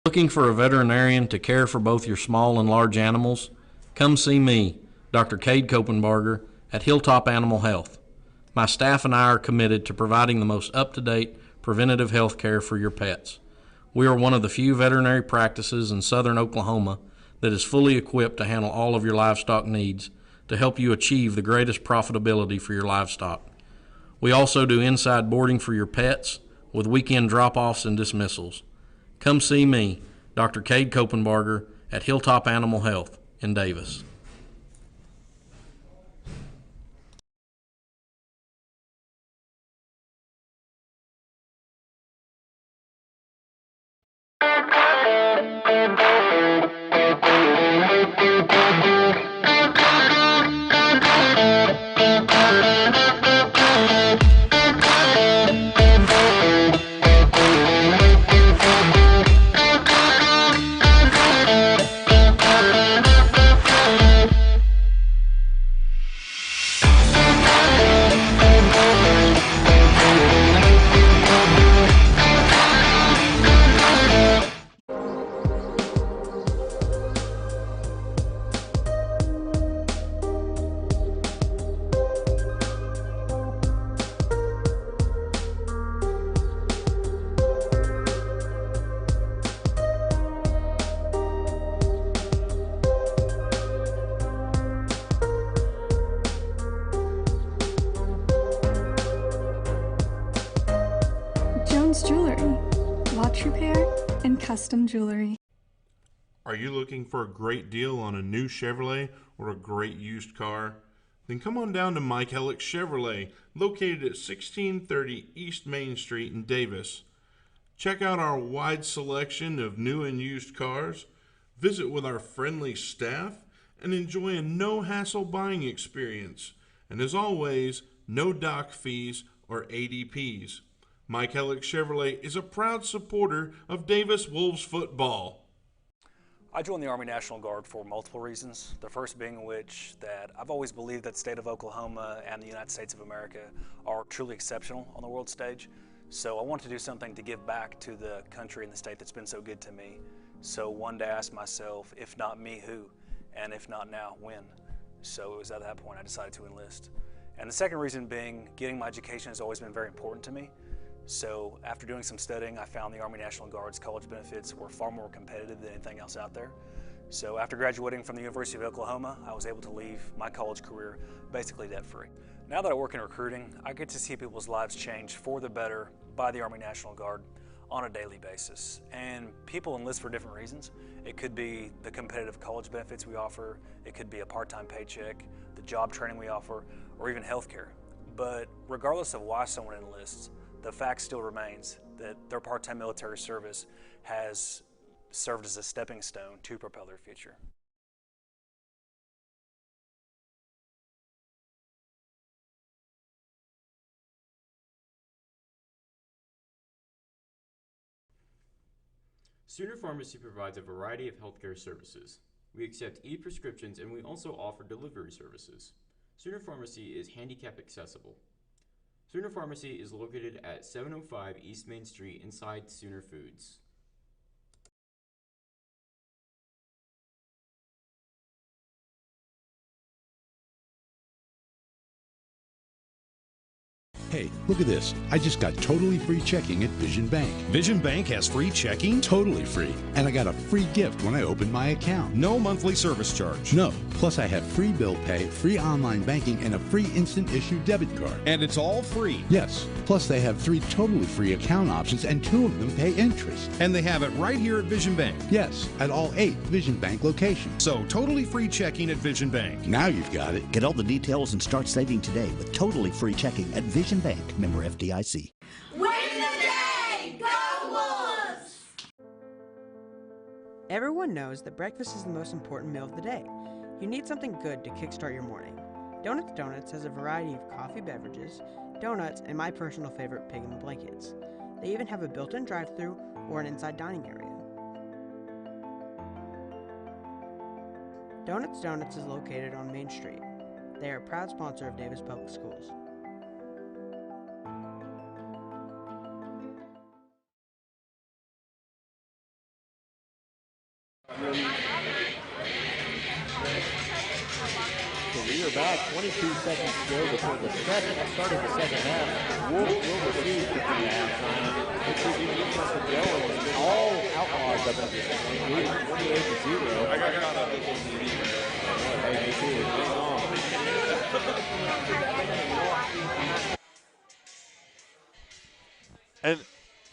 Looking for a veterinarian to care for both your small and large animals? Come see me, Dr. Cade Kopenbarger, at Hilltop Animal Health. My staff and I are committed to providing the most up-to-date preventative health care for your pets. We are one of the few veterinary practices in southern Oklahoma that is fully equipped to handle all of your livestock needs to help you achieve the greatest profitability for your livestock. We also do inside boarding for your pets with weekend drop-offs and dismissals. Come see me, Dr. Cade Kopenbarger, at Hilltop Animal Health in Davis. Jones Jewelry, watch repair and custom jewelry. Are you looking for a great deal on a new Chevrolet or a great used car? Then come on down to Mike Hellick Chevrolet, located at 1630 East Main Street in Davis. Check out our wide selection of new and used cars, visit with our friendly staff, and enjoy a no-hassle buying experience. And as always, no dock fees or ADPs. Mike Hellick Chevrolet is a proud supporter of Davis Wolves football. I joined the Army National Guard for multiple reasons. The first being which that I've always believed that the state of Oklahoma and the United States of America are truly exceptional on the world stage. So I wanted to do something to give back to the country and the state that's been so good to me. So one day I asked myself, if not me, who? And if not now, when? So it was at that point I decided to enlist. And the second reason being, getting my education has always been very important to me. So after doing some studying, I found the Army National Guard's college benefits were far more competitive than anything else out there. So after graduating from the University of Oklahoma, I was able to leave my college career basically debt-free. Now that I work in recruiting, I get to see people's lives change for the better by the Army National Guard on a daily basis. And people enlist for different reasons. It could be the competitive college benefits we offer, it could be a part-time paycheck, the job training we offer, or even healthcare. But regardless of why someone enlists, the fact still remains that their part-time military service has served as a stepping stone to propel their future. Sooner Pharmacy provides a variety of healthcare services. We accept e-prescriptions and we also offer delivery services. Sooner Pharmacy is handicap accessible. Sooner Pharmacy is located at 705 East Main Street inside Sooner Foods. Hey, look at this. I just got totally free checking at Vision Bank. Vision Bank has free checking? Totally free. And I got a free gift when I opened my account. No monthly service charge. No. Plus I have free bill pay, free online banking, and a free instant issue debit card. And it's all free? Yes. Plus they have 3 totally free account options and 2 of them pay interest. And they have it right here at Vision Bank? Yes, at all 8 Vision Bank locations. So totally free checking at Vision Bank. Now you've got it. Get all the details and start saving today with totally free checking at Vision Bank, member FDIC. Win the day! Go Wolves! Everyone knows that breakfast is the most important meal of the day. You need something good to kickstart your morning. Donuts has a variety of coffee beverages, donuts, and my personal favorite, Pregame blankets. They even have a built-in drive-thru or an inside dining area. Donuts is located on Main Street. They are a proud sponsor of Davis Public Schools. So we are about 22 seconds to go before the start of the second half. Wolves will receive the halftime. It should be something going. All Outlaws up at this point, leading 28-0. I got caught up. Hey, me too. Hang on. And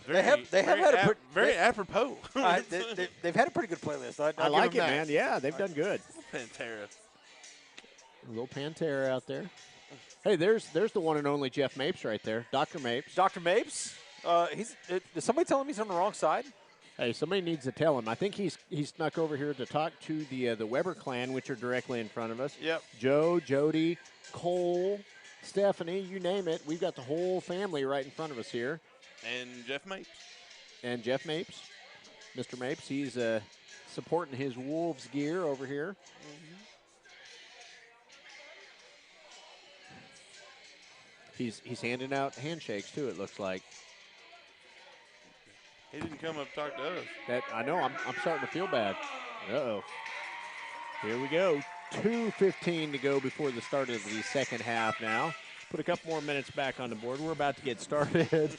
they have had a very apropos. they've had a pretty good playlist. I like it, man. Yeah, they've done good. Pantera. A little Pantera out there. Hey, there's the one and only Jeff Mapes right there. Dr. Mapes. Dr. Mapes? Did somebody tell him he's on the wrong side? Hey, somebody needs to tell him. I think he's snuck over here to talk to the Weber clan, which are directly in front of us. Yep. Joe, Jody, Cole, Stephanie, you name it. We've got the whole family right in front of us here. And Jeff Mapes. Mr. Mapes, he's supporting his Wolves gear over here. Mm-hmm. He's handing out handshakes too. It looks like. He didn't come up to talk to us. I know. I'm starting to feel bad. Uh-oh. Here we go. 2:15 to go before the start of the second half. Now, put a couple more minutes back on the board. We're about to get started.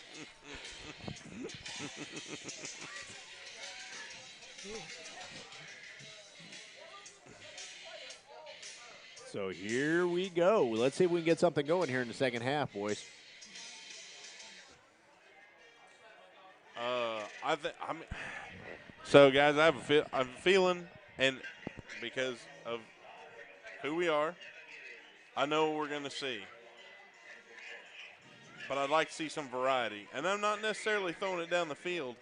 So here we go. Let's see if we can get something going here in the second half, boys. So, guys, I have a feeling, and because of who we are, I know what we're going to see. But I'd like to see some variety. And I'm not necessarily throwing it down the field,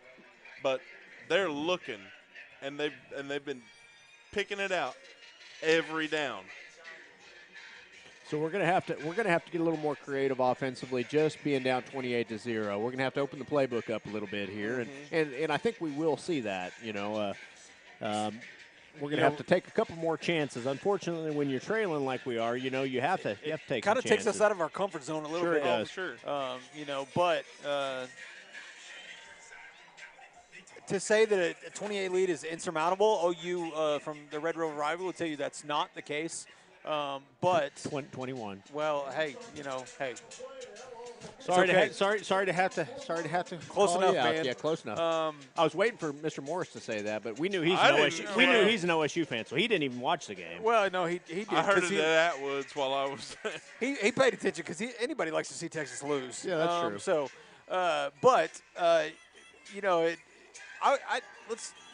but they're looking, and they've been picking it out every down. So we're gonna have to get a little more creative offensively, just being down 28-0. We're gonna have to open the playbook up a little bit here, and I think we will see that. We're gonna have to take a couple more chances. Unfortunately, when you're trailing like we are, you have to take. Kind of takes us out of our comfort zone a little bit. It does. Sure. But to say that a 28 lead is insurmountable, OU from the Red Rover rival will tell you that's not the case. But 21. Well, hey, hey. Sorry okay. to have to Close enough, man. Yeah, close enough. I was waiting for Mr. Morris to say that, but we knew he's an OSU fan, so he didn't even watch the game. Well, no, he did. I heard it at Atwoods while I was there. He paid attention because anybody likes to see Texas lose. Yeah, that's true. So,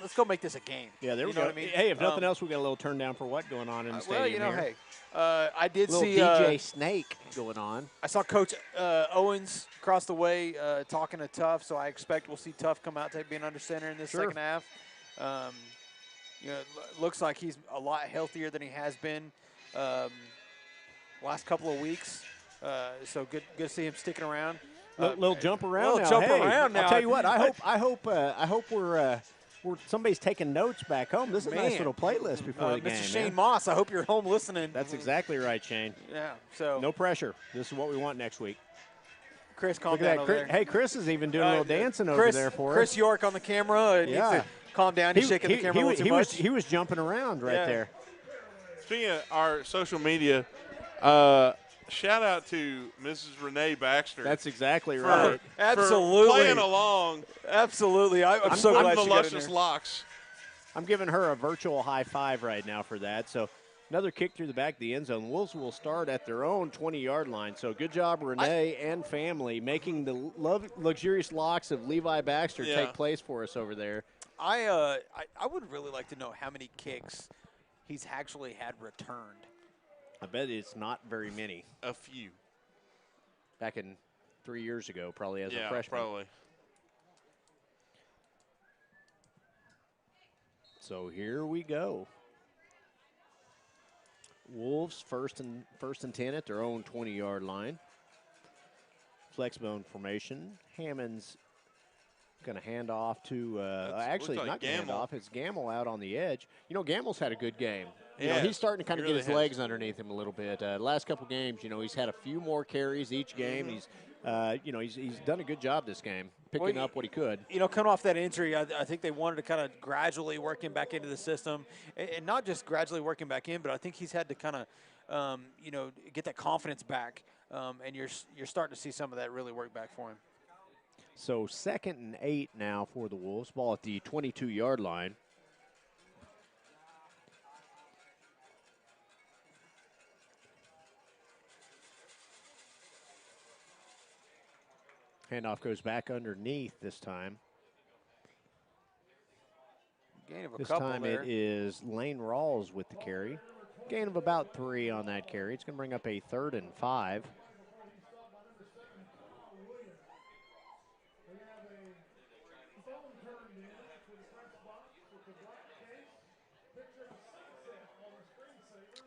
let's go make this a game. Yeah, there we go. go. What I mean? Hey, if nothing else, we got a little turn down for what going on in the stadium here. Hey, I did little see DJ Snake going on. I saw Coach Owens across the way talking to Tuff, so I expect we'll see Tuff come out being under center in this second half. Looks like he's a lot healthier than he has been last couple of weeks. So good to see him sticking around. Little jump around now. Jump around now. I'll tell you what. I hope somebody's taking notes back home. This is a nice little playlist before the game. Mr. Shane man. Moss, I hope you're home listening. That's exactly right, Shane. Yeah. So no pressure. This is what we want next week. Chris, calm Look at down that. over there. Hey, Chris is even doing a little dancing over there for Chris us. York on the camera. Needs to calm down. He's shaking the camera a little too much. He was jumping around right there. Speaking of our social media, shout out to Mrs. Renee Baxter. That's exactly right. Absolutely. For playing along. Absolutely. I'm so glad the she got in luscious there. locks. I'm giving her a virtual high five right now for that. So another kick through the back of the end zone. Wolves will start at their own 20-yard line. So good job, Renee and family, making the luxurious locks of Levi Baxter take place for us over there. I would really like to know how many kicks he's actually had returned. I bet it's not very many. A few. Back in 3 years ago, probably as a Yeah, freshman. probably. So here we go. Wolves first and 10 at their own 20-yard line. Flexbone formation. Hammond's going to hand off to actually like not hand Gamble. off. It's Gamble out on the edge. You know, Gamble's had a good game. You know, Yeah, he's starting to kind of he get really his has. legs underneath him a little bit. Last couple games, you know, he's had a few more carries each game. He's done a good job this game, picking up what he could. You know, coming off that injury, I think they wanted to kind of gradually work him back into the system, and not just gradually work him back in, but I think he's had to kind of, get that confidence back, and you're starting to see some of that really work back for him. So 2nd and 8 now for the Wolves. Ball at the 22-yard line. Handoff goes back underneath this time. Gain of a This couple time there. it is Lane Rawls with the carry. Gain of about 3 on that carry. It's going to bring up a 3rd and 5.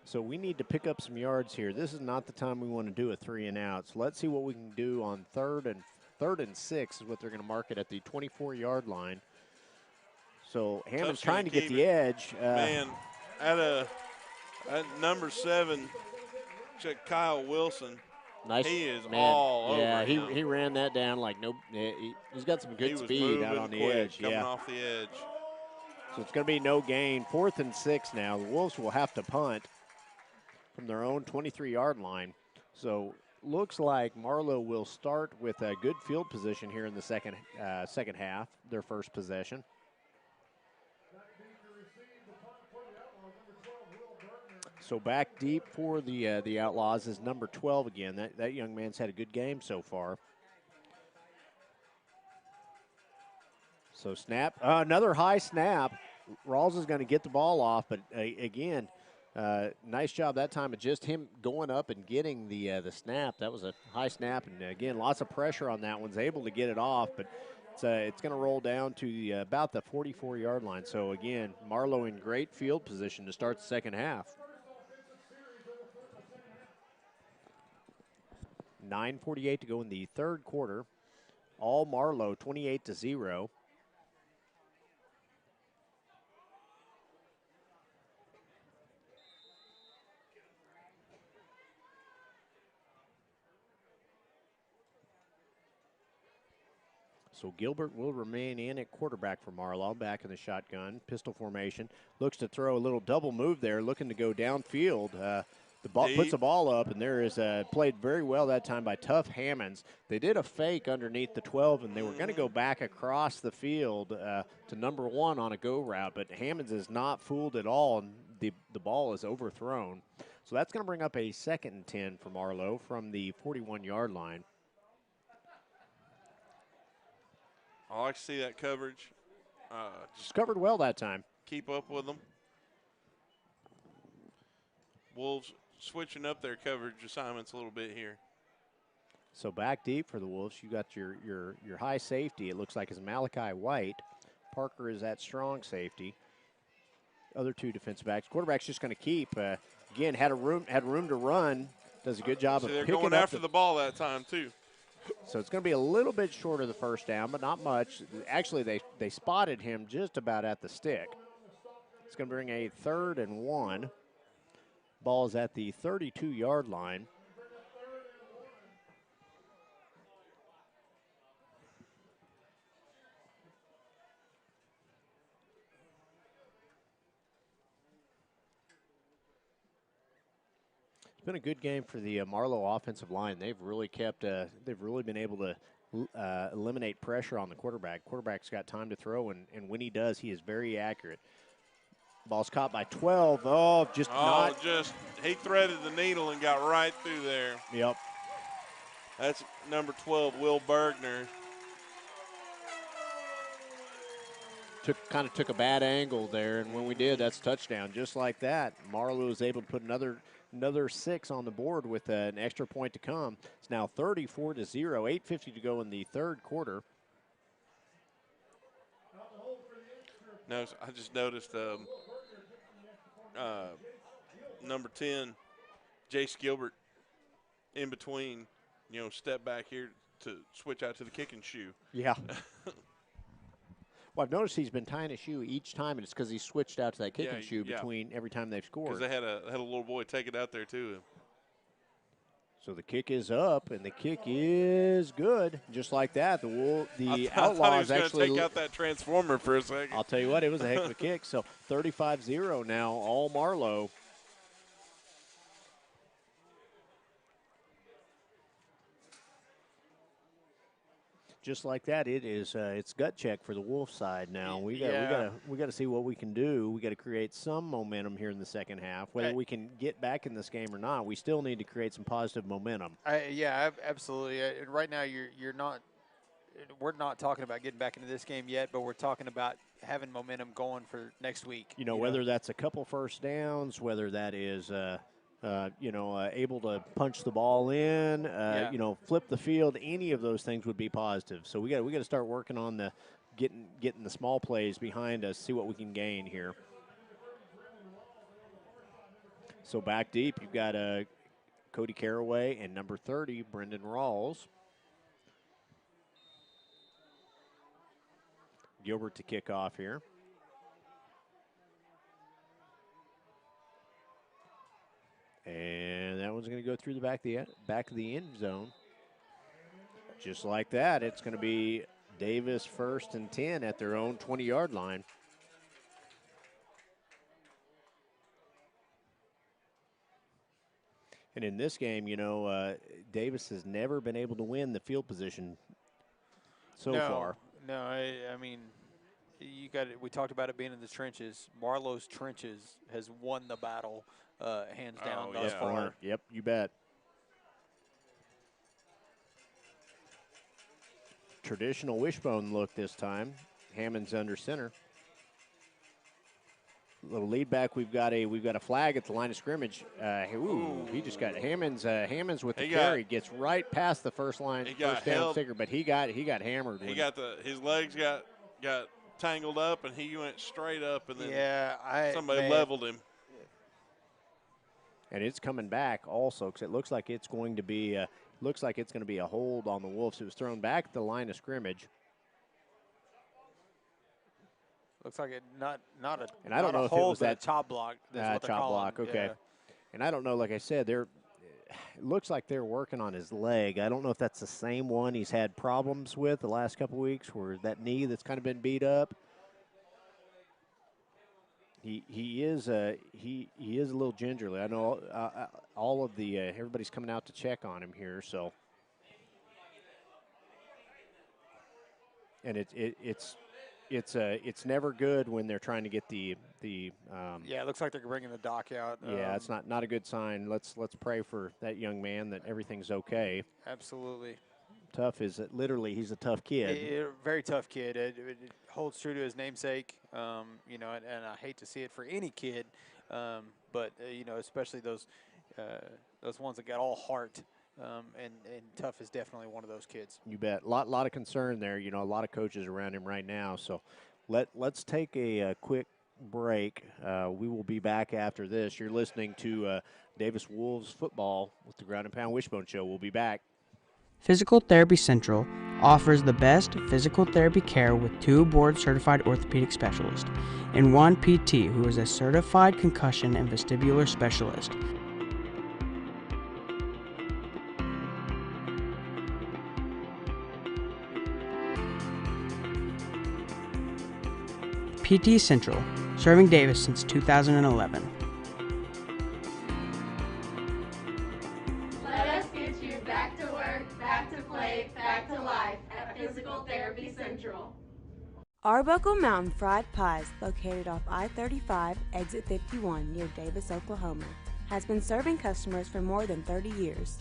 So we need to pick up some yards here. This is not the time we want to do a 3 and out. So let's see what we can do on 3rd and 6 is what they're going to mark it at the 24-yard line. So Hammond's trying to get the edge. Man, at number 7, check Kyle Wilson. Nice. He is man, all over him. he ran that down like no. He's got some He good was speed out moving on the quick, edge. coming Yeah. off the edge. So it's going to be no gain. 4th and 6 now. The Wolves will have to punt from their own 23-yard line. So looks like Marlow will start with a good field position here in the second half, their first possession. So back deep for the Outlaws is number 12 again. That young man's had a good game so far. So snap, another high snap. Rawls is going to get the ball off, but again, nice job that time of just him going up and getting the snap. That was a high snap, and again, lots of pressure on that one's able to get it off, but it's going to roll down to about the 44-yard line. So again, Marlow in great field position to start the second half. 9:48 to go in the third quarter. All Marlow, 28-0. So Gilbert will remain in at quarterback for Marlow, back in the shotgun, pistol formation. Looks to throw a little double move there, looking to go downfield. The ball puts the ball up, and there is played very well that time by Tough Hammonds. They did a fake underneath the 12, and they were going to go back across the field to number 1 on a go route, but Hammonds is not fooled at all, and the ball is overthrown. So that's going to bring up a 2nd and 10 for Marlow from the 41-yard line. I like to see that coverage. Just covered well that time. Keep up with them. Wolves switching up their coverage assignments a little bit here. So back deep for the Wolves, you got your high safety. It looks like is Malachi White. Parker is at strong safety. Other 2 defensive backs. Quarterback's just going to keep. Again, had room to run. Does a good job of they're picking going up after the ball that time too. So it's going to be a little bit short of the first down, but not much. Actually, they spotted him just about at the stick. It's going to bring a 3rd and 1. Ball is at the 32-yard line. It's been a good game for the Marlow offensive line. They've really been able to eliminate pressure on the quarterback. Quarterback's got time to throw, and when he does, he is very accurate. Ball's caught by 12. He threaded the needle and got right through there. Yep. That's number 12, Will Bergner. Took a bad angle there, and when we did, that's a touchdown. Just like that, Marlow was able to put another 6 on the board with an extra point to come. It's now 34-0, 8:50 to go in the third quarter. No, I just noticed number 10, Jace Gilbert, in between, step back here to switch out to the kicking shoe. Yeah. Well, I've noticed he's been tying a shoe each time, and it's because he switched out to that kicking shoe between every time they've scored. Because they had a little boy take it out there too. So the kick is up, and the kick is good. Just like that, the I Outlaws thought he was actually take out that transformer for a second. I'll tell you what, it was a heck of a kick. So 35-0 now, all Marlow. Just like that, it's gut check for the Wolf side now. We got to see what we can do. We got to create some momentum here in the second half. Whether we can get back in this game or not, we still need to create some positive momentum. Absolutely. Right now, we're not talking about getting back into this game yet, but we're talking about having momentum going for next week. Whether that's a couple first downs, whether that is able to punch the ball in, flip the field, any of those things would be positive. So we got to start working on the getting the small plays behind us, see what we can gain here. So back deep, you've got Cody Caraway and number 30, Brendan Rawls. Gilbert to kick off here. And that one's going to go through the back of the end zone. Just like that, it's going to be Davis 1st and 10 at their own 20-yard line. And in this game, Davis has never been able to win the field position so far. No, I mean, we talked about it being in the trenches. Marlow's trenches has won the battle. Hands down thus far. Yep, you bet. Traditional wishbone look this time. Hammond's under center. Little lead back. We've got a flag at the line of scrimmage. He just got Hammond's with the carry. Gets right past the first line. First down sticker, but he got hammered. His legs got tangled up, and he went straight up, and then somebody leveled him. And it's coming back also because it looks like it's going to be a hold on the Wolves. It was thrown back at the line of scrimmage. Looks like it not a and I don't know if it was that chop block. Chop block. Okay. Yeah. And I don't know. Like I said, it looks like they're working on his leg. I don't know if that's the same one he's had problems with the last couple of weeks, where that knee that's kind of been beat up. He is a little gingerly. I know all of the everybody's coming out to check on him here. So, and it's never good when they're trying to get the. It looks like they're bringing the doc out. It's not a good sign. Let's pray for that young man that everything's okay. Absolutely. Tough is it? Literally, he's a tough kid. Very tough kid. It holds true to his namesake. And I hate to see it for any kid, but especially those ones that got all heart. And Tough is definitely one of those kids. You bet. Lot of concern there. A lot of coaches around him right now. So let's take a quick break. We will be back after this. You're listening to Davis Wolves football with the Ground and Pound Wishbone Show. We'll be back. Physical Therapy Central offers the best physical therapy care with 2 board-certified orthopedic specialists and 1 PT who is a certified concussion and vestibular specialist. PT Central, serving Davis since 2011. Let us get you back to work, back to play, back to life at Physical Therapy Central. Arbuckle Mountain Fried Pies, located off I-35, exit 51 near Davis, Oklahoma, has been serving customers for more than 30 years.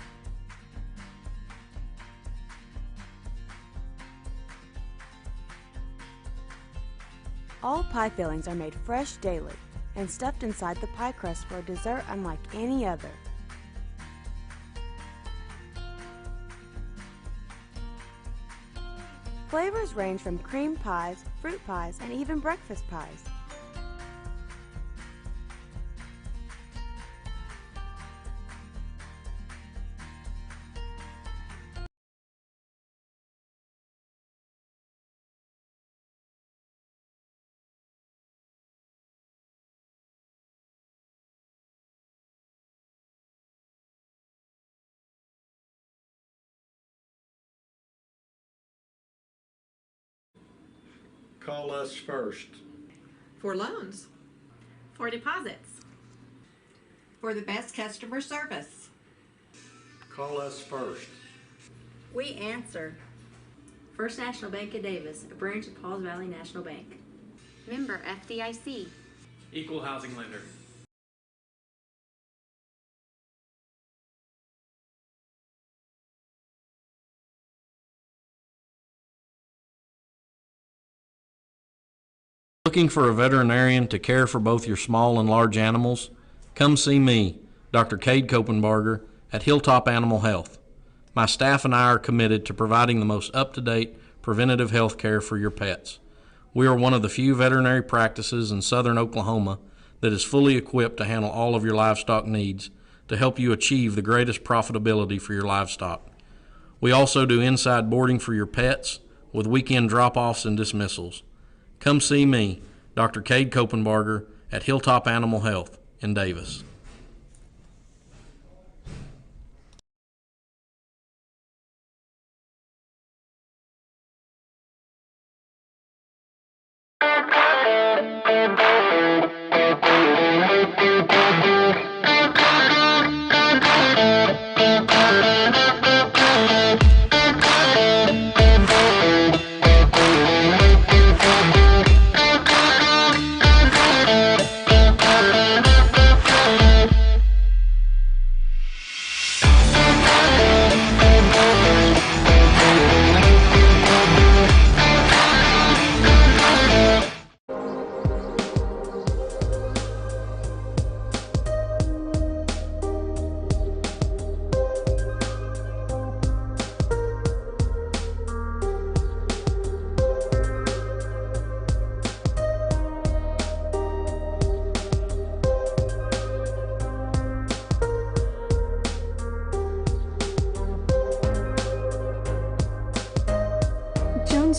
All pie fillings are made fresh daily and stuffed inside the pie crust for a dessert unlike any other. Flavors range from cream pies, fruit pies, and even breakfast pies. Call us first. For loans. For deposits. For the best customer service. Call us first. We answer. First National Bank of Davis, a branch of Pauls Valley National Bank. Member FDIC. Equal housing lender. Looking for a veterinarian to care for both your small and large animals? Come see me, Dr. Cade Kopenbarger, at Hilltop Animal Health. My staff and I are committed to providing the most up-to-date preventative health care for your pets. We are one of the few veterinary practices in southern Oklahoma that is fully equipped to handle all of your livestock needs to help you achieve the greatest profitability for your livestock. We also do inside boarding for your pets with weekend drop-offs and dismissals. Come see me, Dr. Cade Kopenbarger, at Hilltop Animal Health in Davis.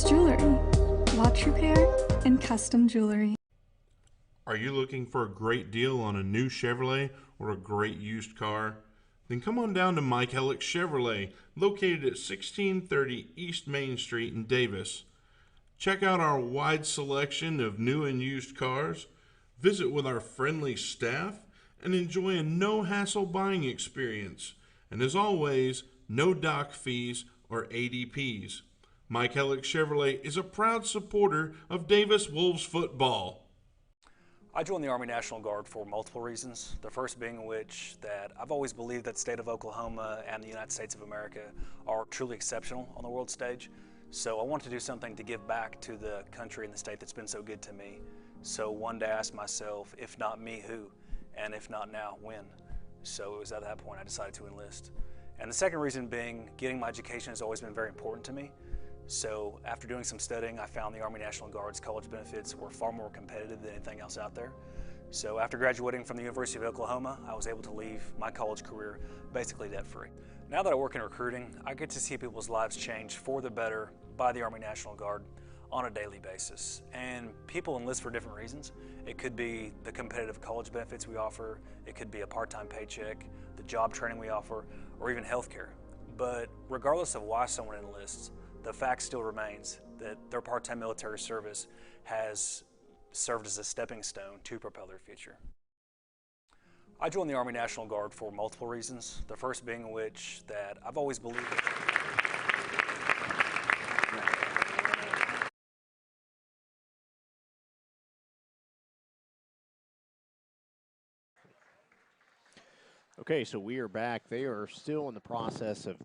Jewelry, watch repair, and custom jewelry. Are you looking for a great deal on a new Chevrolet or a great used car? Then come on down to Mike Hellick Chevrolet, located at 1630 East Main Street in Davis. Check out our wide selection of new and used cars, visit with our friendly staff, and enjoy a no-hassle buying experience. And as always, no dock fees or ADPs. Mike Hellick Chevrolet is a proud supporter of Davis Wolves football. I joined the Army National Guard for multiple reasons. The first being which that I've always believed that the state of Oklahoma and the United States of America are truly exceptional on the world stage. So I wanted to do something to give back to the country and the state that's been so good to me. So one day I asked myself, if not me, who? And if not now, when? So it was at that point I decided to enlist. And the second reason being, getting my education has always been very important to me. So after doing some studying, I found the Army National Guard's college benefits were far more competitive than anything else out there. So after graduating from the University of Oklahoma, I was able to leave my college career basically debt-free. Now that I work in recruiting, I get to see people's lives change for the better by the Army National Guard on a daily basis. And people enlist for different reasons. It could be the competitive college benefits we offer, it could be a part-time paycheck, the job training we offer, or even healthcare. But regardless of why someone enlists, the fact still remains that their part-time military service has served as a stepping stone to propel their future. I joined the Army National Guard for multiple reasons, the first being which that I've always believed Okay, so we are back. They are still in the process of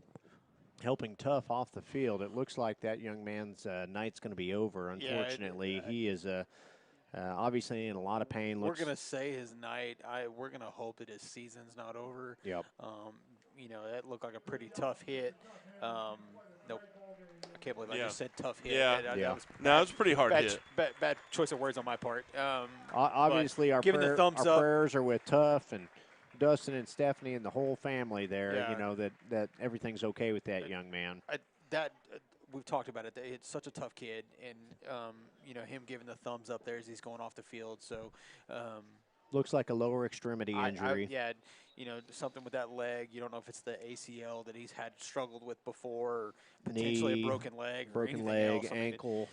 helping Tough off the field. It looks like that young man's night's going to be over. Unfortunately, he is obviously in a lot of pain. We're going to say his night. We're going to hope that his season's not over. Yep. You know, that looked like a pretty tough hit. Nope. I can't believe I just said tough hit. Yeah. That was a pretty hard hit. Bad choice of words on my part. Obviously, our thumbs up. prayers are with Tough and Dustin and Stephanie and the whole family there. Yeah. You know that everything's okay with that young man. We've talked about it. It's such a tough kid, and you know, him giving the thumbs up there as he's going off the field. So looks like a lower extremity injury. Yeah, you know, something with that leg. You don't know if it's the ACL that he's had struggled with before, or potentially knee, a broken leg, broken or leg, else. ankle.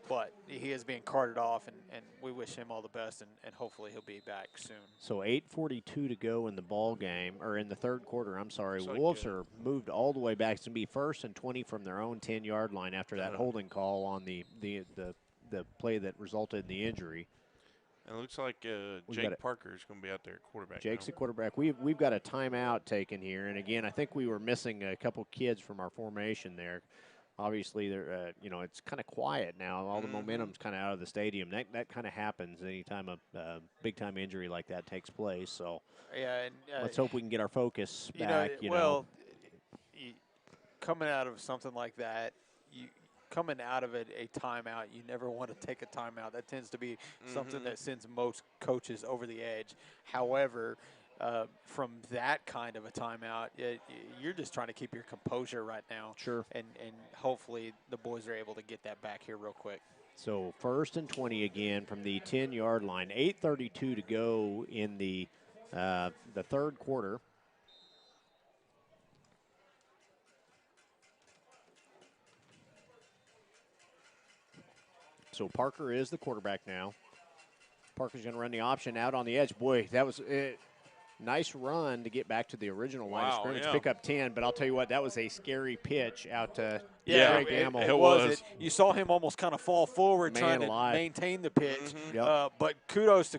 But he is being carted off, and we wish him all the best, and hopefully he'll be back soon. So 8:42 to go in the ball game, or in the third quarter. I'm sorry. So Wolves good. are moved all the way back. It's going to be 1st and 20 from their own 10-yard line after that holding call on the play that resulted in the injury. It looks like Jake Parker is going to be out there at quarterback. Jake's now. the quarterback. We've got a timeout taken here, and again, I think we were missing a couple kids from our formation there. Obviously, they're you know, it's kind of quiet now. All the momentum's kind of out of the stadium. That kind of happens anytime a big time injury like that takes place. So yeah, and, let's hope we can get our focus back. Coming out of something like that, coming out of it a timeout, you never want to take a timeout. That tends to be something that sends most coaches over the edge. However, from that kind of a timeout, you're just trying to keep your composure right now. Sure. And hopefully the boys are able to get that back here real quick. So 1st and 20 again from the 10-yard line. 8:32 to go in the third quarter. So Parker is the quarterback now. Parker's going to run the option out on the edge. Boy, that was it. Nice run to get back to the original line of scrimmage, pick up 10. But I'll tell you what, that was a scary pitch out to Greg Gamble. It was. You saw him almost kind of fall forward trying to maintain the pitch. But kudos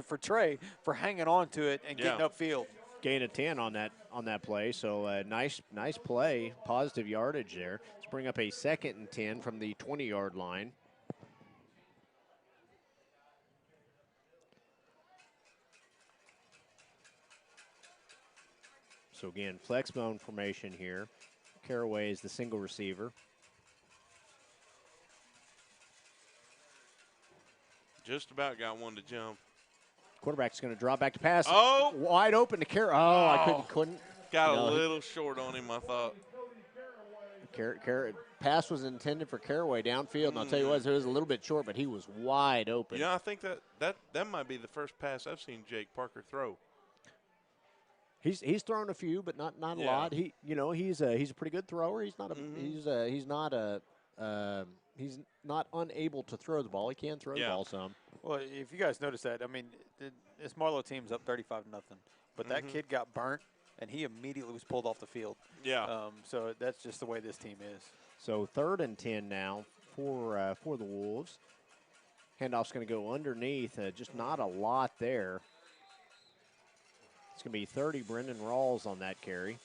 for Trey for hanging on to it and getting upfield. Gain of 10 on that play. So nice play, positive yardage there. Let's bring up a 2nd and 10 from the 20-yard line. So again, flex bone formation here. Caraway is the single receiver. Just about got one to jump. Quarterback's going to drop back to pass. Oh! Wide open to Caraway. Oh, I couldn't. Got a little short on him, I thought. Pass was intended for Caraway downfield, and I'll tell you what, it was a little bit short, but he was wide open. You know, I think that might be the first pass I've seen Jake Parker throw. He's thrown a few, but not a lot. He's a pretty good thrower. He's not not unable to throw the ball. He can throw the ball some. Well, if you guys notice that, I mean, this Marlow team's up 35-0, but that kid got burnt, and he immediately was pulled off the field. Yeah. So that's just the way this team is. So 3rd and 10 now for the Wolves. Handoff's going to go underneath. Just not a lot there. It's going to be 30 Brendan Rawls on that carry.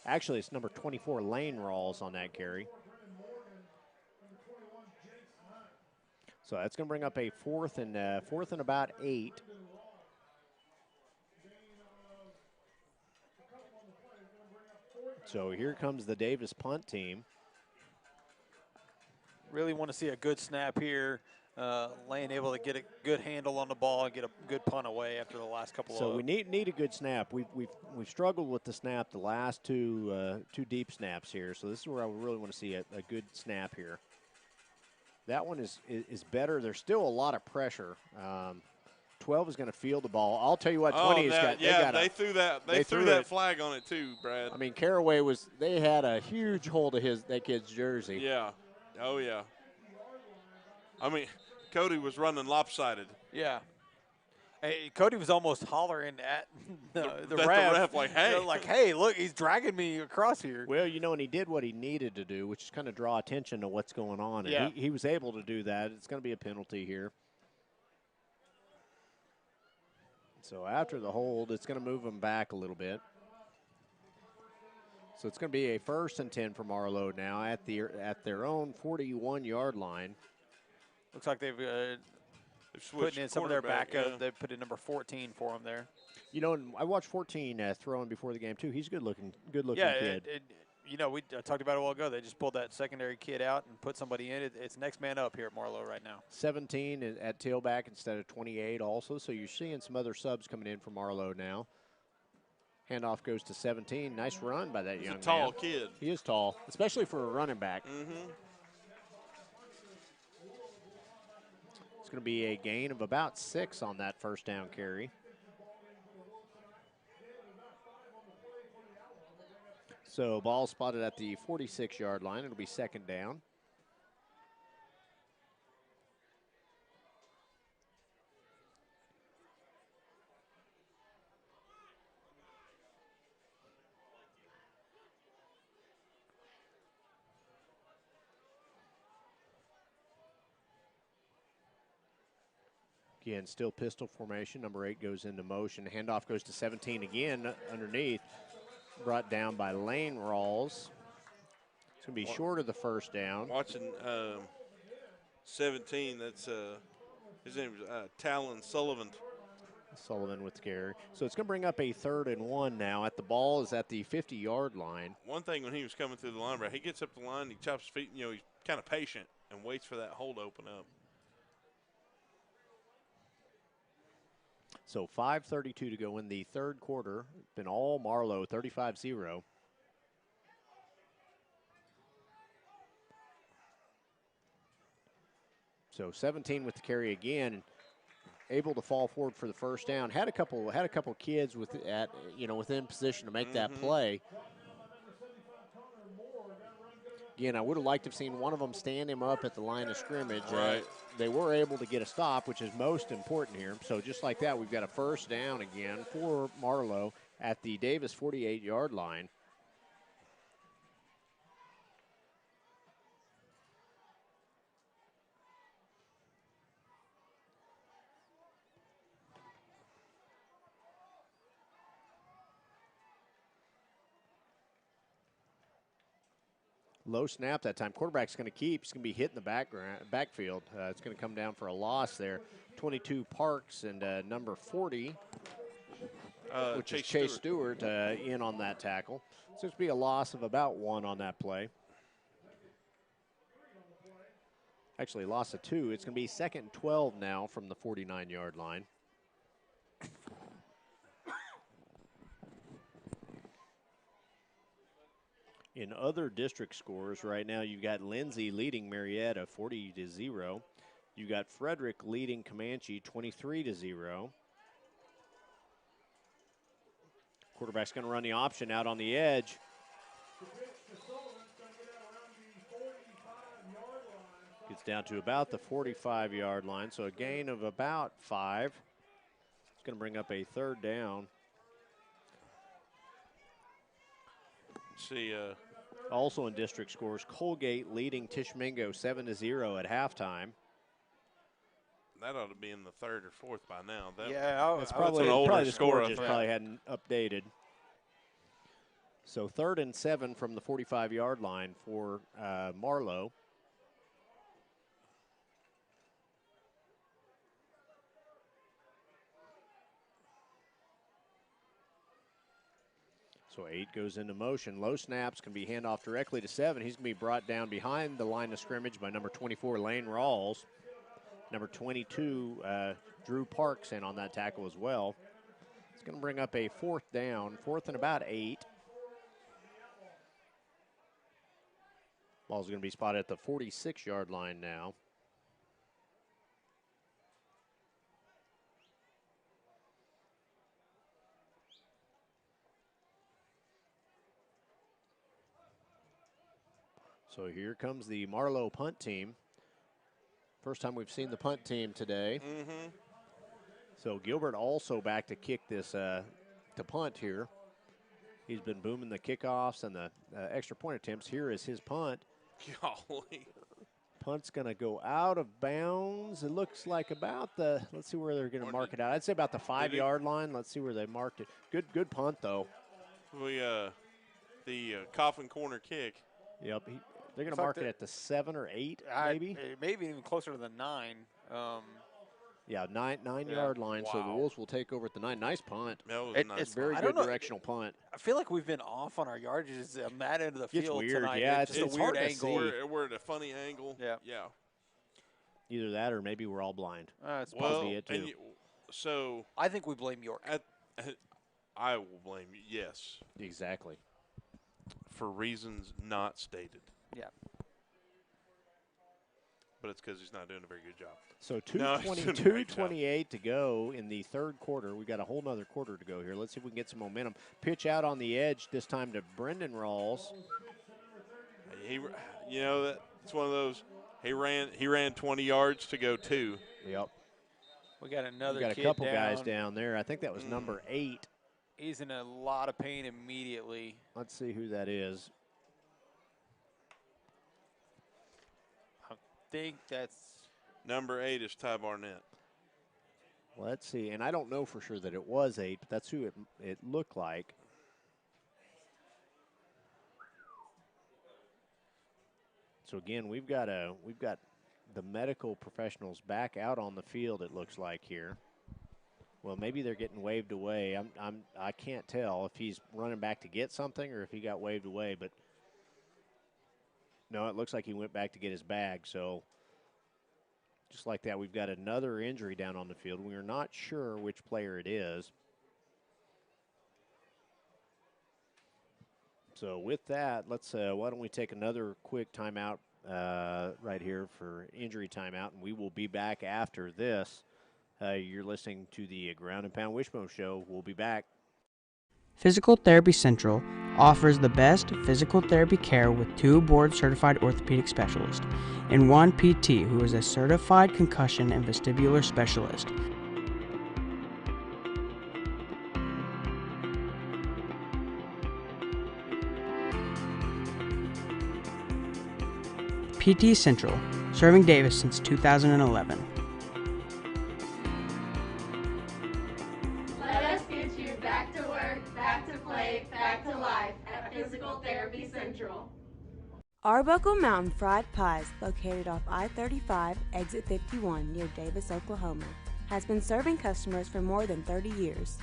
Actually, it's number 24 Lane Rawls on that carry. So that's going to bring up a 4th and about 8. So here comes the Davis punt team. Really want to see a good snap here. Lane able to get a good handle on the ball and get a good punt away after the last couple So of. we need a good snap. We've struggled with the snap the last two deep snaps here. So this is where I really want to see a good snap here. That one is better. There's still a lot of pressure. 12 is going to field the ball. I'll tell you what, 20 has got. Yeah, they threw that. They threw that flag on it too, Brad. I mean, Caraway they had a huge hold of that kid's jersey. Yeah. Oh yeah. I mean, Cody was running lopsided. Yeah. Hey, Cody was almost hollering at the ref, like, hey. Like, hey, look, he's dragging me across here. Well, and he did what he needed to do, which is kind of draw attention to what's going on. And yeah. he was able to do that. It's going to be a penalty here. So after the hold, it's going to move them back a little bit. So it's going to be a 1st and 10 for Marlow now at their own 41-yard line. Looks like they've putting in some of their backup. Yeah. They put in number 14 for him there. And I watched 14 throwing before the game too. He's a good-looking kid. We talked about it a while ago. They just pulled that secondary kid out and put somebody in. It's next man up here at Marlow right now. 17 at tailback instead of 28 also. So you're seeing some other subs coming in for Marlow now. Handoff goes to 17. Nice run by that young man. He's a tall kid. He is tall, especially for a running back. Mm-hmm. It's going to be a gain of about 6 on that first down carry. So ball spotted at the 46-yard line. It'll be 2nd down. Again, still pistol formation. Number 8 goes into motion. Handoff goes to 17 again underneath. Brought down by Lane Rawls. It's going to be short of the first down. Watching 17, that's his name is Talon Sullivan. Sullivan with the carry. So it's going to bring up a 3rd and 1 now. The ball is at the 50-yard line. One thing when he was coming through the line, he gets up the line, he chops his feet, he's kind of patient and waits for that hole to open up. So 5:32 to go in the 3rd quarter. Been all Marlow, 35-0. So 17 with the carry again, able to fall forward for the first down. Had a couple kids within position to make that play. Again, I would have liked to have seen one of them stand him up at the line of scrimmage. Right. They were able to get a stop, which is most important here. So just like that, we've got a first down again for Marlow at the Davis 48-yard line. Low snap that time. Quarterback's going to keep. He's going to be hit in the backfield. It's going to come down for a loss there. 22 Parks and number 40, which is Chase Stewart in on that tackle. So it's going to be a loss of about 1 on that play. Actually, loss of 2. It's going to be 2nd and 12 now from the 49-yard line. In other district scores right now, you've got Lindsay leading Marietta 40-0. You got Frederick leading Comanche 23-0. Quarterback's going to run the option out on the edge. Gets down to about the 45-yard line, so a gain of about 5. It's going to bring up a 3rd down. See, also in district scores, Colgate leading Tishmingo 7-0 at halftime. That ought to be in the 3rd or 4th by now. It's probably an older the score just probably hadn't updated. So 3rd and 7 from the 45-yard line for Marlow. So 8 goes into motion. Low snaps can be handoff directly to 7. He's going to be brought down behind the line of scrimmage by number 24, Lane Rawls. Number 22, Drew Parks, in on that tackle as well. It's going to bring up a 4th down, 4th and about 8. Ball's going to be spotted at the 46-yard line now. So here comes the Marlow punt team. First time we've seen the punt team today. Mm-hmm. So Gilbert also back to kick this, to punt here. He's been booming the kickoffs and the extra point attempts. Here is his punt. Golly. Punt's going to go out of bounds. It looks like about the, let's see where they're going to mark it out. I'd say about the 5-yard line. Let's see where they marked it. Good punt, though. The coffin corner kick. Yep. They're going to mark it at the 7 or 8, maybe? Maybe even closer to the 9. Yeah, 9-yard line, Wow. so the Wolves will take over at the 9. Nice punt. That was nice. It's very good directional punt. I feel like we've been off on our yardages on that end of the It's field weird, tonight. yeah, It's just it's a weird hard to angle. see. We're at a funny angle. Yeah. Either that or maybe we're all blind. It's possibly it, too. So I think we blame York. I will blame you, yes. Exactly. For reasons not stated. Yeah. But it's because he's not doing a very good job. So No, 2:28 to go in the third quarter. We got a whole nother quarter to go here. Let's see if we can get some momentum. Pitch out on the edge this time to Brendan Rawls. It's one of those. He ran 20 yards to go 2. Yep. We got another. We got a kid couple down. guys down there. I think that was number 8. He's in a lot of pain immediately. Let's see who that is. I think that's number 8 is Ty Barnett. Let's see, and I don't know for sure that it was 8, but that's who it looked like. So again, we've got the medical professionals back out on the field. It looks like here. Well, maybe they're getting waved away. I can't tell if he's running back to get something or if he got waved away. But no, it looks like he went back to get his bag. So just like that, we've got another injury down on the field. We are not sure which player it is. So with that, let's why don't we take another quick timeout right here for injury timeout, and we will be back after this. You're listening to the Ground and Pound Wishbone Show. We'll be back. Physical Therapy Central offers the best physical therapy care with 2 board-certified orthopedic specialists and 1 PT who is a certified concussion and vestibular specialist. PT Central, serving Davis since 2011. Let us get you back to work, back to play, back to life at Physical Therapy Central. Arbuckle Mountain Fried Pies, located off I-35, exit 51 near Davis, Oklahoma, has been serving customers for more than 30 years.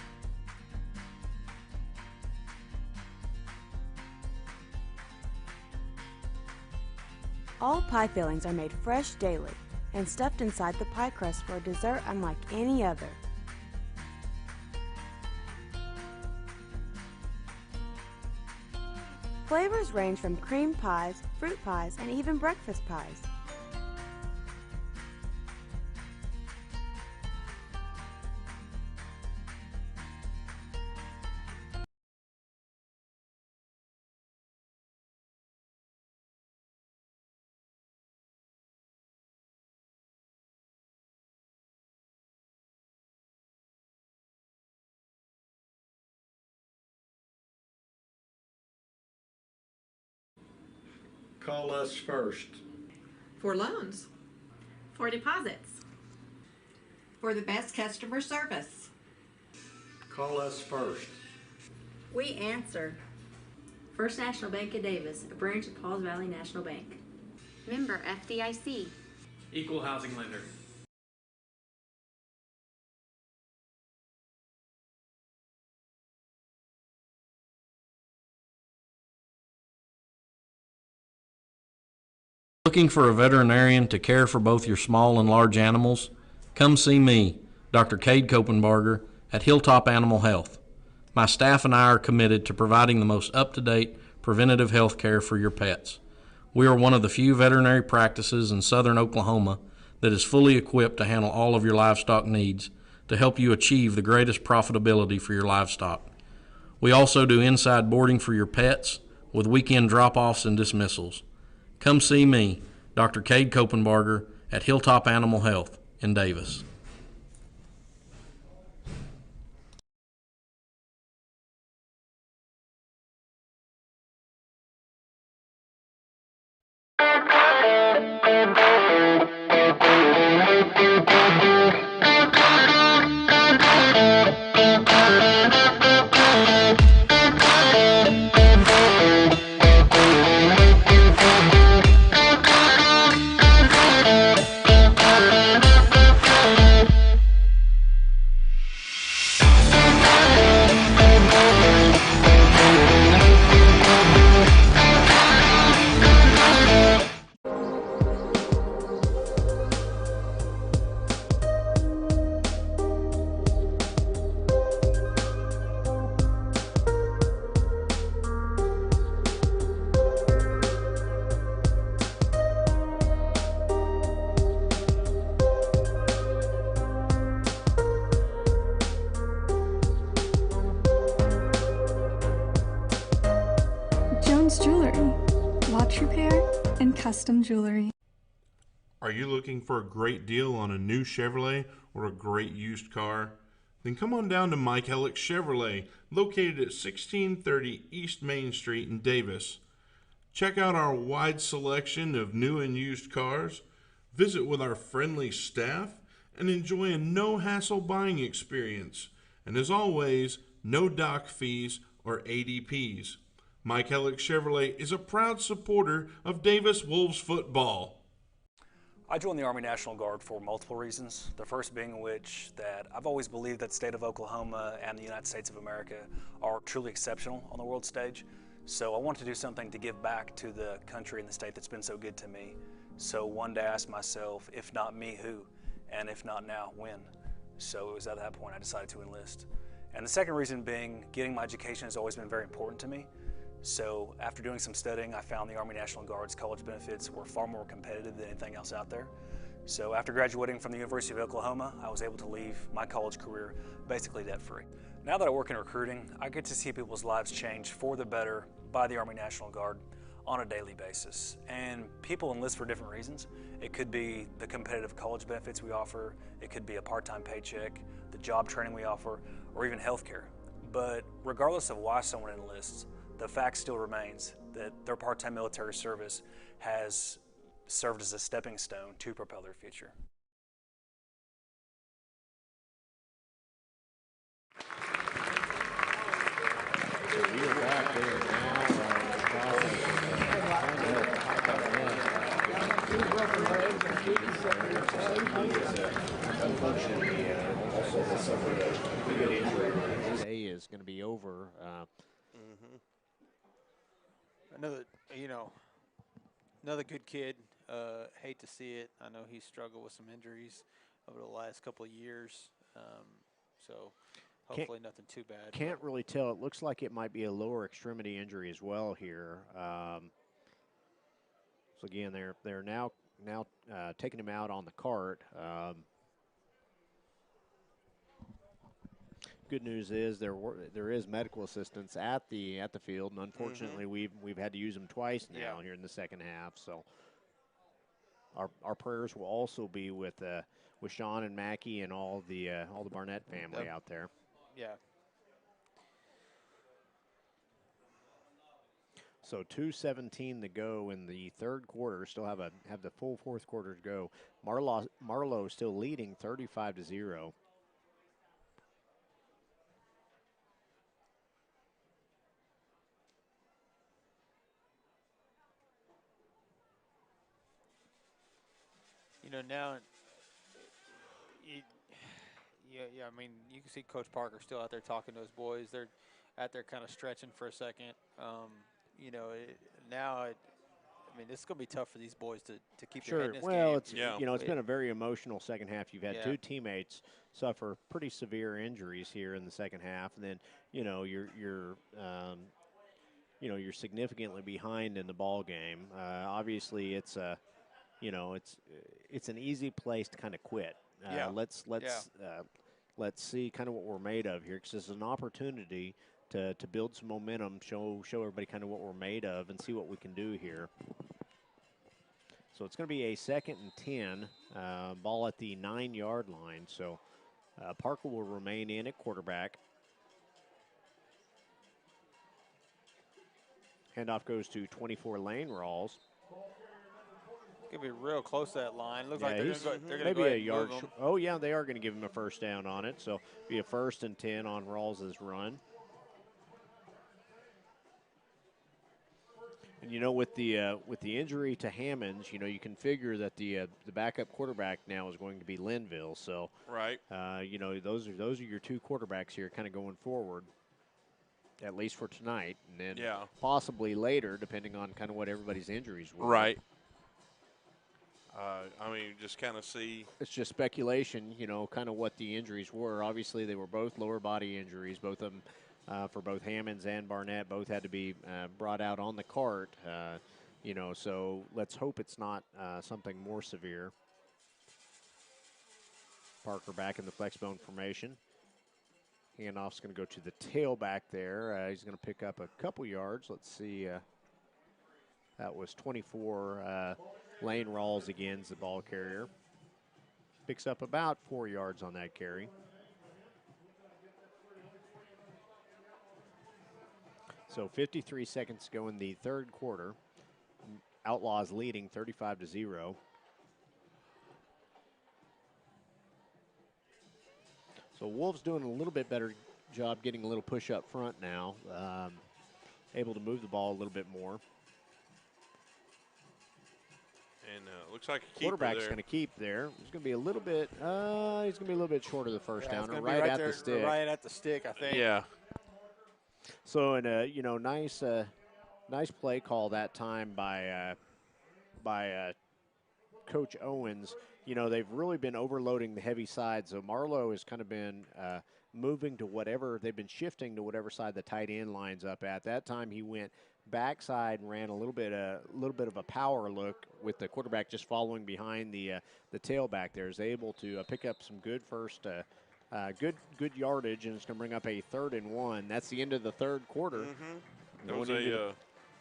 All pie fillings are made fresh daily and stuffed inside the pie crust for a dessert unlike any other. Flavors range from cream pies, fruit pies, and even breakfast pies. Call us first. For loans. For deposits. For the best customer service. Call us first. We answer. First National Bank of Davis, a branch of Pauls Valley National Bank. Member FDIC. Equal housing lender. Looking for a veterinarian to care for both your small and large animals? Come see me, Dr. Cade Kopenbarger, at Hilltop Animal Health. My staff and I are committed to providing the most up-to-date preventative health care for your pets. We are one of the few veterinary practices in southern Oklahoma that is fully equipped to handle all of your livestock needs to help you achieve the greatest profitability for your livestock. We also do inside boarding for your pets with weekend drop-offs and dismissals. Come see me, Dr. Cade Kopenbarger, at Hilltop Animal Health in Davis. Jones Jewelry, watch repair and custom jewelry. Are you looking for a great deal on a new Chevrolet or a great used car? Then come on down to Mike Hellick Chevrolet, located at 1630 East Main Street in Davis. Check out our wide selection of new and used cars, visit with our friendly staff, and enjoy a no-hassle buying experience. And as always, no dock fees or ADPs. Mike Hellick Chevrolet is a proud supporter of Davis Wolves football. I joined the Army National Guard for multiple reasons. The first being which that I've always believed that the state of Oklahoma and the United States of America are truly exceptional on the world stage. So I wanted to do something to give back to the country and the state that's been so good to me. So one day I asked myself, if not me, who? And if not now, when? So it was at that point I decided to enlist. And the second reason being, getting my education has always been very important to me. So after doing some studying, I found the Army National Guard's college benefits were far more competitive than anything else out there. So after graduating from the University of Oklahoma, I was able to leave my college career basically debt-free. Now that I work in recruiting, I get to see people's lives change for the better by the Army National Guard on a daily basis. And people enlist for different reasons. It could be the competitive college benefits we offer, it could be a part-time paycheck, the job training we offer, or even healthcare. But regardless of why someone enlists, the fact still remains that their part-time military service has served as a stepping stone to propel their future. We are back there Day is going to be over. Another good kid. Hate to see it. I know he's struggled with some injuries over the last couple of years. So hopefully nothing too bad. Can't really tell. It looks like it might be a lower extremity injury as well here. So again, they're now taking him out on the cart. Good news is there is medical assistance at the field, and unfortunately we've had to use them twice now here in the second half. So our prayers will also be with Sean and Mackie and all the Barnett family out there. Yeah. So 2:17 to go in the third quarter. Still have the full fourth quarter to go. Marlow still leading 35-0. Now, I mean, you can see Coach Parker still out there talking to his boys. They're out there kind of stretching for a second. I mean, this is going to be tough for these boys to keep their Sure. head in this Well, game. it's it's been a very emotional second half. You've had two teammates suffer pretty severe injuries here in the second half, and then you're significantly behind in the ball game. Obviously, it's it's an easy place to kind of quit. Let's see kind of what we're made of here, because it's an opportunity to build some momentum, show everybody kind of what we're made of, and see what we can do here. So it's going to be a 2nd and 10, ball at the 9-yard line. So Parker will remain in at quarterback. Handoff goes to 24 Lane Rawls. Going to be real close to that line. Looks like they're going to maybe go ahead a yard. and move 'em. Oh yeah, they are going to give him a first down on it. So be a 1st and 10 on Rawls' run. And with the injury to Hammonds, you can figure that the backup quarterback now is going to be Linville. So right, those are your two quarterbacks here, kind of going forward, at least for tonight, and then possibly later, depending on kind of what everybody's injuries were. Right. I mean, just kind of see. It's just speculation, kind of what the injuries were. Obviously, they were both lower body injuries, both of them for both Hammonds and Barnett. Both had to be brought out on the cart, so let's hope it's not something more severe. Parker back in the flex bone formation. Handoff's going to go to the tailback there. He's going to pick up a couple yards. Let's see. That was 24. Lane Rawls again is the ball carrier. Picks up about 4 yards on that carry. So 53 seconds to go in the third quarter. Outlaws leading 35-0. So Wolves doing a little bit better job getting a little push up front now. Able to move the ball a little bit more. And looks like a quarterback's going to keep there. He's going to be a little bit. He's going to be a little bit short of the first down, or right at the stick. Right at the stick, I think. Yeah. So, and nice play call that time by Coach Owens. They've really been overloading the heavy side. So Marlow has kind of been moving to whatever they've been shifting to whatever side the tight end lines up at. That time he went backside and ran a little bit of a power look with the quarterback just following behind the tailback. There is able to pick up some good first good yardage, and it's going to bring up a 3rd and 1. That's the end of the third quarter. Mm-hmm. It was a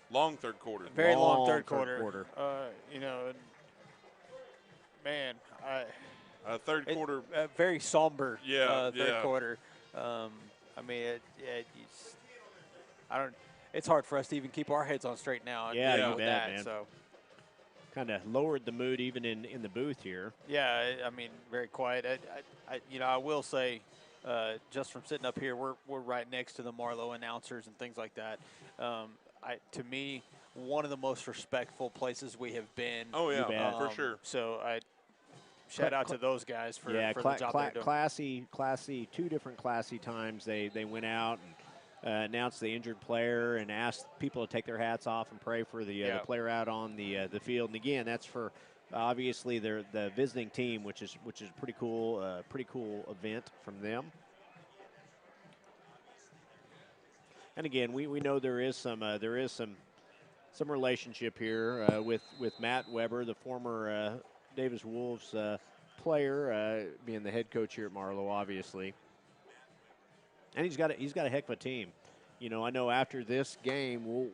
long third quarter. Very long third quarter. Man, third quarter. Very somber. Third quarter. It's hard for us to even keep our heads on straight now. Yeah, with bet, that, man. So kind of lowered the mood even in the booth here. Yeah, very quiet. I will say, just from sitting up here, we're right next to the Marlow announcers and things like that. To me, one of the most respectful places we have been. Oh yeah, for sure. So shout out to those guys for the job they're doing. Classy, 2 different classy times they went out and announced the injured player and asked people to take their hats off and pray for the player out on the field. And again, that's for obviously the visiting team, which is pretty cool event from them. And again, we know there is some relationship here with Matt Weber, the former Davis Wolves player, being the head coach here at Marlow, obviously. And he's got a heck of a team. I know after this game,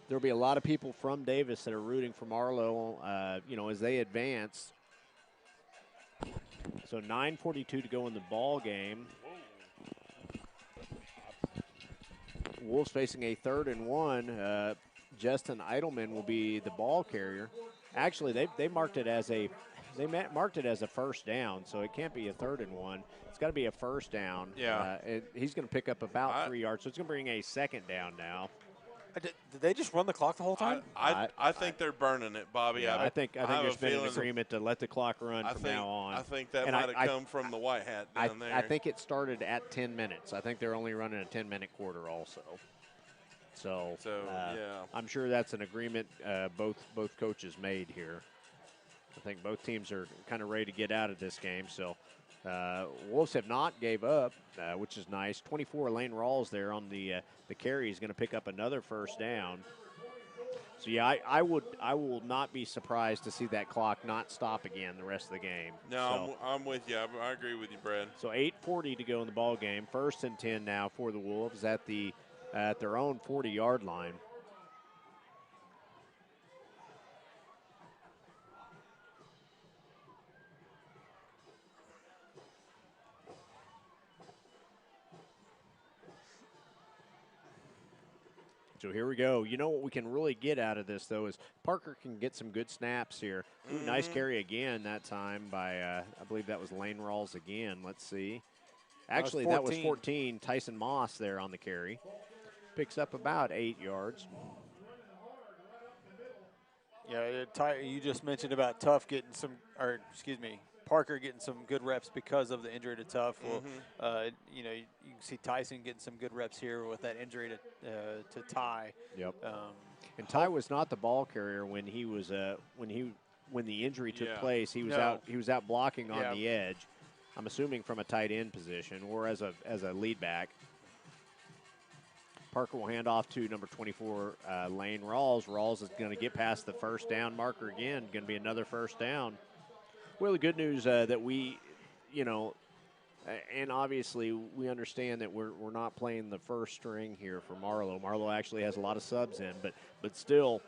there'll be a lot of people from Davis that are rooting for Marlow, as they advance. So 9:42 to go in the ball game. Wolves facing a 3rd and 1. Justin Eidelman will be the ball carrier. Actually, they marked it as a first down, so it can't be a 3rd and 1. It's got to be a first down. Yeah. He's going to pick up about 3 yards, so it's going to bring a 2nd down now. Did they just run the clock the whole time? I think they're burning it, Bobby. Yeah, I think there's been an agreement to let the clock run from now on. I think that might have come from the white hat down there. I think it started at 10 minutes. I think they're only running a 10-minute quarter also. So, yeah. I'm sure that's an agreement both coaches made here. I think both teams are kind of ready to get out of this game. So, Wolves have not gave up, which is nice. 24 Lane Rawls there on the carry. He's going to pick up another first down. So yeah, I will not be surprised to see that clock not stop again the rest of the game. No, I'm with you. I agree with you, Brad. So 8:40 to go in the ball game. 1st and 10 now for the Wolves at their own 40-yard line. So here we go. You know what we can really get out of this, though, is Parker can get some good snaps here. Ooh, nice carry again that time by, I believe that was Lane Rawls again. Let's see. Actually, that was 14. Tyson Moss there on the carry. Picks up about 8 yards. Yeah, you just mentioned about Parker getting some good reps because of the injury to Tough. Well, you can see Tyson getting some good reps here with that injury to Ty. Yep. And Ty was not the ball carrier when he was when the injury took place. He was out. He was out blocking on the edge. I'm assuming from a tight end position or as a lead back. Parker will hand off to number 24, Lane Rawls. Rawls is going to get past the first down marker again. Going to be another first down. Well, the good news that we, and obviously we understand that we're not playing the first string here for Marlow. Marlow actually has a lot of subs in, but still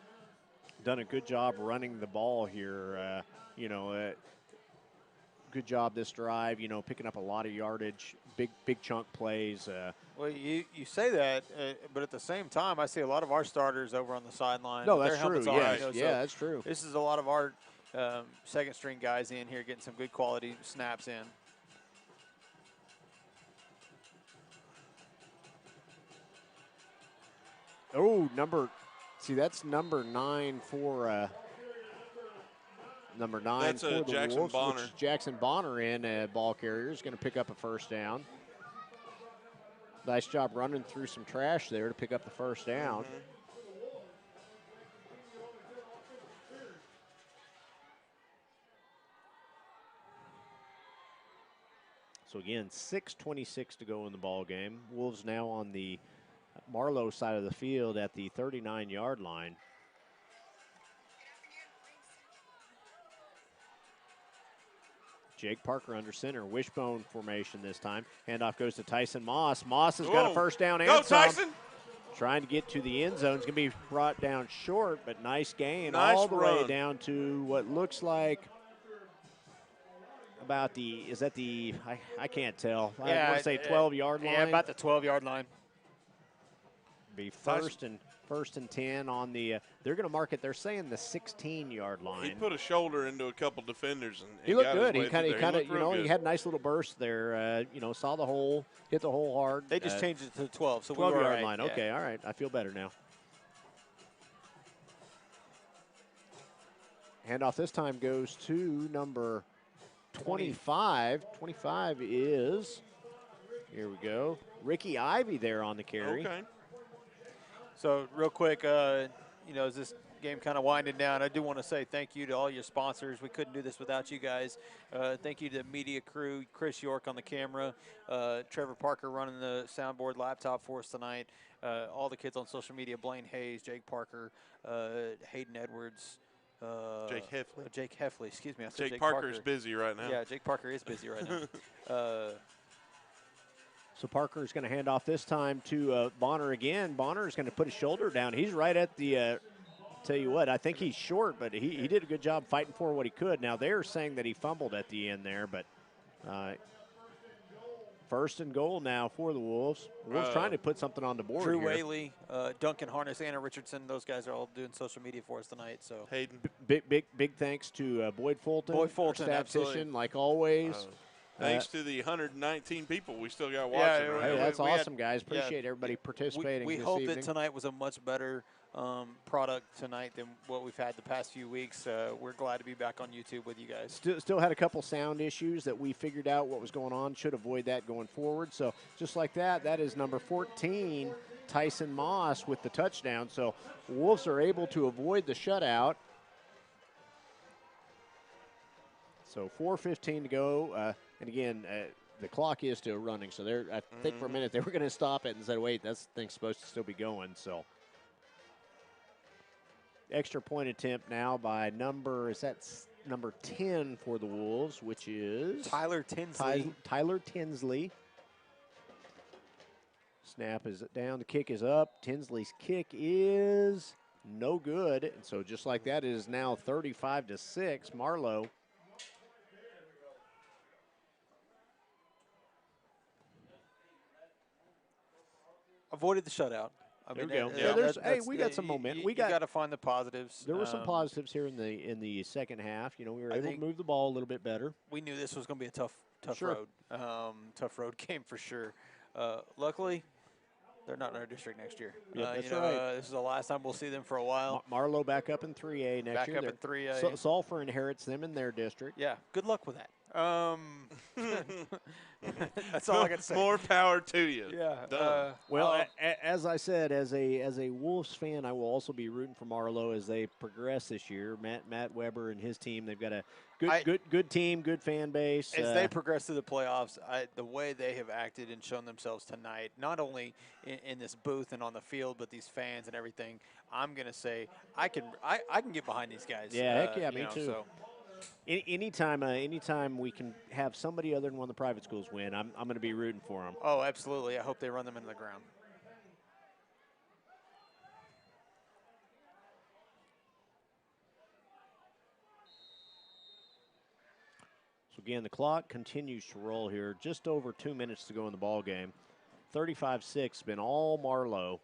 done a good job running the ball here. Good job this drive. Picking up a lot of yardage, big chunk plays. Well, you say that, but at the same time, I see a lot of our starters over on the sideline. No, that's true. Yeah, that's true. This is a lot of our second string guys in here getting some good quality snaps in. Oh, that's number 9 for number 9 that's for the Jackson Wolves, Bonner. which is Jackson Bonner in ball carrier. Is going to pick up a first down. Nice job running through some trash there to pick up the first down. So again, 6:26 to go in the ball game. Wolves now on the Marlow side of the field at the 39-yard line. Jake Parker under center, wishbone formation this time. Handoff goes to Tyson Moss. Moss has got a first down and Go, some. Tyson! Trying to get to the end zone. It's going to be brought down short, but nice gain. Nice all the run. way down to what looks like about I can't tell. I want to say 12-yard line. Yeah, about the 12-yard line. Be first and 10 on the. They're going to mark it. They're saying the 16-yard line. He put a shoulder into a couple defenders and he looked got good. his He way kind of, good. he had a nice little burst there. Saw the hole, hit the hole hard. They just changed it to 12, so 12-yard right. line. Okay, all right. I feel better now. Handoff this time goes to number 25. 25 is, here we go, Ricky Ivy there on the carry. Okay. So real quick, as this game kind of winding down, I do want to say thank you to all your sponsors. We couldn't do this without you guys. Thank you to the media crew, Chris York on the camera, Trevor Parker running the soundboard laptop for us tonight, all the kids on social media, Blaine Hayes, Jake Parker, Hayden Edwards, Jake Heffley, excuse me. I said Jake Parker's busy right now. Yeah, Jake Parker is busy right now. So Parker is going to hand off this time to Bonner again. Bonner is going to put his shoulder down. He's right at the, tell you what, I think he's short, but he did a good job fighting for what he could. Now they're saying that he fumbled at the end there, but first and goal now for the Wolves. Wolves trying to put something on the board Drew here. Whaley, Duncan Harness, Anna Richardson, those guys are all doing social media for us tonight. So Hayden. Big thanks to Boyd Fulton. Boyd Fulton, our statistician, absolutely. like always. Thanks to the 119 people we still got watching. Hey, that's awesome, guys. Appreciate everybody participating We this hope evening. that tonight was a much better product tonight than what we've had the past few weeks. We're glad to be back on YouTube with you guys. Still had a couple sound issues that we figured out what was going on. Should avoid that going forward. So just like that, that is number 14, Tyson Moss with the touchdown. So Wolves are able to avoid the shutout. So 4:15 to go. And again, the clock is still running. So I think for a minute they were going to stop it and said, wait, that thing's supposed to still be going. So extra point attempt now by number 10 for the Wolves, which is Tyler Tinsley. Tyler Tinsley. Snap is down. The kick is up. Tinsley's kick is no good. And so just like that, it is now 35-6. Marlow. Avoided the shutout. There we go. Hey, we got some momentum. You got to find the positives. There were some positives here in the second half. You know, we were able to move the ball a little bit better. We knew this was going to be a tough Sure. road. Tough road game for sure. Luckily, they're not in our district next year. Yeah, that's right. This is the last time we'll see them for a while. Marlow back up in 3A next year. Back up in 3A. Sulphur inherits them in their district. Yeah, good luck with that. That's all I got to say. More power to you. Yeah. As I said, as a Wolves fan, I will also be rooting for Marlow as they progress this year. Matt Weber and his team, they've got a good team, good fan base. As they progress through the playoffs, the way they have acted and shown themselves tonight, not only in this booth and on the field, but these fans and everything, I'm going to say I can get behind these guys. Yeah, heck yeah, me too. So. Anytime we can have somebody other than one of the private schools win, I'm going to be rooting for them. Oh, absolutely. I hope they run them into the ground. So again, the clock continues to roll here. Just over 2 minutes to go in the ball game. 35-6, been all Marlow.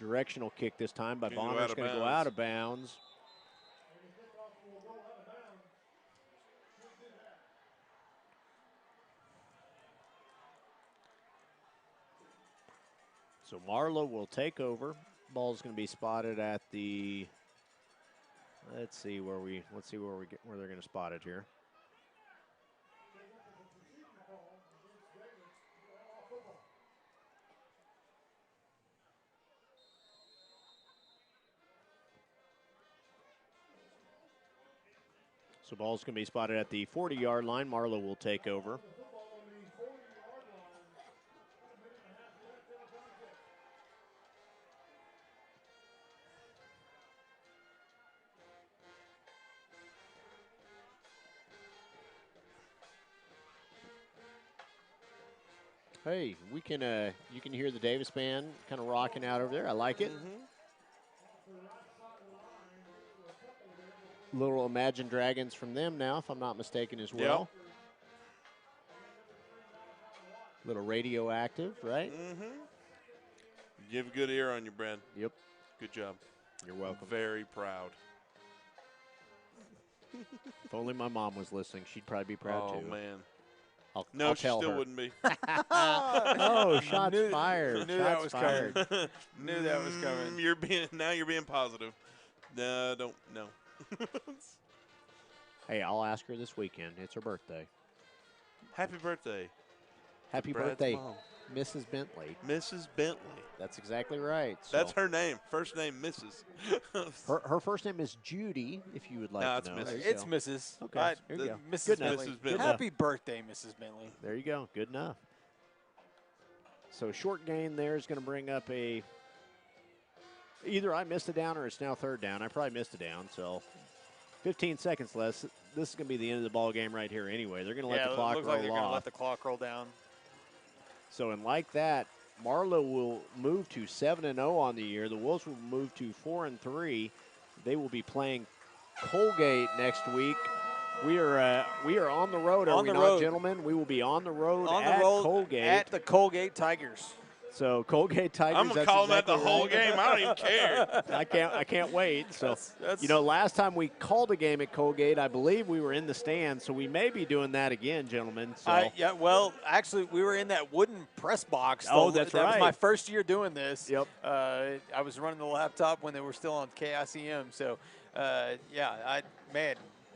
Directional kick this time by Bonner. It's going to go out of bounds. So Marlow will take over. Ball's going to be spotted at the. Let's see where they're going to spot it here. So ball's going to be spotted at the 40-yard line. Marlow will take over. Hey, we can you can hear the Davis band kind of rocking out over there. I like it. Little Imagine Dragons from them now, if I'm not mistaken, as well. Yep. Little radioactive, right? You have a good ear on you, Brad. Yep. Good job. You're welcome. Very proud. If only my mom was listening, she'd probably be proud too. Oh, man. I'll she tell still her. Wouldn't be. Oh, shots fired. Knew that was coming. Knew that was coming. You're being positive. No, don't. No. Hey, I'll ask her this weekend. It's her birthday. Happy birthday. Happy Brad's birthday, mom. Mrs. Bentley. Mrs. Bentley. That's exactly right. So That's her name. First name, Mrs. her first name is Judy, if you would like to know. It's Mrs. Okay, there you go. Mrs. Good Bentley. enough. Good Happy birthday, Mrs. Bentley. There you go. Good enough. So short gain there is going to bring up a. Either I missed a down or it's now third down. I probably missed a down, so 15 seconds less. This is going to be the end of the ball game right here anyway. They're going to let the clock looks roll like they're going to off. let the clock roll down. So, and like that, Marlow will move to 7-0 on the year. The Wolves will move to 4-3. They will be playing Colgate next week. We are on the road, are we not, gentlemen? We will be on the road at Colgate. At the Colgate Tigers. So Colgate Tigers. I'm gonna call them at the whole game. I don't even care. I can't wait. So last time we called a game at Colgate, I believe we were in the stands. So we may be doing that again, gentlemen. So yeah. Well, actually, we were in that wooden press box. Oh, that's right. That was my first year doing this. Yep. I was running the laptop when they were still on KICM. So,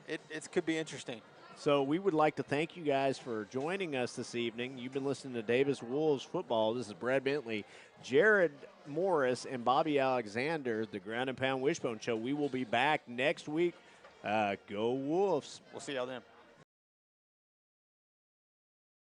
it could be interesting. So we would like to thank you guys for joining us this evening. You've been listening to Davis Wolves Football. This is Brad Bentley, Jared Morris, and Bobby Alexander, the Ground and Pound Wishbone Show. We will be back next week. Go Wolves. We'll see y'all then.